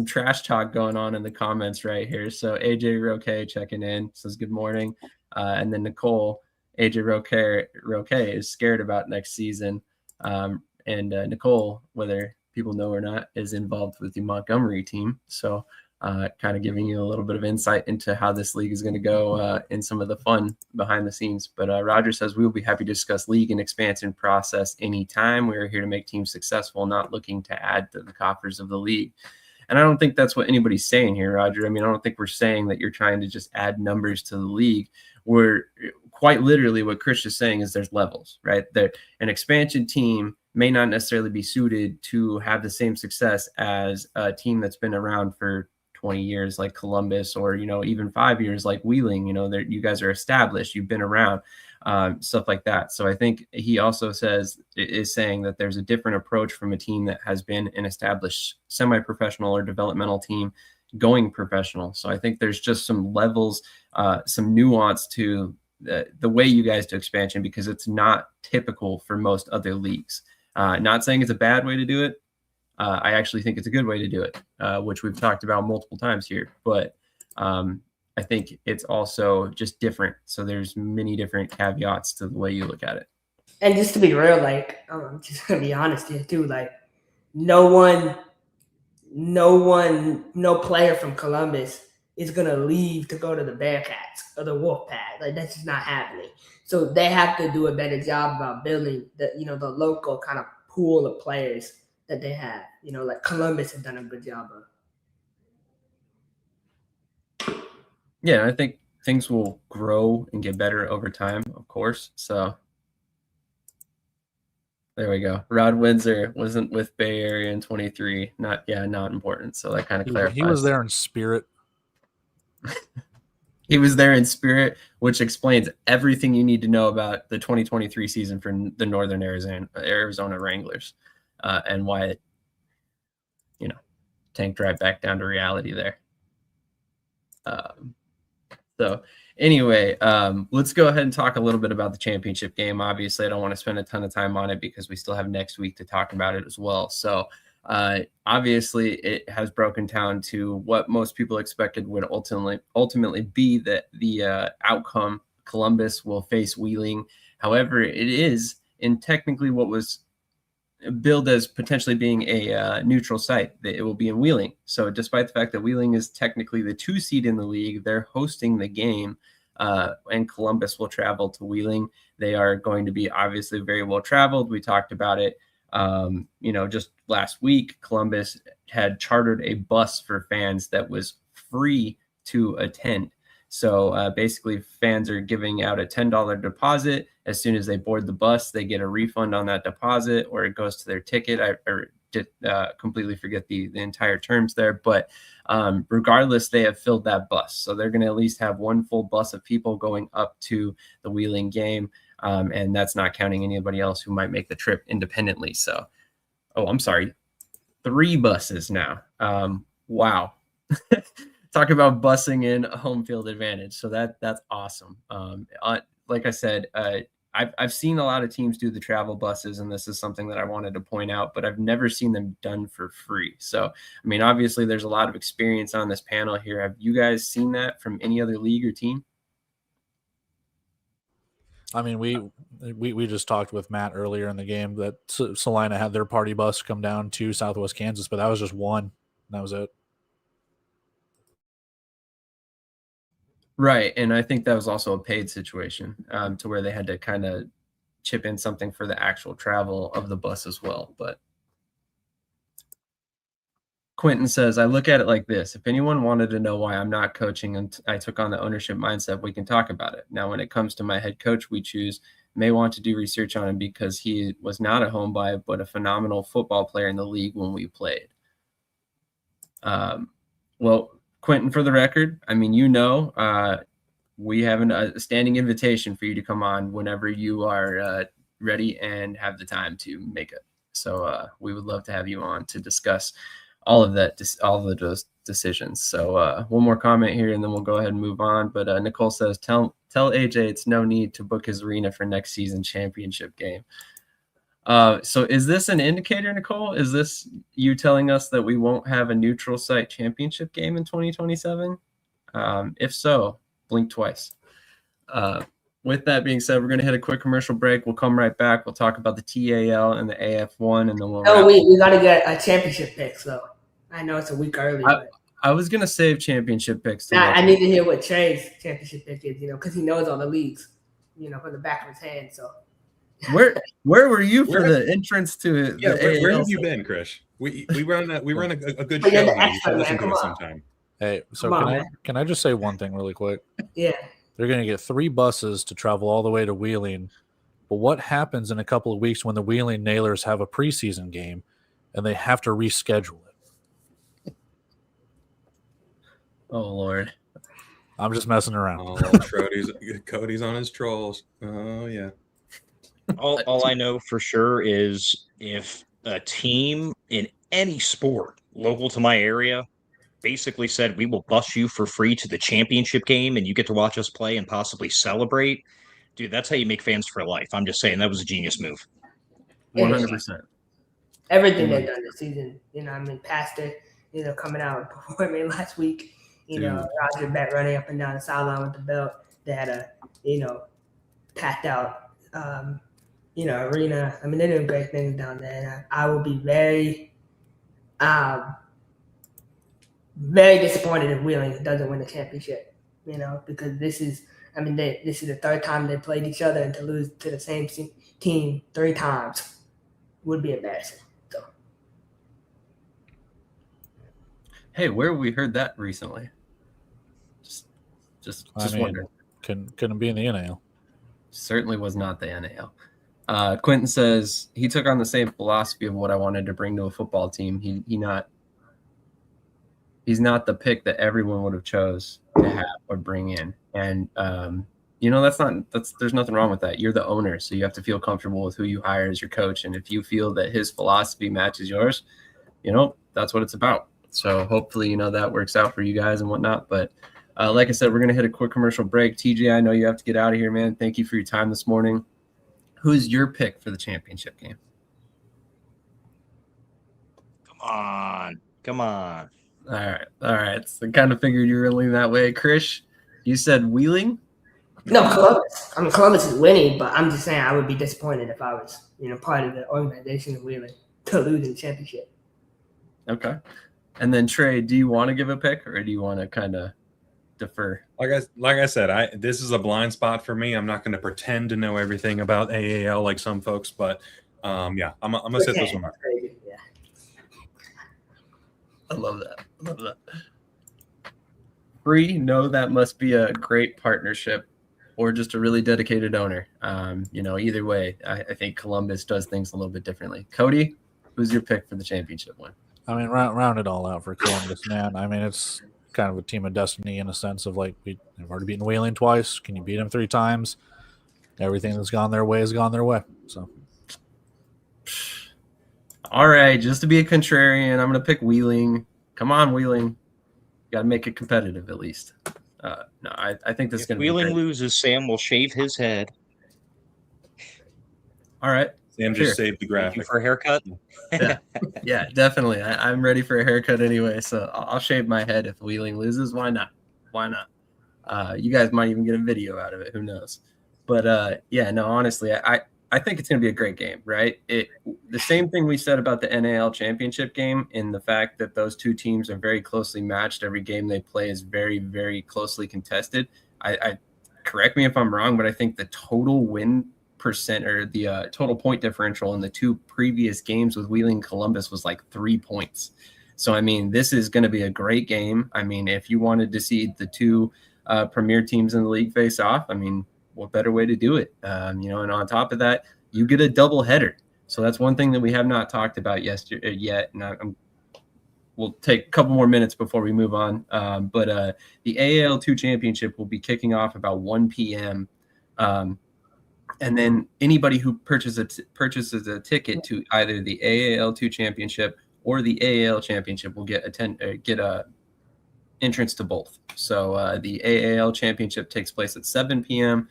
trash talk going on in the comments right here. So AJ Roque checking in says good morning, and then Nicole. AJ Roque is scared about next season. And Nicole, whether people know or not, is involved with the Montgomery team. So kind of giving you a little bit of insight into how this league is going to go in some of the fun behind the scenes. But Roger says, we will be happy to discuss league and expansion process anytime. We are here to make teams successful, not looking to add to the coffers of the league. And I don't think that's what anybody's saying here, Roger. I mean, I don't think we're saying that you're trying to just add numbers to the league. We're quite literally what Krish is saying is there's levels, right? That an expansion team may not necessarily be suited to have the same success as a team that's been around for 20 years like Columbus, or, even 5 years like Wheeling. You guys are established, you've been around, stuff like that. So I think he also is saying that there's a different approach from a team that has been an established semi-professional or developmental team going professional. So I think there's just some levels, some nuance to the way you guys do expansion, because it's not typical for most other leagues. Not saying it's a bad way to do it. I actually think it's a good way to do it, which we've talked about multiple times here. But I think it's also just different. So there's many different caveats to the way you look at it. And just to be real, I'm just gonna be honest here too. No player from Columbus is gonna leave to go to the Bearcats or the Wolfpack. That's just not happening. So they have to do a better job about building the local kind of pool of players that they have. Columbus has done a good job of. Yeah, I think things will grow and get better over time, of course. So there we go. Rod Windsor wasn't with Bay Area in 23. Not important. So that kind of clarifies. He was there in spirit. He was there in spirit, which explains everything you need to know about the 2023 season for the Northern Arizona Wranglers, and why it, tanked right back down to reality there. So anyway, let's go ahead and talk a little bit about the championship game. Obviously, I don't want to spend a ton of time on it because we still have next week to talk about it as well. So obviously, it has broken down to what most people expected would ultimately be the outcome. Columbus will face Wheeling. However, it is in technically what was billed as potentially being a neutral site. It will be in Wheeling. So despite the fact that Wheeling is technically the 2 seed in the league, they're hosting the game, and Columbus will travel to Wheeling. They are going to be obviously very well traveled. We talked about it. Just last week, Columbus had chartered a bus for fans that was free to attend. So basically, fans are giving out a $10 deposit. As soon as they board the bus, they get a refund on that deposit, or it goes to their ticket. I completely forget the entire terms there. But regardless, they have filled that bus. So they're going to at least have one full bus of people going up to the Wheeling game. And that's not counting anybody else who might make the trip independently. So, I'm sorry, 3 buses now. Wow. Talk about busing in a home field advantage. So that's awesome. Like I said, I've seen a lot of teams do the travel buses, and this is something that I wanted to point out, but I've never seen them done for free. So, I mean, obviously there's a lot of experience on this panel here. Have you guys seen that from any other league or team? I mean, we just talked with Matt earlier in the game that Salina had their party bus come down to Southwest Kansas, but that was just one. That was it. Right, and I think that was also a paid situation, to where they had to kind of chip in something for the actual travel of the bus as well. But Quentin says, I look at it like this. If anyone wanted to know why I'm not coaching and I took on the ownership mindset, we can talk about it. Now, when it comes to my head coach, we may want to do research on him because he was not a home buy, but a phenomenal football player in the league when we played. Well, Quentin, for the record, I mean, we have a standing invitation for you to come on whenever you are ready and have the time to make it. So we would love to have you on to discuss all of those decisions. So one more comment here, and then we'll go ahead and move on. But Nicole says, tell AJ it's no need to book his arena for next season championship game. So is this an indicator, Nicole? Is this you telling us that we won't have a neutral site championship game in 2027? If so, blink twice. With that being said, we're going to hit a quick commercial break. We'll come right back. We'll talk about the TAL and the AF1, and then we'll. No, we got to get a championship pick. So I know it's a week early. I was going to save championship picks. I need to hear what Trey's championship pick is, because he knows all the leagues, from the back of his hand. So. Where were you for the entrance to it? Yeah, where have you been, Krish? We run a good show. You should listen to us sometime. Hey, so can I just say one thing really quick? Yeah. They're going to get 3 buses to travel all the way to Wheeling. But what happens in a couple of weeks when the Wheeling Nailers have a preseason game and they have to reschedule it? Oh, Lord. I'm just messing around. Oh, Cody's on his trolls. Oh, yeah. All I know for sure is if a team in any sport local to my area basically said, we will bus you for free to the championship game and you get to watch us play and possibly celebrate, dude, that's how you make fans for life. I'm just saying that was a genius move. 100%. Everything they've done this season, Pastor, coming out and performing last week, Roger Bet running up and down the sideline with the belt. They had a, packed out, arena. I mean, they're doing great things down there. And I will be very, very disappointed if Wheeling doesn't win the championship, because this is the third time they played each other, and to lose to the same team 3 times would be embarrassing. So. Hey, where have we heard that recently? Just wondering. Couldn't be in the NAL. Certainly was not the NAL. Quentin says he took on the same philosophy of what I wanted to bring to a football team. He's not the pick that everyone would have chose to have or bring in. And, there's nothing wrong with that. You're the owner, so you have to feel comfortable with who you hire as your coach. And if you feel that his philosophy matches yours, that's what it's about. So hopefully, that works out for you guys and whatnot. But like I said, we're going to hit a quick commercial break. TJ, I know you have to get out of here, man. Thank you for your time this morning. Who's your pick for the championship game? Come on. All right. So I kind of figured you were leaning that way. Krish, you said Wheeling? No, Columbus. Columbus is winning, but I'm just saying I would be disappointed if I was, part of the organization of Wheeling to lose in the championship. Okay. And then Trey, do you want to give a pick, or do you want to kind of defer? Like I said, this is a blind spot for me. I'm not going to pretend to know everything about AAL like some folks, but I'm gonna set this one up. Yeah. I love that. Free, no, that must be a great partnership or just a really dedicated owner. Either way, I think Columbus does things a little bit differently. Cody, who's your pick for the championship one? I mean, round it all out for Columbus, man. I mean, it's kind of a team of destiny in a sense of like we've already beaten Wheeling twice. Can you beat them 3 times? Everything that's gone their way has gone their way. So, all right, just to be a contrarian, I'm going to pick Wheeling. Come on, Wheeling. Got to make it competitive at least. No, I think this is going to be Wheeling great. loses, Sam will shave his head. All right. Sam Sure. just saved the Thank graphic. you for a haircut. Yeah, definitely. I'm ready for a haircut anyway, so I'll shave my head if Wheeling loses. Why not? Why not? You guys might even get a video out of it. Who knows? But yeah, no, honestly, I think it's going to be a great game, right? The same thing we said about the NAL championship game, in the fact that those two teams are very closely matched. Every game they play is very, very closely contested. I correct me if I'm wrong, but I think the total win percent, or the total point differential in the two previous games with Wheeling Columbus was like 3 points. So I mean, this is going to be a great game. I mean, if you wanted to see the two premier teams in the league face off, I mean, what better way to do it? And on top of that, you get a double header. So that's one thing that we have not talked about yet. And we'll take a couple more minutes before we move on. But the AAL2 championship will be kicking off about 1 p.m. And then anybody who purchases a ticket to either the AAL2 championship or the AAL championship will get a entrance to both. So the AAL championship takes place at 7 p.m.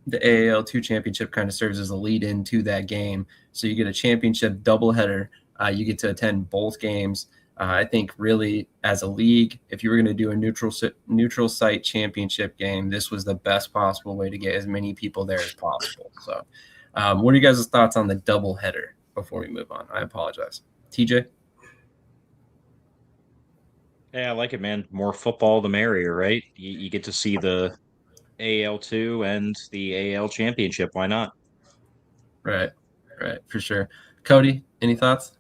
The AAL2 championship kind of serves as a lead into that game. So you get a championship doubleheader. You get to attend both games. I think really, as a league, if you were going to do a neutral site championship game, this was the best possible way to get as many people there as possible. So what are you guys' thoughts on the doubleheader before we move on? I apologize. TJ? Yeah, I like it, man. More football, the merrier, right? You get to see the AL2 and the AL championship. Why not? Right, for sure. Cody, any thoughts?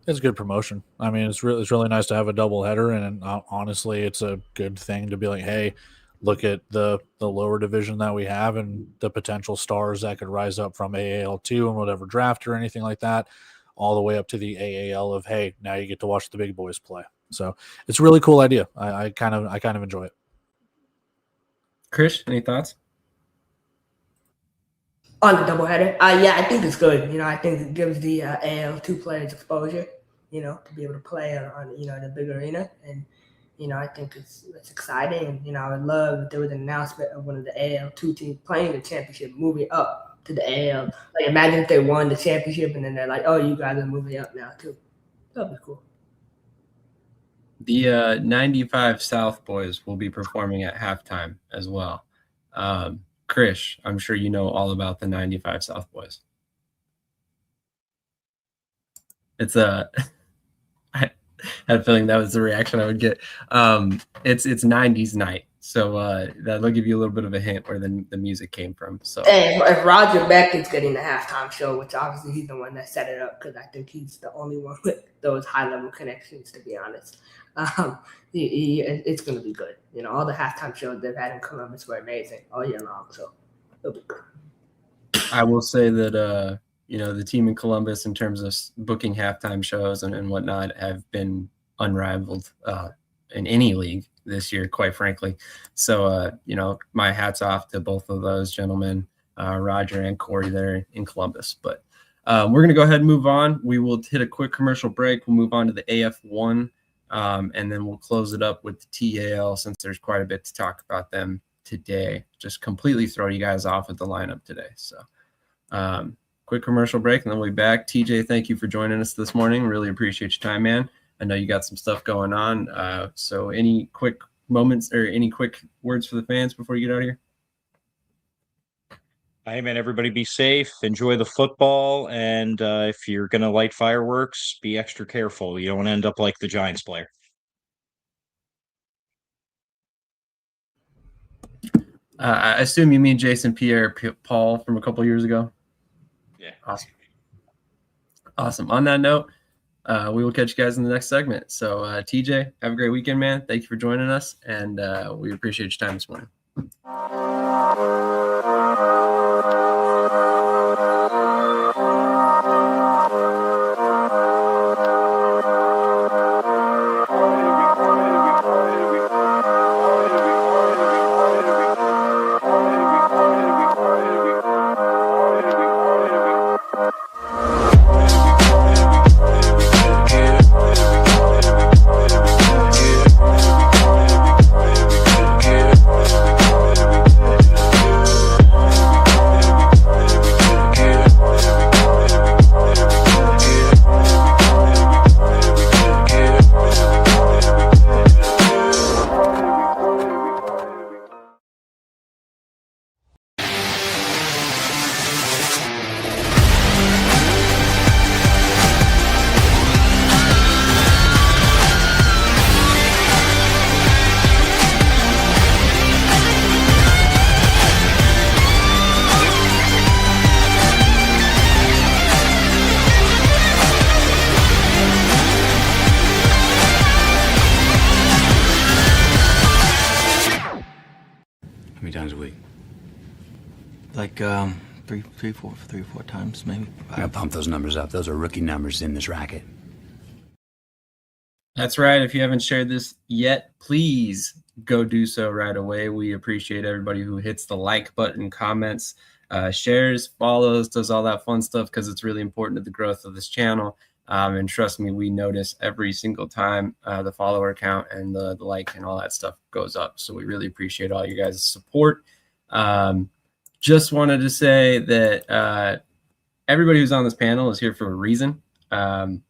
It's a good promotion. I mean, it's really nice to have a double header, and honestly, it's a good thing to be like, hey, look at the lower division that we have and the potential stars that could rise up from AAL2 and whatever draft or anything like that, all the way up to the AAL of, hey, now you get to watch the big boys play. So it's a really cool idea. I kind of enjoy it. Krish, any thoughts? On the doubleheader, yeah, I think it's good. I think it gives the AL2 players exposure, to be able to play on the big arena. And, I think it's exciting. And, I would love if there was an announcement of one of the AL2 teams playing the championship, moving up to the AL. Like, imagine if they won the championship and then they're like, oh, you guys are moving up now, too. That'd be cool. The 95 South boys will be performing at halftime as well. Krish, I'm sure you know all about the 95 South boys. It's I had a feeling that was the reaction I would get. It's 90s night, so that'll give you a little bit of a hint where the music came from. So, and if Roger Beck is getting the halftime show, which obviously he's the one that set it up, because I think he's the only one with those high-level connections, to be honest. It's going to be good. All the halftime shows they've had in Columbus were amazing all year long, so it'll be good. I will say that the team in Columbus, in terms of booking halftime shows and whatnot, have been unrivaled in any league this year, quite frankly. So my hat's off to both of those gentlemen, Roger and Corey, there in Columbus. But we're going to go ahead and move on. We will hit a quick commercial break. We'll move on to the AF1. And then we'll close it up with the TAL, since there's quite a bit to talk about them today. Just completely throw you guys off with the lineup today. So quick commercial break, and then we'll be back. TJ, thank you for joining us this morning. Really appreciate your time, man. I know you got some stuff going on. So any quick moments or any quick words for the fans before you get out of here? Hey, man, everybody be safe. Enjoy the football. And if you're going to light fireworks, be extra careful. You don't want to end up like the Giants player. I assume you mean Jason Pierre-Paul from a couple years ago? Yeah. Awesome. On that note, we will catch you guys in the next segment. So, TJ, have a great weekend, man. Thank you for joining us, and we appreciate your time this morning. three, four times, maybe. I'm gonna pump those numbers up. Those are rookie numbers in this racket. That's right. If you haven't shared this yet, please go do so right away. We appreciate everybody who hits the like button, comments, shares, follows, does all that fun stuff because it's really important to the growth of this channel. And trust me, we notice every single time the follower count and the like and all that stuff goes up. So we really appreciate all you guys' support. Just wanted to say that everybody who's on this panel is here for a reason.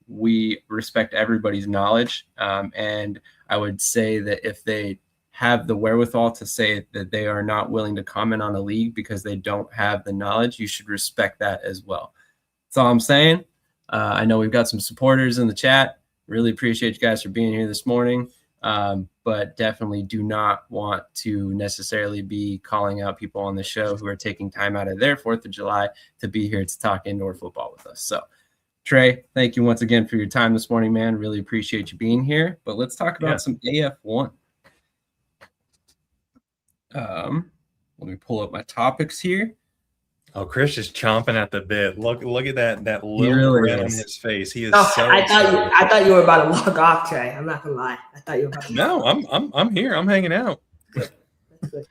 We respect everybody's knowledge. And I would say that if they have the wherewithal to say that they are not willing to comment on a league because they don't have the knowledge, you should respect that as well. That's all I'm saying. I know we've got some supporters in the chat. Really appreciate you guys for being here this morning. But definitely do not want to necessarily be calling out people on the show who are taking time out of their 4th of July to be here to talk indoor football with us. So, Trey, thank you once again for your time this morning, man. Really appreciate you being here. But let's talk about some AF1. Let me pull up my topics here. Oh, Krish is chomping at the bit. Look at that little really grin on is. his face. He is I thought you were about to log off, Trey. I'm not gonna lie. I thought you were about to log off. I'm here. I'm hanging out. That's good.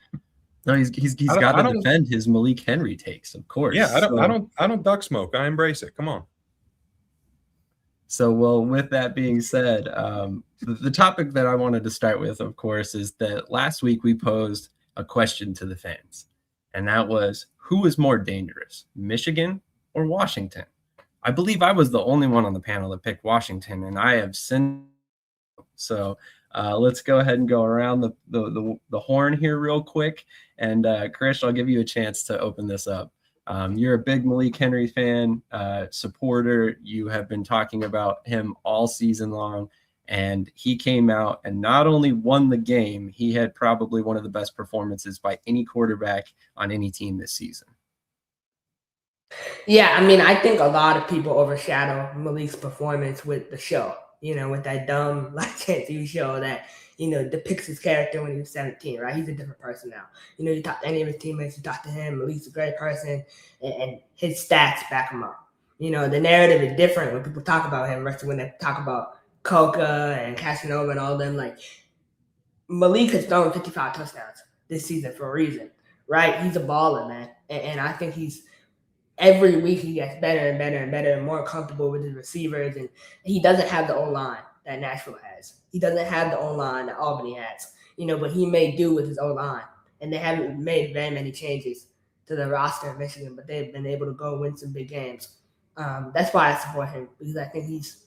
No, he's got to defend his Malik Henry takes, of course. Yeah, I don't duck smoke. I embrace it. Come on. So, well, with that being said, the topic that I wanted to start with, of course, is that last week we posed a question to the fans, and that was, who is more dangerous, Michigan or Washington? I believe I was the only one on the panel that picked Washington, and I have since. So let's go ahead and go around the horn here real quick. And Krish, I'll give you a chance to open this up. You're a big Malik Henry fan, supporter. You have been talking about him all season long. And he came out and not only won the game, he had probably one of the best performances by any quarterback on any team this season. Yeah, I mean, I think a lot of people overshadow Malik's performance with the show, with that dumb TV show that, depicts his character when he was 17, right? He's a different person now. You talk to any of his teammates, you talk to him, Malik's a great person, and his stats back him up. The narrative is different when people talk about him versus when they talk about Coca and Casanova and all them. Like, Malik has thrown 55 touchdowns this season for a reason, right? He's a baller, man. And I think every week he gets better and better and better and more comfortable with his receivers. And he doesn't have the O-line that Nashville has. He doesn't have the O-line that Albany has, but he may do with his O-line. And they haven't made very many changes to the roster in Michigan, but they've been able to go win some big games. That's why I support him, because I think he's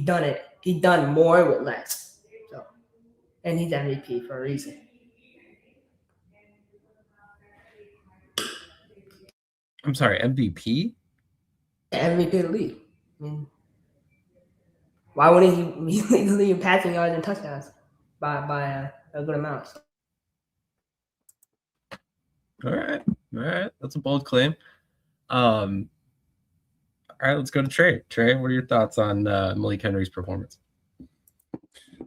done it. He's done more with less. So, and he's MVP for a reason. I'm sorry, MVP? MVP of the league. I mean, why wouldn't he lead the league in passing yards and touchdowns by a good amount? All right. That's a bold claim. All right, let's go to Trey. Trey, what are your thoughts on Malik Henry's performance?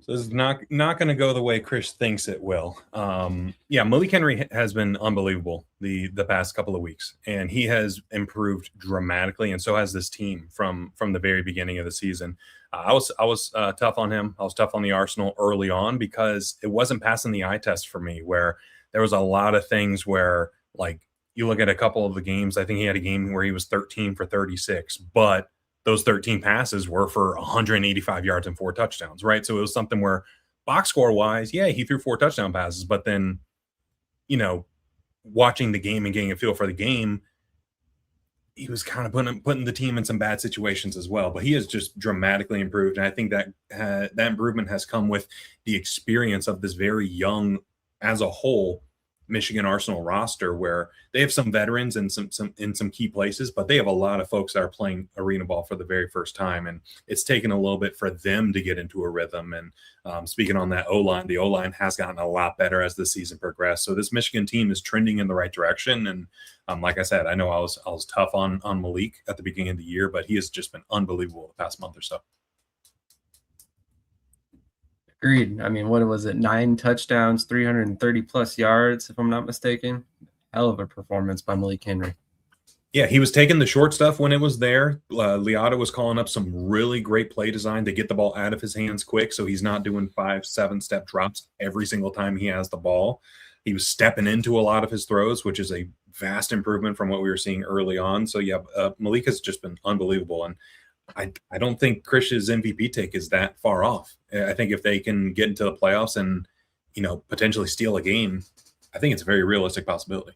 So this is not going to go the way Krish thinks it will. Malik Henry has been unbelievable the past couple of weeks, and he has improved dramatically, and so has this team from the very beginning of the season. I was tough on him. I was tough on the Arsenal early on because it wasn't passing the eye test for me, where there was a lot of things where, like, you look at a couple of the games, I think he had a game where he was 13 for 36, but those 13 passes were for 185 yards and 4 touchdowns, right? So it was something where box score wise, yeah, he threw 4 touchdown passes, but then, watching the game and getting a feel for the game, he was kind of putting the team in some bad situations as well. But he has just dramatically improved. And I think that that improvement has come with the experience of this very young, as a whole, Michigan Arsenal roster, where they have some veterans and some key places, but they have a lot of folks that are playing arena ball for the very first time, and it's taken a little bit for them to get into a rhythm. And speaking on that O-line, the O-line has gotten a lot better as the season progressed. So this Michigan team is trending in the right direction. And like I said, I know I was tough on Malik at the beginning of the year, but he has just been unbelievable the past month or so. Agreed. I mean, what was it? 9 touchdowns, 330 plus yards, if I'm not mistaken. Hell of a performance by Malik Henry. Yeah, he was taking the short stuff when it was there. Liotta was calling up some really great play design to get the ball out of his hands quick, so he's not doing 5-7 step drops every single time he has the ball. He was stepping into a lot of his throws, which is a vast improvement from what we were seeing early on. So yeah, Malik has just been unbelievable, and I don't think Krish's MVP take is that far off. I think if they can get into the playoffs and potentially steal a game, I think it's a very realistic possibility.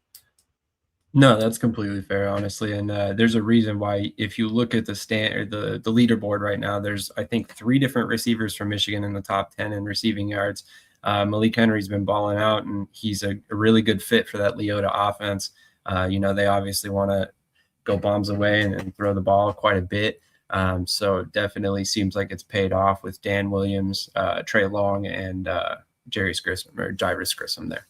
No, that's completely fair, honestly. And there's a reason why, if you look at the leaderboard right now, there's, I think, 3 different receivers from Michigan in the top 10 in receiving yards. Malik Henry's been balling out, and he's a really good fit for that Liotta offense. They obviously want to go bombs away and throw the ball quite a bit. So it definitely seems like it's paid off with Dan Williams, Trey Long, and Jairus Grissom there.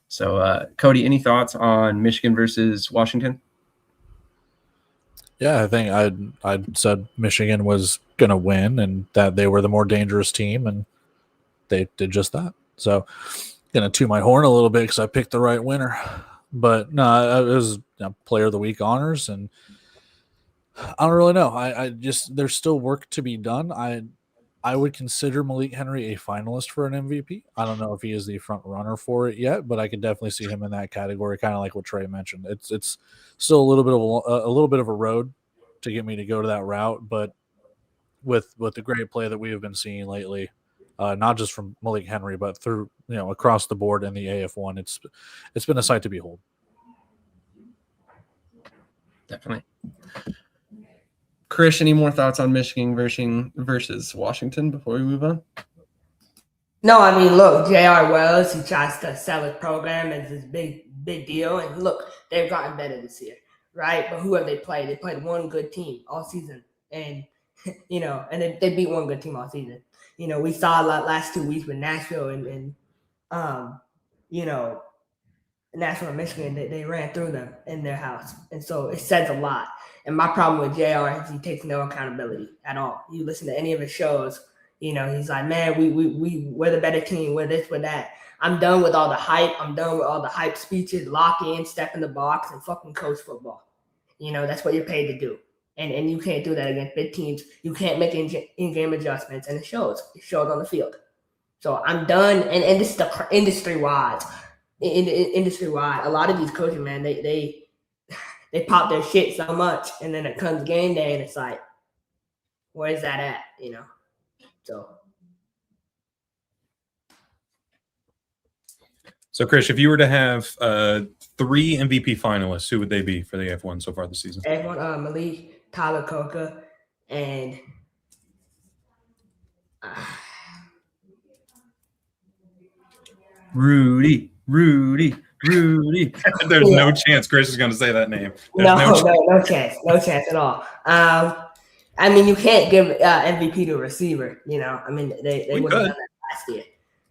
So, Cody, any thoughts on Michigan versus Washington? Yeah, I think I said Michigan was going to win and that they were the more dangerous team, and they did just that. So, going to toot my horn a little bit because I picked the right winner. But no, it was Player of the Week honors, and I don't really know. I just, there's still work to be done. I would consider Malik Henry a finalist for an MVP. I don't know if he is the front runner for it yet, but I could definitely see him in that category, kind of like what Trey mentioned. It's still a little bit of a road to get me to go to that route, but with the great play that we have been seeing lately, not just from Malik Henry, but through across the board in the AF1, it's been a sight to behold. Definitely. Krish, any more thoughts on Michigan versus Washington before we move on? No, I mean, look, J.R. Wells, he tries to sell his program as this big deal. And look, they've gotten better this year, right? But who have they played? They played one good team all season. And, and they beat one good team all season. We saw a lot last 2 weeks with Nashville and Nashville and Michigan, they ran through them in their house. And so it says a lot. And my problem with JR is he takes no accountability at all. You listen to any of his shows, he's like, man, we're the better team. We're this, we're that. I'm done with all the hype. I'm done with all the hype speeches, lock in, step in the box, and fucking coach football. That's what you're paid to do. And you can't do that against big teams. You can't make in-game adjustments, and it shows. It shows on the field. So I'm done. And this is the industry-wide. Industry-wide, a lot of these coaches, man, they pop their shit so much, and then it comes game day, and it's like, where's that at? So, Krish, if you were to have 3 MVP finalists, who would they be for the F1 so far this season? F1, Malik, Tyler Coca, and Rudy. There's no chance Krish is going to say that name. No chance at all. I mean, you can't give MVP to a receiver. I mean, they wouldn't have done that last year.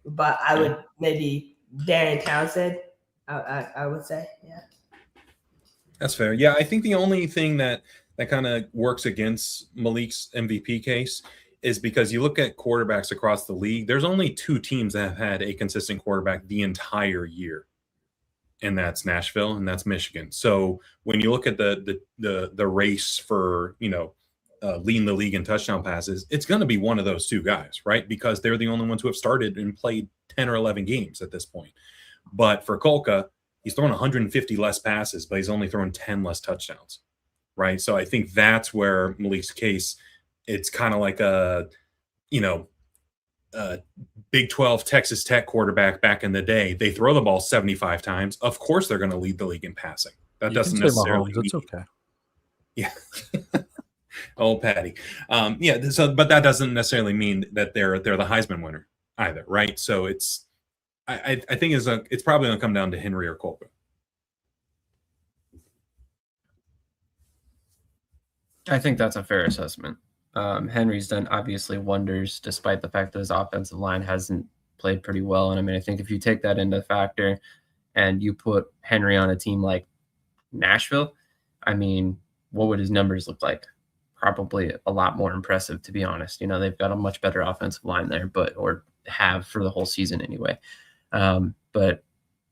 But I would maybe Darren Townsend. I would say, yeah. That's fair. Yeah, I think the only thing that kind of works against Malik's MVP case is because you look at quarterbacks across the league, there's only 2 teams that have had a consistent quarterback the entire year. And that's Nashville and that's Michigan. So when you look at the race for, leading the league in touchdown passes, it's going to be one of those 2 guys, right? Because they're the only ones who have started and played 10 or 11 games at this point. But for Kolka, he's thrown 150 less passes, but he's only thrown 10 less touchdowns, right? So I think that's where Malik's case, it's kind of like a Big 12 Texas Tech quarterback back in the day. They throw the ball 75 times. Of course, they're going to lead the league in passing. That doesn't necessarily mean. It's okay. Yeah. Old Patty. But that doesn't necessarily mean that they're the Heisman winner either, right? So I think it's probably going to come down to Henry or Kolka. I think that's a fair assessment. Henry's done obviously wonders despite the fact that his offensive line hasn't played pretty well. And I mean, I think if you take that into factor and you put Henry on a team like Nashville, I mean, what would his numbers look like? Probably a lot more impressive, to be honest. They've got a much better offensive line there, or have for the whole season anyway. But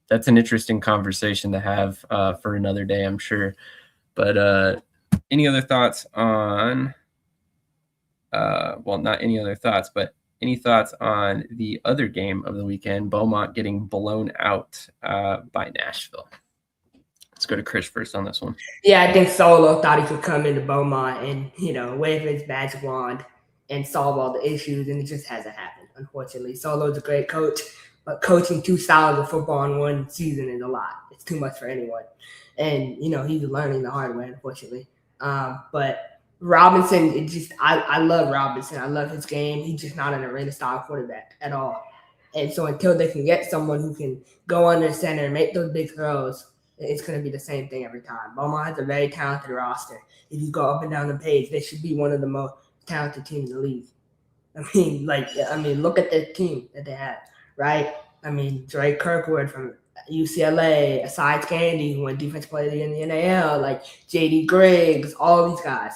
that's an interesting conversation to have for another day, I'm sure. But any other thoughts on not any other thoughts, but any thoughts on the other game of the weekend, Beaumont getting blown out by Nashville? Let's go to Krish first on this one. Yeah, I think Solo thought he could come into Beaumont and, wave his magic wand and solve all the issues, and it just hasn't happened, unfortunately. Solo's a great coach, but coaching 2 styles of football in one season is a lot. It's too much for anyone. And, he's learning the hard way, unfortunately. But Robinson, I love Robinson. I love his game. He's just not an arena-style quarterback at all. And so until they can get someone who can go under center and make those big throws, it's going to be the same thing every time. Beaumont has a very talented roster. If you go up and down the page, they should be one of the most talented teams in the league. Look at the team that they have, right? Drake Kirkwood from UCLA, Asides Candy, who won Defense Player in the NAL, like JD Griggs, all these guys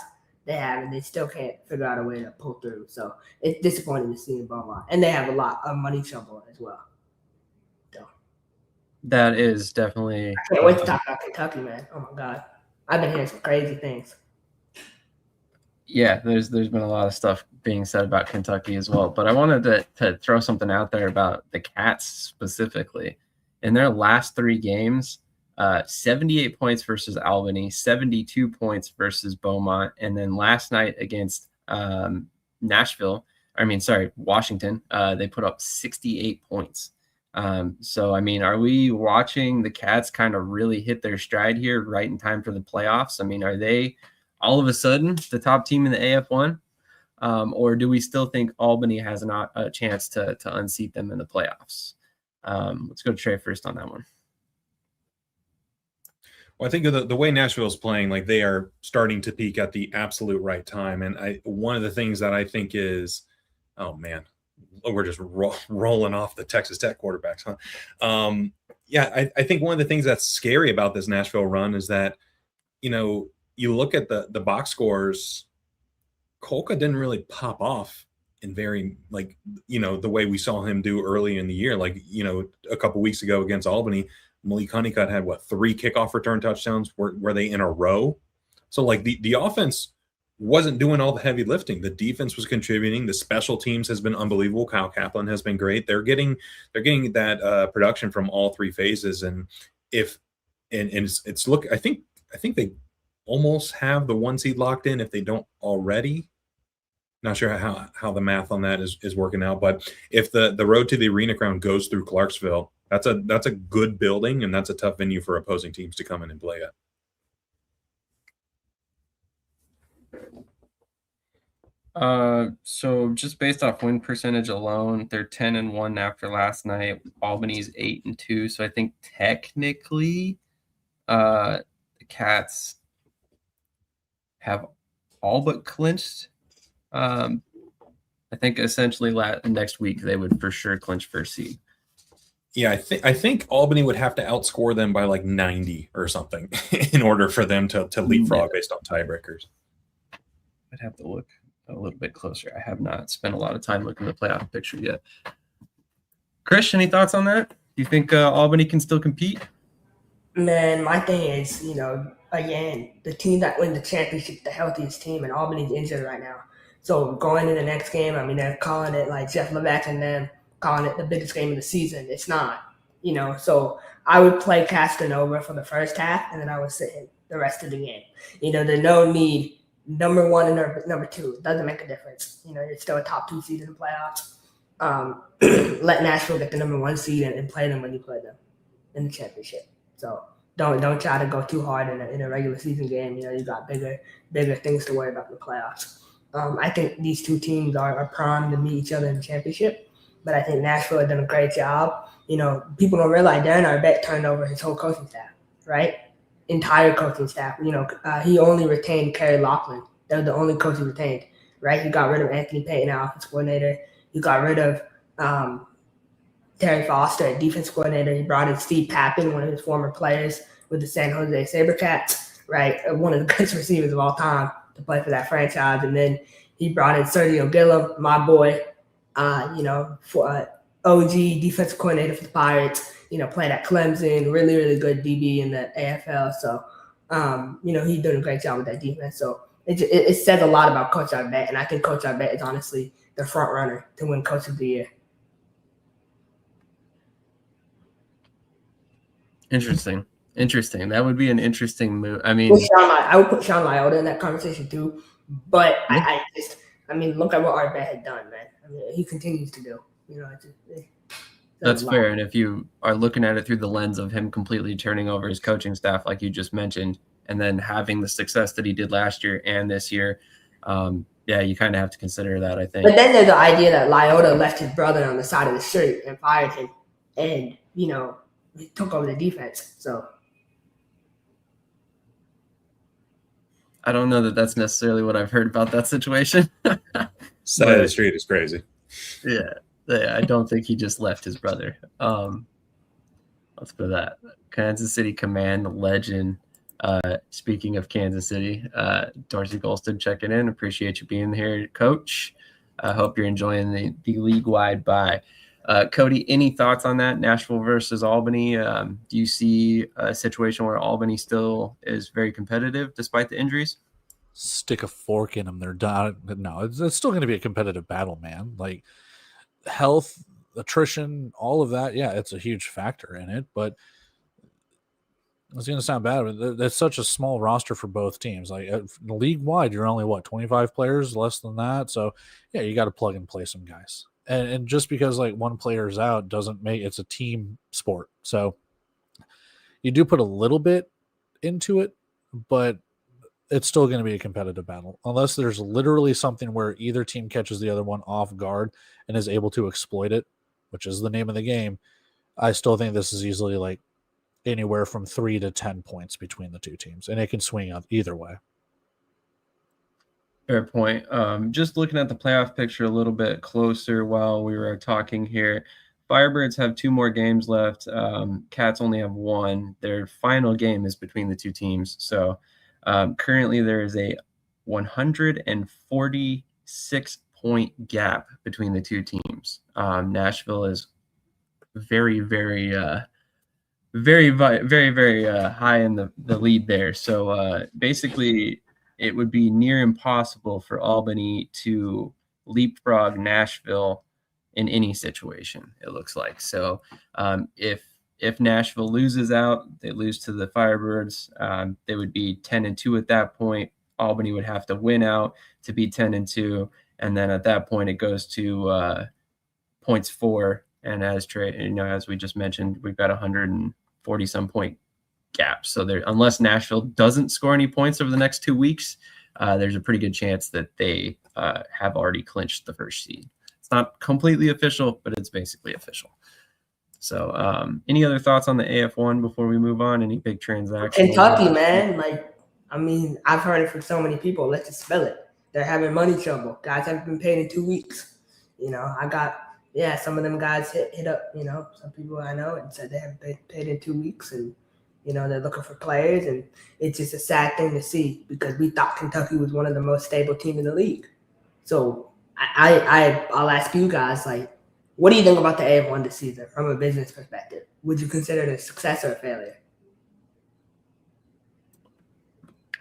they have, and they still can't figure out a way to pull through. So it's disappointing to see in Beaumont. And they have a lot of money trouble as well. That is definitely. I can't wait to talk about Kentucky, man. Oh my God, I've been hearing some crazy things. Yeah, there's been a lot of stuff being said about Kentucky as well. But I wanted to throw something out there about the Cats specifically. In their last 3 games, 78 points versus Albany, 72 points versus Beaumont, and then last night against Washington, they put up 68 points. So, are we watching the Cats kind of really hit their stride here right in time for the playoffs? Are they all of a sudden the top team in the AF1? Or do we still think Albany has a chance to unseat them in the playoffs? Let's go to Trey first on that one. Well, I think the way Nashville's playing, like they are starting to peak at the absolute right time. And one of the things that I think is, oh man, we're just rolling off the Texas Tech quarterbacks, huh? I think one of the things that's scary about this Nashville run is that, you look at the box scores, Kolka didn't really pop off in very, the way we saw him do early in the year. A couple weeks ago against Albany, Malik Honeycutt had 3 kickoff return touchdowns? Were they in a row? So the offense wasn't doing all the heavy lifting. The defense was contributing. The special teams has been unbelievable. Kyle Kaplan has been great. They're getting that production from all 3 phases. And I think they almost have the 1 seed locked in if they don't already. Not sure how the math on that is working out, but if the road to the Arena Crown goes through Clarksville, that's a good building, and that's a tough venue for opposing teams to come in and play at. So just based off win percentage alone, they're 10-1 after last night. Albany's 8-2. So I think technically, the Cats have all but clinched. I think essentially next week they would for sure clinch first seed. Yeah, I think Albany would have to outscore them by 90 or something in order for them to leapfrog based on tiebreakers. I'd have to look a little bit closer. I have not spent a lot of time looking at the playoff picture yet. Krish, any thoughts on that? Do you think Albany can still compete? Man, my thing is, again, the team that wins the championship, the healthiest team, and Albany's injured right now. So going to the next game, they're calling it like Jeff Levac and them calling it the biggest game of the season. It's not, So I would play Castanova for the first half, and then I would sit in the rest of the game. There's no need. Number 1 and number 2 doesn't make a difference. It's still a top 2 seed in the playoffs. Let Nashville get the number 1 seed and play them when you play them in the championship. So don't try to go too hard in a regular season game. You got bigger things to worry about in the playoffs. I think these 2 teams are primed to meet each other in the championship, but I think Nashville has done a great job. People don't realize Darren Arbeck turned over his whole coaching staff, right? Entire coaching staff. He only retained Kerry Laughlin. That was the only coach he retained, right? He got rid of Anthony Payton, our offense coordinator. He got rid of Terry Foster, defense coordinator. He brought in Steve Pappin, one of his former players with the San Jose SaberCats, right? One of the best receivers of all time to play for that franchise. And then he brought in Sergio Gillum, my boy, for OG defensive coordinator for the Pirates, played at Clemson, really, really good DB in the AFL. So He's doing a great job with that defense. So it says a lot about Coach Arbet, and I think Coach Arbet is honestly the front runner to win Coach of the Year. Interesting. That would be an interesting move. I mean, I would put Sean Lyota in that conversation too. But I look at what Arbet had done, man. I mean, he continues to do. That's fair. And if you are looking at it through the lens of him completely turning over his coaching staff, like you just mentioned, and then having the success that he did last year and this year, you kind of have to consider that, I think. But then there's the idea that Lyota left his brother on the side of the street and fired him, and he took over the defense. So I don't know that that's necessarily what I've heard about that situation. Side of the street is crazy. Yeah, I don't think he just left his brother. Let's put that. Kansas City Command legend. Speaking of Kansas City, Dorsey Golston checking in. Appreciate you being here, Coach. I hope you're enjoying the league-wide bye. Cody, any thoughts on that? Nashville versus Albany. Do you see a situation where Albany still is very competitive despite the injuries? Stick a fork in them. They're done. No, it's still going to be a competitive battle, man. Like health, attrition, all of that. Yeah, it's a huge factor in it, but it's going to sound bad, but that's such a small roster for both teams. Like league-wide, you're only, 25 players, less than that? So, yeah, you got to plug and play some guys. And just because, one player is out doesn't make – it's a team sport. So, you do put a little bit into it, but it's still going to be a competitive battle. Unless there's literally something where either team catches the other one off guard and is able to exploit it, which is the name of the game, I still think this is easily, anywhere from 3 to 10 points between the two teams, and it can swing out either way. Fair point. Just looking at the playoff picture a little bit closer while we were talking here, Firebirds have 2 more games left. Cats only have 1. Their final game is between the two teams. So currently there is a 146-point gap between the two teams. Nashville is very, very very, very, very high in the lead there. So basically, it would be near impossible for Albany to leapfrog Nashville in any situation, it looks like. So if Nashville loses out, they lose to the Firebirds, they would be 10-2 at that point. Albany would have to win out to be 10-2. And then at that point, it goes to points 4. And as we just mentioned, we've got 140-some point gap. So unless Nashville doesn't score any points over the next 2 weeks, there's a pretty good chance that they have already clinched the first seed. It's not completely official, but it's basically official. So any other thoughts on the AF1 before we move on? Any big transactions? Kentucky, man. I've heard it from so many people. Let's just spell it. They're having money trouble. Guys haven't been paid in 2 weeks. Some of them guys hit up, some people I know and said they haven't been paid in 2 weeks, and, they're looking for players, and it's just a sad thing to see because we thought Kentucky was one of the most stable teams in the league. So I'll ask you guys, what do you think about the AF1 this season from a business perspective? Would you consider it a success or a failure?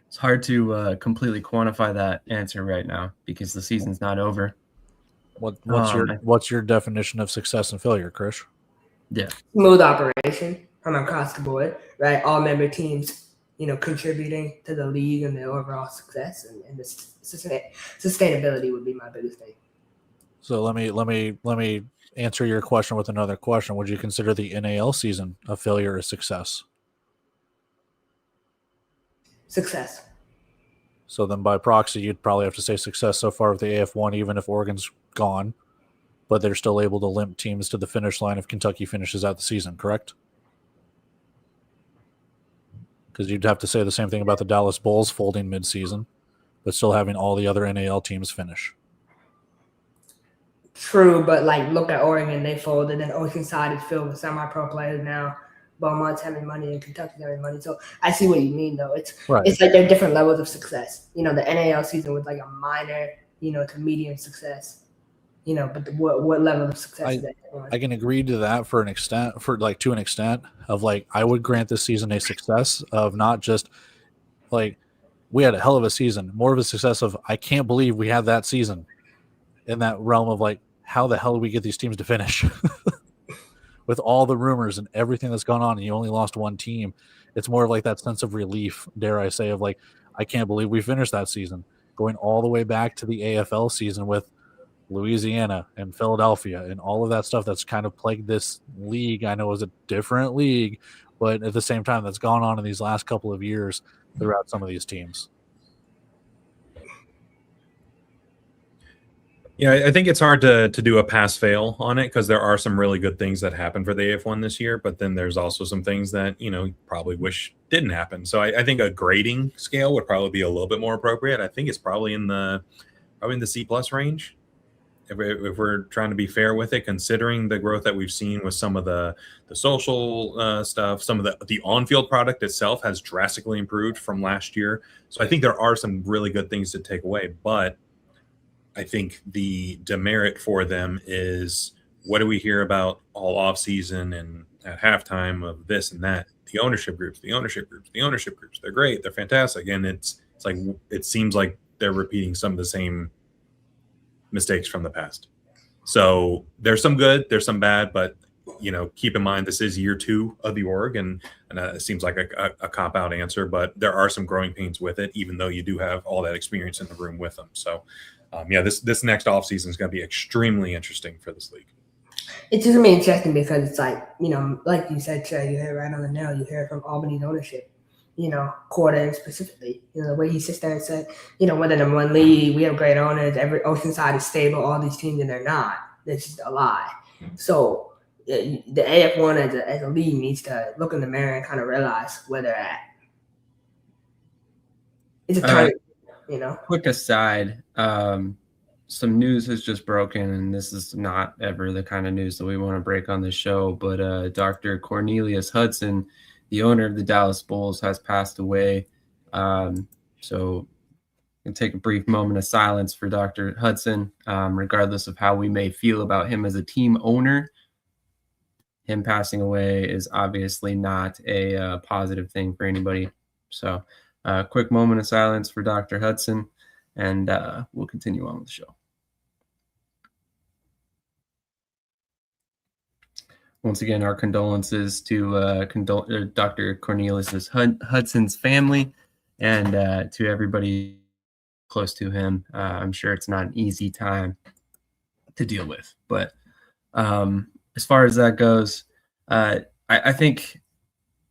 It's hard to completely quantify that answer right now because the season's not over. What's your definition of success and failure, Krish? Yeah, smooth operation from across the board, right? All member teams, contributing to the league and the overall success, and the sustainability would be my biggest thing. So let me answer your question with another question. Would you consider the NAL season a failure or success? Success. So then by proxy, you'd probably have to say success so far with the AF1, even if Oregon's gone, but they're still able to limp teams to the finish line if Kentucky finishes out the season, correct? Because you'd have to say the same thing about the Dallas Bulls folding midseason, but still having all the other NAL teams finish. True, but look at Oregon, they folded, and Oceanside is filled with semi-pro players now. Beaumont's having money and Kentucky's having money. So I see what you mean, though. It's there are different levels of success. The NAL season was a minor, to medium success. But what level of success is that? I can agree to that to an extent of I would grant this season a success of not just Like, we had a hell of a season, more of a success of, I can't believe we had that season, in that realm of like, how the hell do we get these teams to finish? With all the rumors and everything that's gone on, and you only lost one team, it's more of like that sense of relief, dare I say, of like, I can't believe we finished that season. Going all the way back to the AFL season with Louisiana and Philadelphia and all of that stuff that's kind of plagued this league. I know it was a different league, but at the same time, that's gone on in these last couple of years throughout some of these teams. Yeah, I think it's hard to do a pass fail on it because there are some really good things that happened for the AF1 this year, but then there's also some things that, you probably wish didn't happen. So I think a grading scale would probably be a little bit more appropriate. I think it's probably in the C+ range. If we're trying to be fair with it, considering the growth that we've seen with some of the social stuff, some of the on-field product itself has drastically improved from last year. So I think there are some really good things to take away, but I think the demerit for them is, what do we hear about all off season and at halftime of this and that? The ownership groups. They're great. They're fantastic. And it's like, it seems like they're repeating some of the same mistakes from the past. So there's some good, there's some bad, but keep in mind this is year 2 of the org, and it seems like a cop-out answer, but there are some growing pains with it, even though you do have all that experience in the room with them. So this next offseason is going to be extremely interesting for this league. It's just really interesting because it's like, like you said, Trey, you hear it right on the nail. You hear it from Albany's ownership, Corder specifically. The way he sits there and said, we're the number 1 league. We have great owners. Every Oceanside is stable. All these teams, and they're not. It's just a lie. So the AF1 as a league needs to look in the mirror and kind of realize where they're at. It's a turn. Quick aside, some news has just broken, and this is not ever the kind of news that we want to break on the show, but Dr. Cornelius Hudson, the owner of the Dallas Bulls, has passed away. So we can take a brief moment of silence for Dr. Hudson, regardless of how we may feel about him as a team owner. Him passing away is obviously not a positive thing for anybody. So quick moment of silence for Dr. Hudson, and we'll continue on with the show. Once again, our condolences to Dr. Cornelius Hudson's family and to everybody close to him. I'm sure it's not an easy time to deal with. But as far as that goes, I think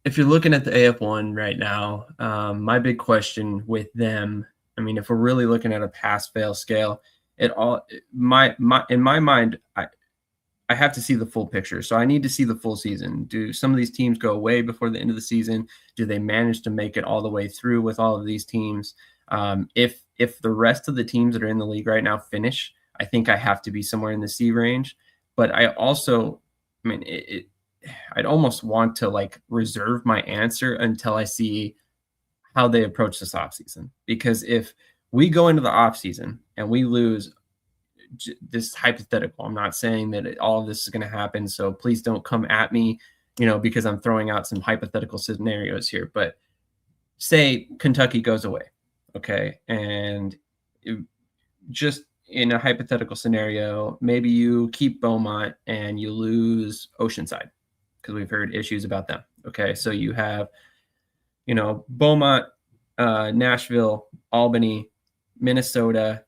if you're looking at the AF1 right now, my big question with them, I mean, if we're really looking at a pass-fail scale, in my mind, I have to see the full picture. So I need to see the full season. Do some of these teams go away before the end of the season? Do they manage to make it all the way through with all of these teams? If the rest of the teams that are in the league right now finish, I think I have to be somewhere in the C range. But I also, I'd almost want to reserve my answer until I see how they approach this offseason. Because if we go into the offseason and we lose, this hypothetical, I'm not saying that all of this is going to happen, so please don't come at me, because I'm throwing out some hypothetical scenarios here. But say Kentucky goes away, okay, and just in a hypothetical scenario, maybe you keep Beaumont and you lose Oceanside, because we've heard issues about them. Okay, so you have, Beaumont, Nashville, Albany, Minnesota,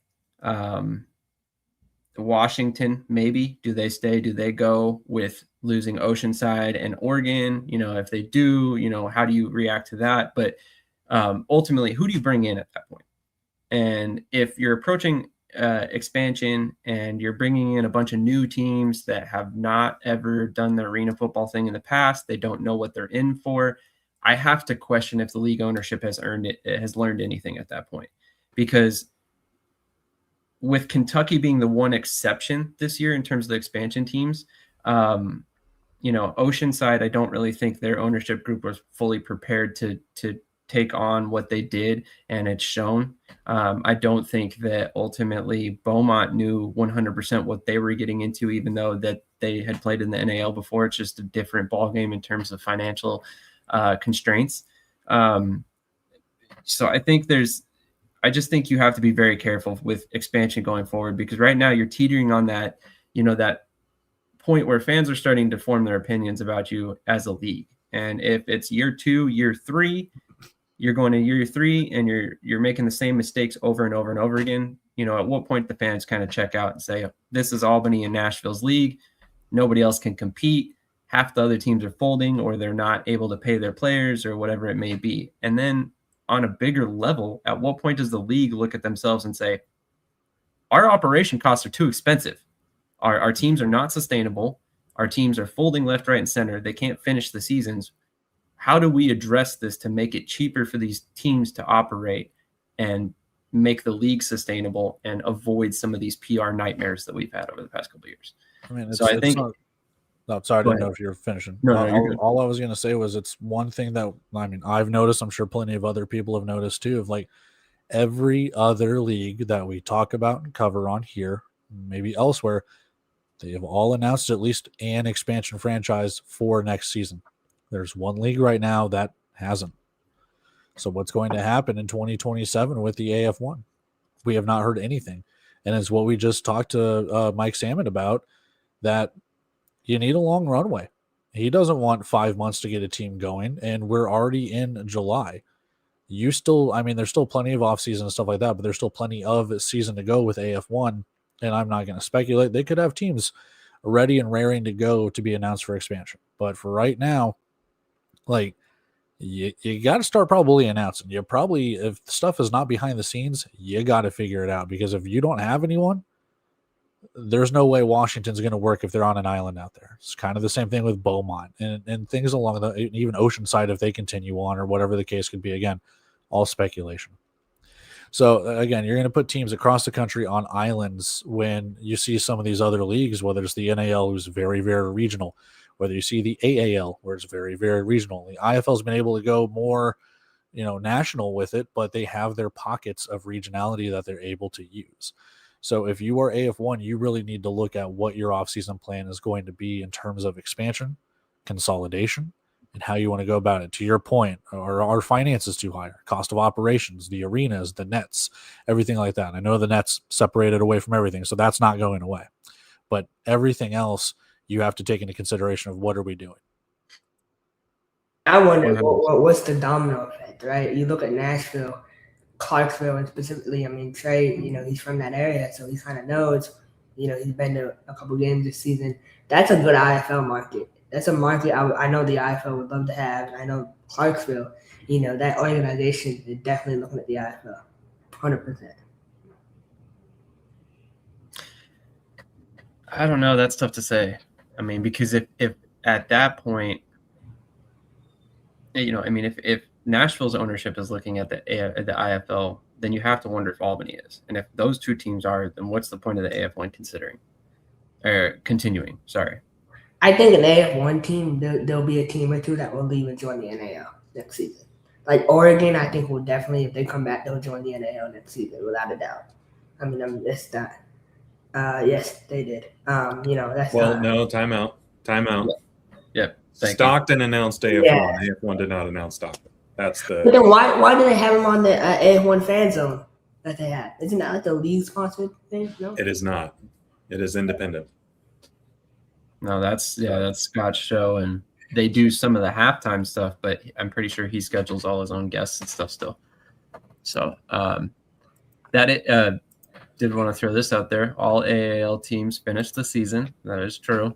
Washington, maybe. Do they stay? Do they go with losing Oceanside and Oregon? If they do, how do you react to that? But ultimately, who do you bring in at that point? And if you're approaching expansion and you're bringing in a bunch of new teams that have not ever done the arena football thing in the past, they don't know what they're in for. I have to question if the league ownership has learned anything at that point, because with Kentucky being the one exception this year in terms of the expansion teams, Oceanside, I don't really think their ownership group was fully prepared to take on what they did, and it's shown. I don't think that ultimately Beaumont knew 100% what they were getting into, even though that they had played in the NAL before. It's just a different ballgame in terms of financial constraints. So I just think you have to be very careful with expansion going forward, because right now you're teetering on that, that point where fans are starting to form their opinions about you as a league. And if it's year 2, year 3, you're going to year 3 and you're making the same mistakes over and over and over again, at what point the fans kind of check out and say, this is Albany and Nashville's league. Nobody else can compete. Half the other teams are folding, or they're not able to pay their players, or whatever it may be. And then on a bigger level, at what point does the league look at themselves and say, our operation costs are too expensive. Our teams are not sustainable. Our teams are folding left, right, and center. They can't finish the seasons. How do we address this to make it cheaper for these teams to operate and make the league sustainable and avoid some of these PR nightmares that we've had over the past couple of years? I mean, so I think. No, sorry, I didn't know if you were finishing. No, all I was going to say was it's one thing that, I've noticed, I'm sure plenty of other people have noticed too, of like every other league that we talk about and cover on here, maybe elsewhere, they have all announced at least an expansion franchise for next season. There's one league right now that hasn't. So what's going to happen in 2027 with the AF1? We have not heard anything. And it's what we just talked to Mike Salmon about, that you need a long runway. He doesn't want 5 months to get a team going, and we're already in July. There's still plenty of offseason and stuff like that, but there's still plenty of season to go with AF1, and I'm not going to speculate. They could have teams ready and raring to go to be announced for expansion. But for right now, you got to start probably announcing. You probably, if stuff is not behind the scenes, you got to figure it out, because if you don't have anyone, there's no way Washington's going to work if they're on an island out there. It's kind of the same thing with Beaumont and things along the, even Oceanside, if they continue on, or whatever the case could be. Again, all speculation. So again, you're going to put teams across the country on islands when you see some of these other leagues, whether it's the NAL, who's very, very regional, whether you see the AAL, where it's very, very regional. The IFL has been able to go more, national with it, but they have their pockets of regionality that they're able to use. So if you are AF1, you really need to look at what your offseason plan is going to be in terms of expansion, consolidation, and how you want to go about it. To your point, are our finances too high? Cost of operations, the arenas, the nets, everything like that. I know the nets separated away from everything, so that's not going away. But everything else, you have to take into consideration of what are we doing. I wonder what's the domino effect, right? You look at Nashville, Clarksville, and specifically, Trey, he's from that area, so he kind of knows, he's been to a couple games this season. That's a good IFL market. That's a market I know the IFL would love to have. And I know Clarksville, that organization is definitely looking at the IFL, 100%. I don't know. That's tough to say. Because if at that point, if Nashville's ownership is looking at the IFL, then you have to wonder if Albany is. And if those two teams are, then what's the point of the AF1 continuing? Sorry. I think an AF1 team, there'll be a team or two that will leave and join the NAL next season. Like Oregon, I think will definitely, if they come back, they'll join the NAL next season without a doubt. It's that. Yes, they did. That's no, timeout. Yeah. Stockton announced AF1. Yeah. AF1 did not announce Stockton. That's the. But then why do they have them on the AF1 fan zone that they have? Isn't that like the league sponsored thing? No, it is not. It is independent. No, that's Scott's show, and they do some of the halftime stuff, but I'm pretty sure he schedules all his own guests and stuff still. So did want to throw this out there. All AAL teams finished the season. That is true.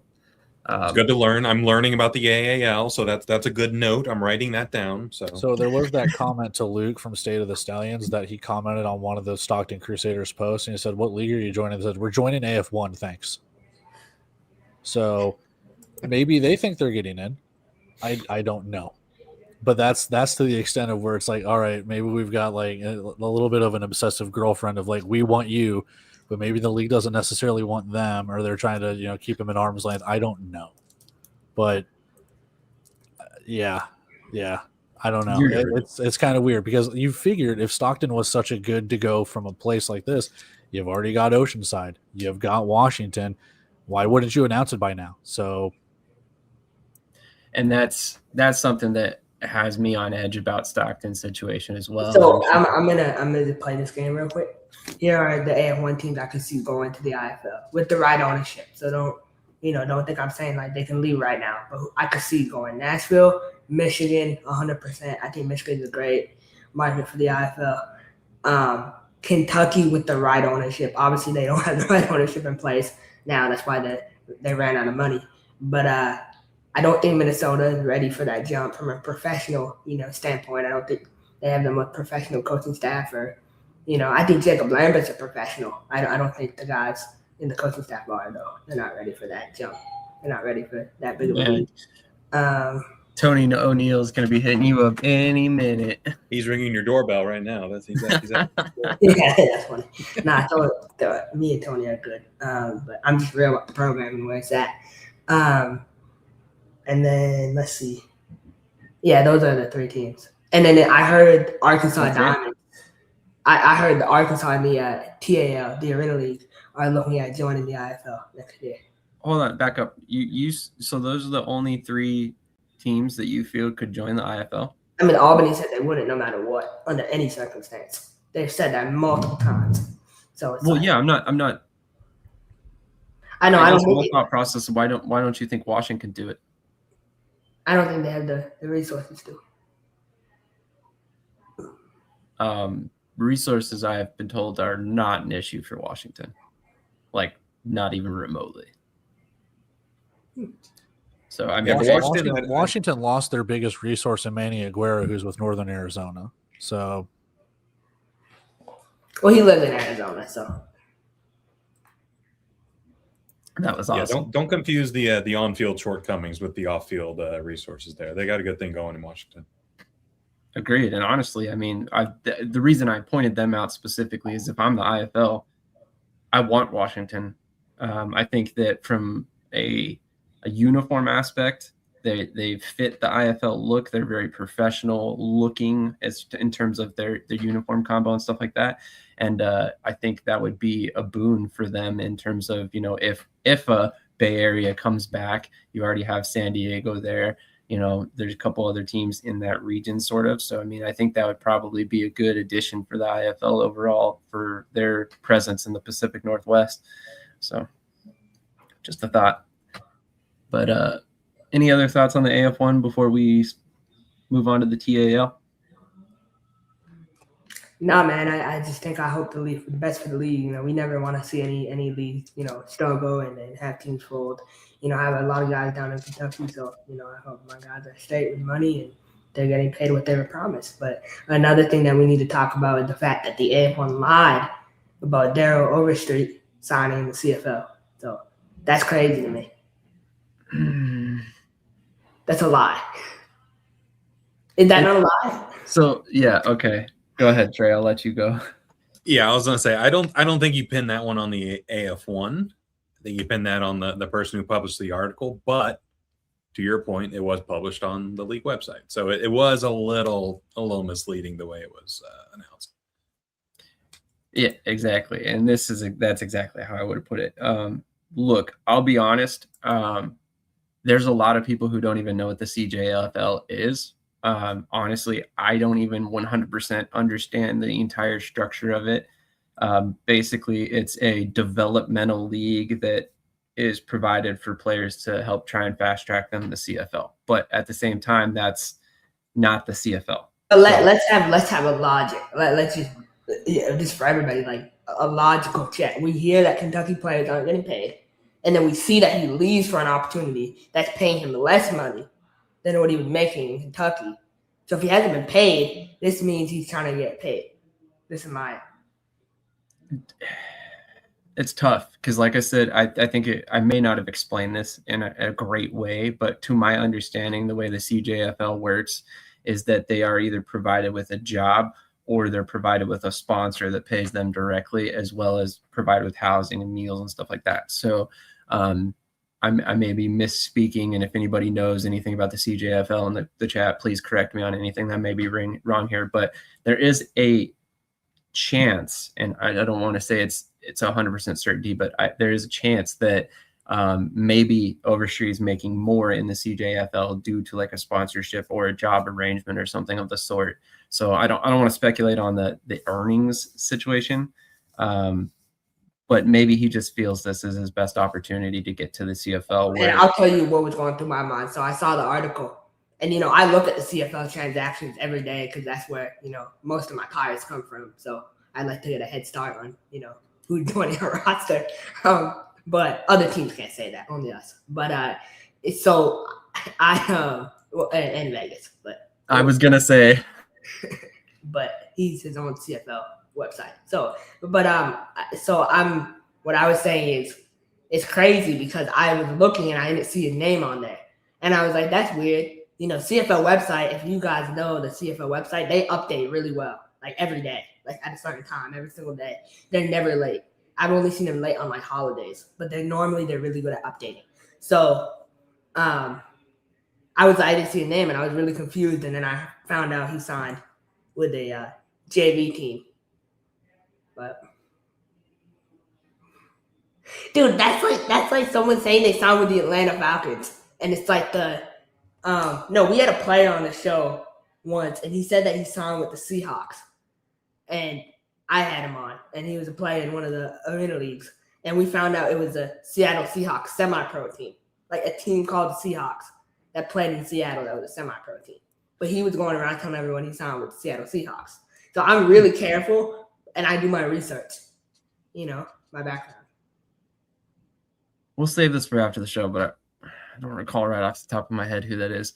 It's good to learn. I'm learning about the AAL, so that's a good note. I'm writing that down. So there was that comment to Luke from State of the Stallions that he commented on one of the Stockton Crusaders posts, and he said, "What league are you joining?" He said, "We're joining AF1, thanks." So maybe they think they're getting in. I don't know, but that's to the extent of where it's like, all right, maybe we've got like a little bit of an obsessive girlfriend of like, we want you, but maybe the league doesn't necessarily want them, or they're trying to keep them at arm's length. I don't know, but yeah, I don't know. It's kind of weird, because you figured if Stockton was such a good to go from a place like this, you've already got Oceanside, you've got Washington. Why wouldn't you announce it by now? So, and that's something that has me on edge about Stockton's situation as well. So I'm gonna play this game real quick. Here are the AF1 teams I could see going to the IFL with the right ownership. So don't think I'm saying like they can leave right now, but I could see going Nashville, Michigan, 100%. I think Michigan is a great market for the IFL. Kentucky with the right ownership. Obviously, they don't have the right ownership in place now. That's why they ran out of money. But I don't think Minnesota is ready for that jump from a professional, standpoint. I don't think they have the most professional coaching staff, or, I think Jacob Lambert's a professional. I don't think the guys in the coaching staff are, though. They're not ready for that jump. They're not ready for that big of a league. Tony O'Neill is going to be hitting you up any minute. He's ringing your doorbell right now. That's exactly. Yeah, that's funny. Nah, me and Tony are good. But I'm just real about the programming where it's at. And then let's see. Yeah, those are the three teams. And then I heard Arkansas Diamonds. I heard the Arkansas and the TAL, the Arena League, are looking at joining the IFL next year. Hold on, back up. So those are the only three teams that you feel could join the IFL? I mean, Albany said they wouldn't, no matter what, under any circumstance. They've said that multiple times. So it's I'm not. I know. I don't think thought process. Why don't you think Washington can do it? I don't think they have the resources to. Resources, I have been told, are not an issue for Washington. Like, not even remotely. So, I mean, Washington lost their biggest resource in Manny Aguero, who's with Northern Arizona. So, well, he lives in Arizona, so that was awesome. Yeah, don't confuse the on-field shortcomings with the off-field resources there. They got a good thing going in Washington. Agreed. And honestly, I mean, the reason I pointed them out specifically is if I'm the IFL, I want Washington. I think that from a uniform aspect, they fit the IFL look. They're very professional looking in terms of their uniform combo and stuff like that. And I think that would be a boon for them in terms of, if a Bay Area comes back, you already have San Diego there. There's a couple other teams in that region sort of. So, I mean, I think that would probably be a good addition for the IFL overall for their presence in the Pacific Northwest. So just a thought. But any other thoughts on the AF1 before we move on to the TAL? No, man, I just think I hope the best for the league. We never want to see any league, struggle and have teams fold. I have a lot of guys down in Kentucky, so, I hope my guys are straight with money and they're getting paid what they were promised. But another thing that we need to talk about is the fact that the AF1 lied about Daryl Overstreet signing the CFL. So that's crazy to me. That's a lie. Is that not a lie? So, yeah, okay. Go ahead, Trey. I'll let you go. Yeah, I was gonna say I don't think you pin that one on the AF1. I think you pin that on the person who published the article. But to your point, it was published on the league website, so it was a little misleading the way it was announced. Yeah, exactly. And that's exactly how I would have put it. Look, I'll be honest. There's a lot of people who don't even know what the CJFL is. Honestly, I don't even 100% understand the entire structure of it. Basically, it's a developmental league that is provided for players to help try and fast track them to the CFL. But at the same time, that's not the CFL. But let's have a logic. Let's just for everybody, like a logical check. We hear that Kentucky players aren't getting paid, and then we see that he leaves for an opportunity that's paying him less money than what he was making in Kentucky. So if he hasn't been paid, this means he's trying to get paid. This is my. It's tough because, like I said, I think I may not have explained this in a great way, but to my understanding, the way the CJFL works is that they are either provided with a job or they're provided with a sponsor that pays them directly, as well as provided with housing and meals and stuff like that. So I may be misspeaking, and if anybody knows anything about the CJFL in the chat, please correct me on anything that may be wrong here. But there is a chance, and I don't want to say it's 100% certainty, but there is a chance that Maybe Overstreet's making more in the CJFL due to like a sponsorship or a job arrangement or something of the sort. So I don't want to speculate on the earnings situation. But maybe he just feels this is his best opportunity to get to the CFL. And I'll tell you what was going through my mind. So I saw the article, and I look at the CFL transactions every day because that's where most of my tires come from. So I like to get a head start on who's joining our roster. But other teams can't say that, only us. But so I in Vegas, but I was gonna say, but he's his own CFL website. So what I was saying is it's crazy because I was looking and I didn't see his name on there, and I was like, that's weird. CFL website. If you guys know the CFL website, they update really well, like every day, like at a certain time, every single day. They're never late. I've only seen them late on like holidays, but they're really good at updating. So I didn't see a name and I was really confused. And then I found out he signed with a JV team. But dude, that's like someone saying they signed with the Atlanta Falcons. And it's like we had a player on the show once and he said that he signed with the Seahawks. And I had him on, and he was a player in one of the arena leagues. And we found out it was a Seattle Seahawks semi-pro team, like a team called the Seahawks that played in Seattle that was a semi-pro team. But he was going around telling everyone he signed with the Seattle Seahawks. So I'm really careful, and I do my research, my background. We'll save this for after the show, but I don't recall right off the top of my head who that is.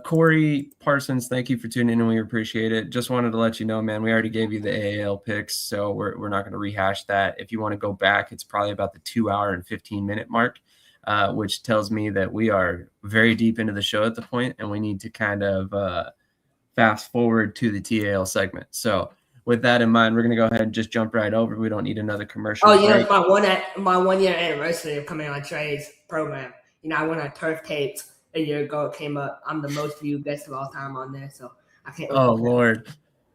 Corey Parsons, thank you for tuning in, and we appreciate it. Just wanted to let you know, man, we already gave you the AAL picks, so we're not going to rehash that. If you want to go back, it's probably about the 2 hour and 15-minute mark, which tells me that we are very deep into the show at the point, and we need to kind of fast forward to the TAL segment. So with that in mind, we're going to go ahead and just jump right over. We don't need another commercial. Oh, it's my 1 year anniversary of coming on Trey's program. I went on Turf Tapes a year ago. It came up. I'm the most viewed guest of all time on there, so I can't. Oh Lord!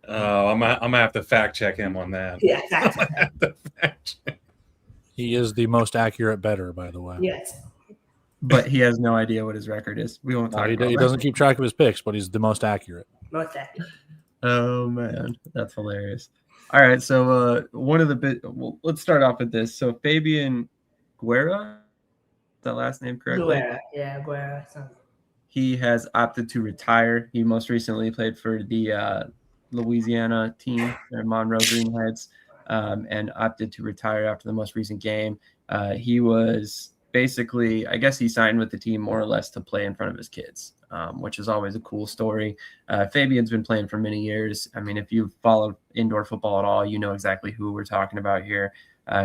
Oh, I'm gonna have to fact check him on that. Yeah, exactly. He is the most accurate bettor, by the way. Yes, but he has no idea what his record is. We won't talk about that. He doesn't keep track of his picks, but he's the most accurate. Most accurate. Oh man, that's hilarious. All right, so let's start off with this. So Fabian Guerra. That last name correctly? Guerra. He has opted to retire. He most recently played for the Louisiana team, Monroe Green Heights, and opted to retire after the most recent game. He was basically, I guess he signed with the team more or less to play in front of his kids, which is always a cool story. Fabian's been playing for many years. I mean, if you've followed indoor football at all, you know exactly who we're talking about here.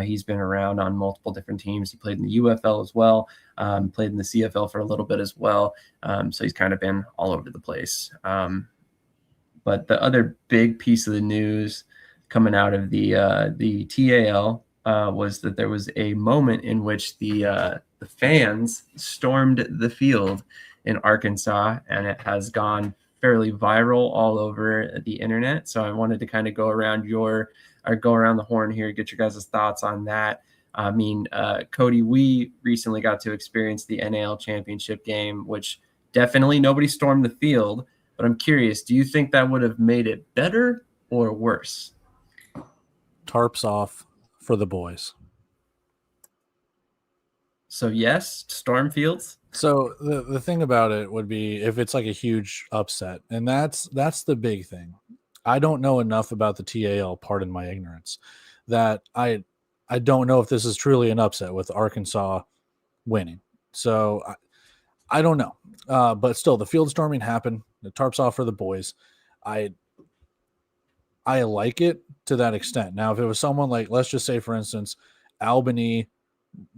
He's been around on multiple different teams. He played in the UFL as well, played in the CFL for a little bit as well. So he's kind of been all over the place. But the other big piece of the news coming out of the TAL was that there was a moment in which the fans stormed the field in Arkansas, and it has gone fairly viral all over the internet. So I wanted to kind of go around the horn here, get your guys' thoughts on that. I mean, Cody, we recently got to experience the NAL championship game, which definitely nobody stormed the field. But I'm curious, do you think that would have made it better or worse? Tarps off for the boys. So yes, storm fields. So the thing about it would be if it's like a huge upset, and that's the big thing. I don't know enough about the TAL, pardon my ignorance, that I don't know if this is truly an upset with Arkansas winning. So I don't know. But still, the field storming happened. The tarps off for the boys. I like it to that extent. Now, if it was someone like, let's just say, for instance, Albany,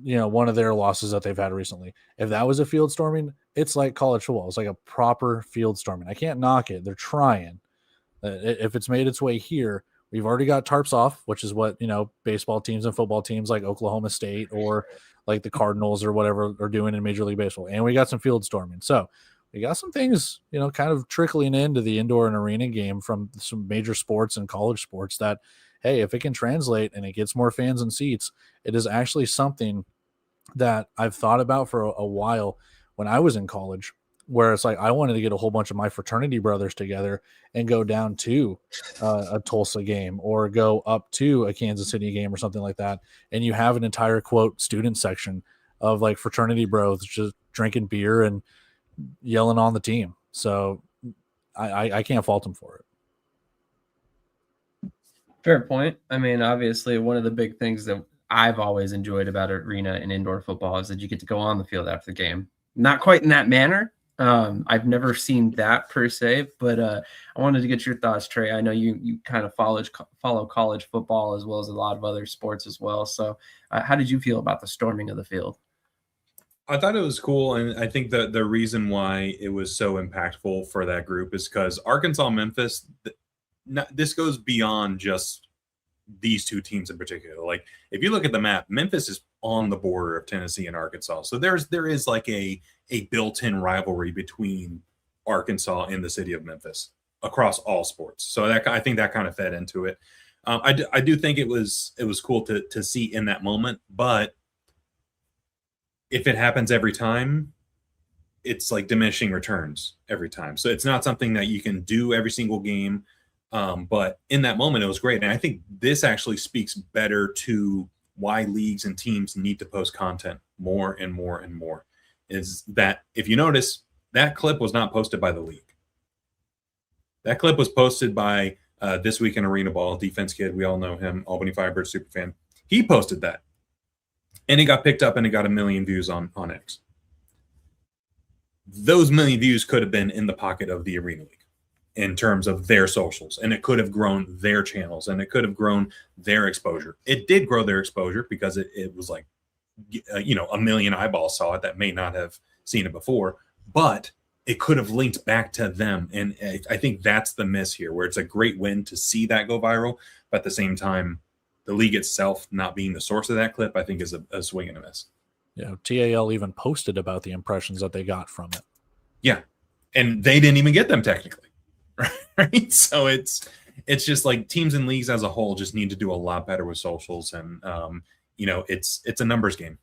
one of their losses that they've had recently, if that was a field storming, it's like college football. It's like a proper field storming. I can't knock it. They're trying. If it's made its way here, we've already got tarps off, which is what, baseball teams and football teams like Oklahoma State or like the Cardinals or whatever are doing in Major League Baseball. And we got some field storming. So we got some things, kind of trickling into the indoor and arena game from some major sports and college sports that, hey, if it can translate and it gets more fans and seats, it is actually something that I've thought about for a while when I was in college, where it's like I wanted to get a whole bunch of my fraternity brothers together and go down to a Tulsa game or go up to a Kansas City game or something like that. And you have an entire quote student section of like fraternity bros just drinking beer and yelling on the team. So I can't fault them for it. Fair point. I mean, obviously, one of the big things that I've always enjoyed about arena and indoor football is that you get to go on the field after the game. Not quite in that manner. I've never seen that per se, but I wanted to get your thoughts, Trey. I know you kind of follow college football as well as a lot of other sports as well. So how did you feel about the storming of the field? I thought it was cool, and I think that the reason why it was so impactful for that group is because Arkansas, Memphis, this goes beyond just these two teams in particular. Like if you look at the map, Memphis is on the border of Tennessee and Arkansas, so there is like a built-in rivalry between Arkansas and the city of Memphis across all sports. So I think that kind of fed into it. I do think it was cool to see in that moment, but if it happens every time, it's like diminishing returns every time. So it's not something that you can do every single game. But in that moment, it was great. And I think this actually speaks better to why leagues and teams need to post content more and more and more. Is that if you notice, that clip was not posted by the league. That clip was posted by This Week in Arena Ball, defense kid. We all know him, Albany Firebird superfan. He posted that. And it got picked up and it got 1 million views on X. Those 1 million views could have been in the pocket of the Arena League in terms of their socials, and it could have grown their channels, and it could have grown their exposure. It did grow their exposure because it was like, 1 million eyeballs saw it that may not have seen it before, but it could have linked back to them. And I think that's the miss here, where it's a great win to see that go viral, but at the same time, the league itself not being the source of that clip, I think is a swing and a miss. Yeah, TAL even posted about the impressions that they got from it. Yeah, and they didn't even get them technically, right? So it's just like teams and leagues as a whole just need to do a lot better with socials, and it's a numbers game.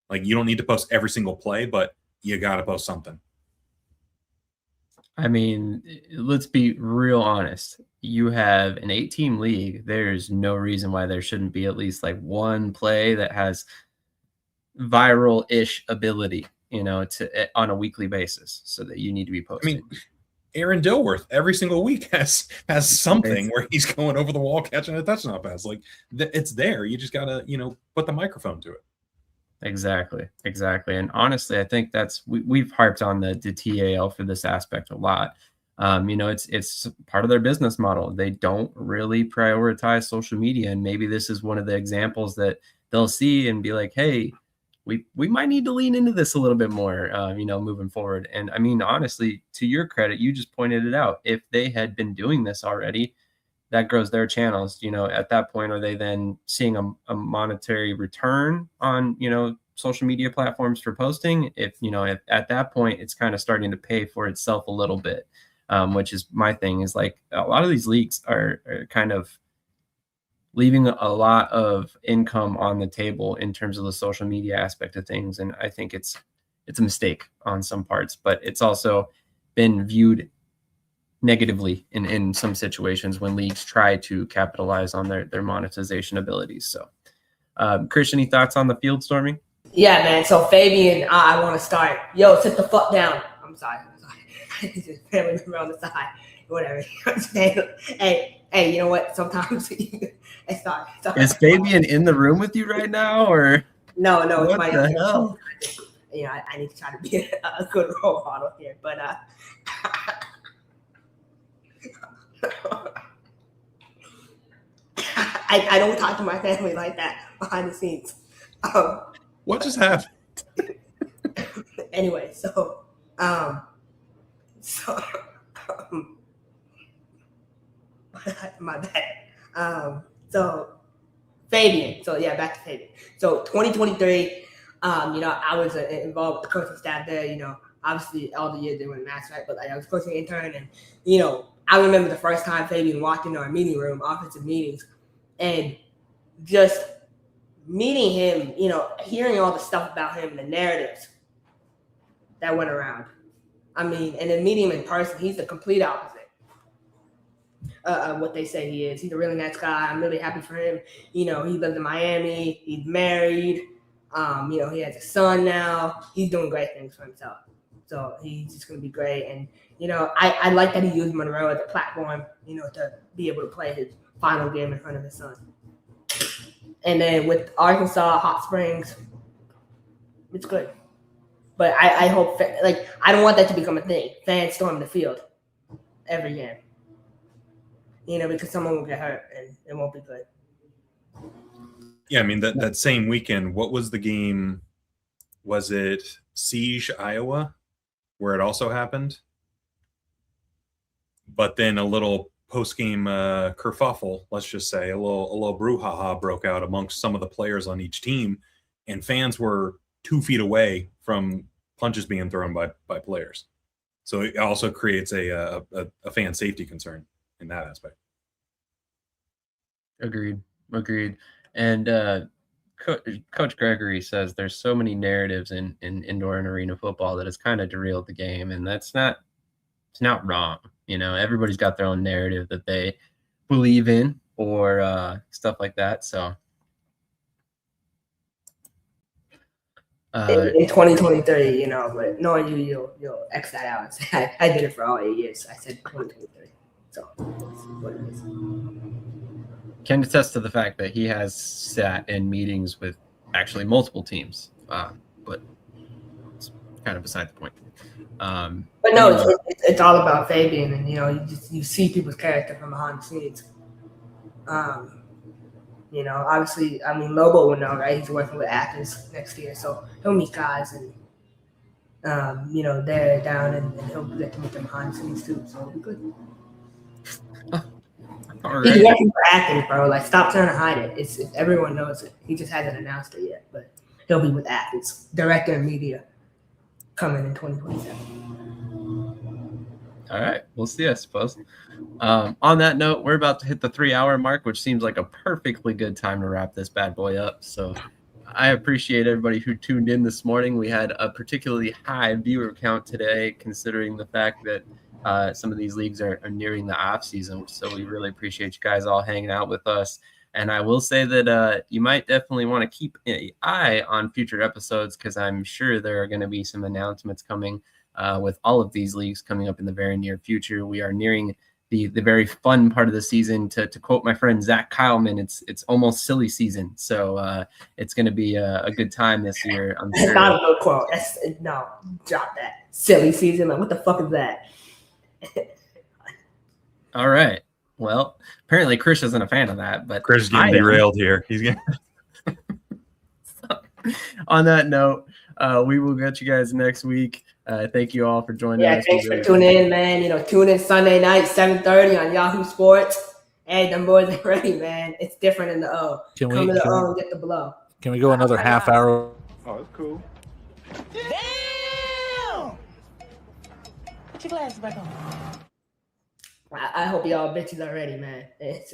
Like you don't need to post every single play, but you got to post something. I mean, let's be real honest. You have an 8-team league. There's no reason why there shouldn't be at least like one play that has viral-ish ability, on a weekly basis, so that you need to be posting. I mean, Aaron Dilworth every single week has something where he's going over the wall catching a touchdown pass. Like it's there. You just gotta put the microphone to it. Exactly. And honestly, I think we've harped on the TAL for this aspect a lot. It's part of their business model. They don't really prioritize social media, and maybe this is one of the examples that they'll see and be like, hey, we might need to lean into this a little bit more, moving forward. And I mean, honestly, to your credit, you just pointed it out. If they had been doing this already, that grows their channels. At that point, are they then seeing a monetary return on, social media platforms for posting? If at that point, it's kind of starting to pay for itself a little bit, which is my thing, is like a lot of these leagues are kind of leaving a lot of income on the table in terms of the social media aspect of things. And I think it's a mistake on some parts, but it's also been viewed negatively in some situations when leagues try to capitalize on their monetization abilities. So, Krish, any thoughts on the field storming? Yeah, man. So Fabian, I want to start. Yo, sit the fuck down. I'm sorry. Just family member on the side. Whatever. Hey, you know what? Sometimes it's sorry. Is Fabian in the room with you right now, or no? What the hell? I need to try to be a good role model here, but I don't talk to my family like that behind the scenes. What just happened? Anyway, my bad. So Fabian. So yeah, back to Fabian. So 2023. I was involved with the coaching staff there. Obviously all the years they were in mass, right? But I was coaching intern, and I remember the first time Fabian walked into our meeting room, offensive meetings, and just meeting him, hearing all the stuff about him, the narratives that went around. I mean, and then meeting him in person, he's the complete opposite of what they say he is. He's a really nice guy. I'm really happy for him. He lives in Miami. He's married. He has a son now. He's doing great things for himself. So he's just going to be great. And, I like that he used Monroe as a platform, to be able to play his final game in front of his son. And then with Arkansas, Hot Springs, it's good. But I hope, I don't want that to become a thing. Fans storm the field every game. Because someone will get hurt and it won't be good. Yeah, I mean, that same weekend, what was the game? Was it Siege, Iowa, where it also happened? But then a little post-game kerfuffle, let's just say, a little brouhaha broke out amongst some of the players on each team, and fans were 2 feet away from punches being thrown by players. So it also creates a fan safety concern in that aspect. Agreed. And Coach Gregory says there's so many narratives in indoor and arena football that has kind of derailed the game, and it's not wrong. Everybody's got their own narrative that they believe in or stuff like that. So in 2023, but knowing you'll X that out and say, I did it for all 8 years. I said 2023. So that's what it is. Can attest to the fact that he has sat in meetings with actually multiple teams, but it's kind of beside the point. But no, it's all about Fabian, and you see people's character from behind the scenes. Obviously, Lobo will know, right? He's working with Athens next year, so he'll meet guys and they're down, and he'll get to meet them behind the scenes too. So it'll be good. He's working for Athens, bro. Stop trying to hide it. It's everyone knows it. He just hasn't announced it yet, but he'll be with Athens, director of media, coming in 2027. All right, we'll see, I suppose. On that note, we're about to hit the 3-hour mark, which seems like a perfectly good time to wrap this bad boy up. So I appreciate everybody who tuned in this morning. We had a particularly high viewer count today, considering the fact that some of these leagues are nearing the off season. So we really appreciate you guys all hanging out with us. And I will say that you might definitely want to keep an eye on future episodes, because I'm sure there are going to be some announcements coming with all of these leagues coming up in the very near future. We are nearing the very fun part of the season. To quote my friend Zach Kyleman, it's almost silly season. So it's going to be a good time this year, I'm sure. Not a good quote. No, drop that. Silly season. What the fuck is that? All right. Well, apparently Krish isn't a fan of that, but Krish is getting derailed here. He's getting. On that note, we will get you guys next week. Thank you all for joining us. Thanks for tuning in, man. Tune in Sunday night, 7:30 on Yahoo Sports. Hey, them boys are ready, man. It's different in the O. Come to the O and get the blow. Can we go another half hour? Oh, it's cool. Damn! Put your glasses back on. I hope y'all bitches are ready, man.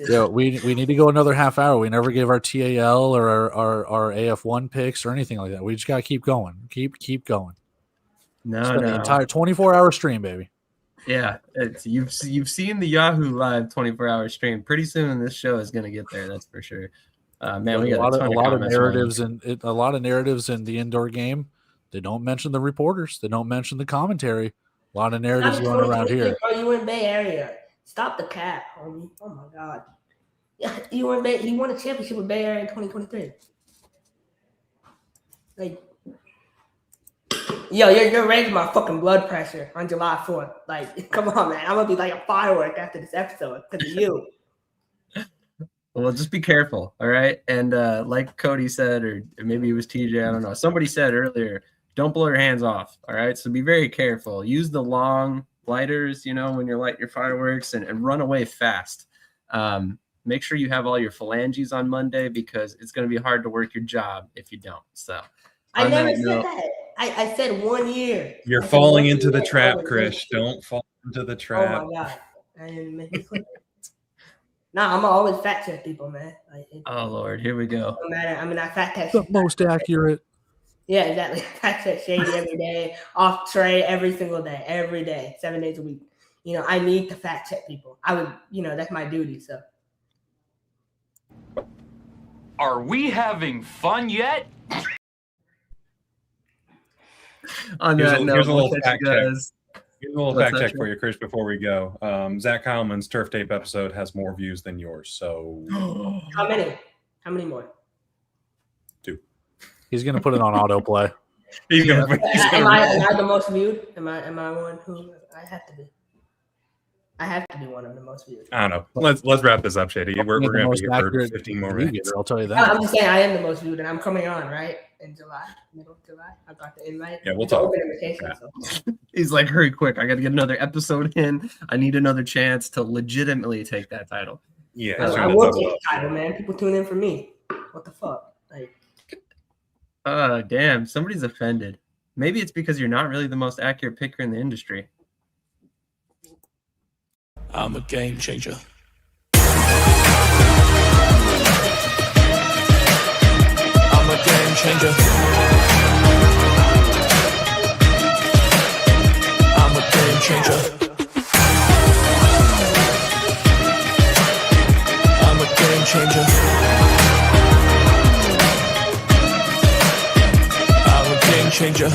Yeah, we need to go another half hour. We never gave our TAL or our AF1 picks or anything like that. We just gotta keep going. Keep going. No. The entire 24-hour stream, baby. Yeah, you've seen the Yahoo Live 24-hour stream. Pretty soon, this show is gonna get there. That's for sure. Man, we got a lot of narratives and a lot of narratives in the indoor game. They don't mention the reporters. They don't mention the commentary. A lot of narratives going around here. Bro, you in Bay Area? Stop the cap, homie. Oh my God. Yeah, you were in Bay. He won a championship with Bay Area in 2023. You're raising my fucking blood pressure on July 4th. Come on, man. I'm gonna be like a firework after this episode because of you. Well, just be careful, all right? And like Cody said, or maybe it was TJ, I don't know. Somebody said earlier, don't blow your hands off, all right? So be very careful. Use the long lighters, when you're lighting your fireworks, and run away fast. Make sure you have all your phalanges on Monday, because it's going to be hard to work your job if you don't. So I never said that. I said 1 year. You're falling into the trap, Krish. Don't fall into the trap. Oh my God. I didn't make it clear. Nah, I'm always fact check people, man. Like, Oh Lord, here we go. no matter. I mean, I fact check. The most accurate. Yeah, exactly. Fact check Shady every day, off Trey every single day, every day, 7 days a week. You know, I need to fact check people. I would, you know, that's my duty. So. Are we having fun yet? On Here's that a note, little we'll catch fact you check. guys. Here's a little What's fact that, check for you, Krish, before we go. Zach Heilman's Turf Tape episode has more views than yours. So How many? How many more? 2. He's gonna put it on autoplay. He's gonna. Am I the most viewed? Am I one who I have to be? I have to be one of the most viewed. I don't know. Let's wrap this up, Shady. We're The gonna most be here for accurate 15 more league minutes. getter, I'll tell you that. I'm just saying I am the most viewed, and I'm coming on right in July, middle of July. I got the invite. Yeah, we'll It's an talk. open invitation, Yeah. so. He's like, hurry quick. I got to get another episode in. I need another chance to legitimately take that title. Yeah, I as soon as will that's take up. the title, man. People tune in for me. What the fuck? Like, Damn. Somebody's offended. Maybe it's because you're not really the most accurate picker in the industry. I'm a game changer. I'm a game changer. I'm a game changer. I'm a game changer. I'm a game changer.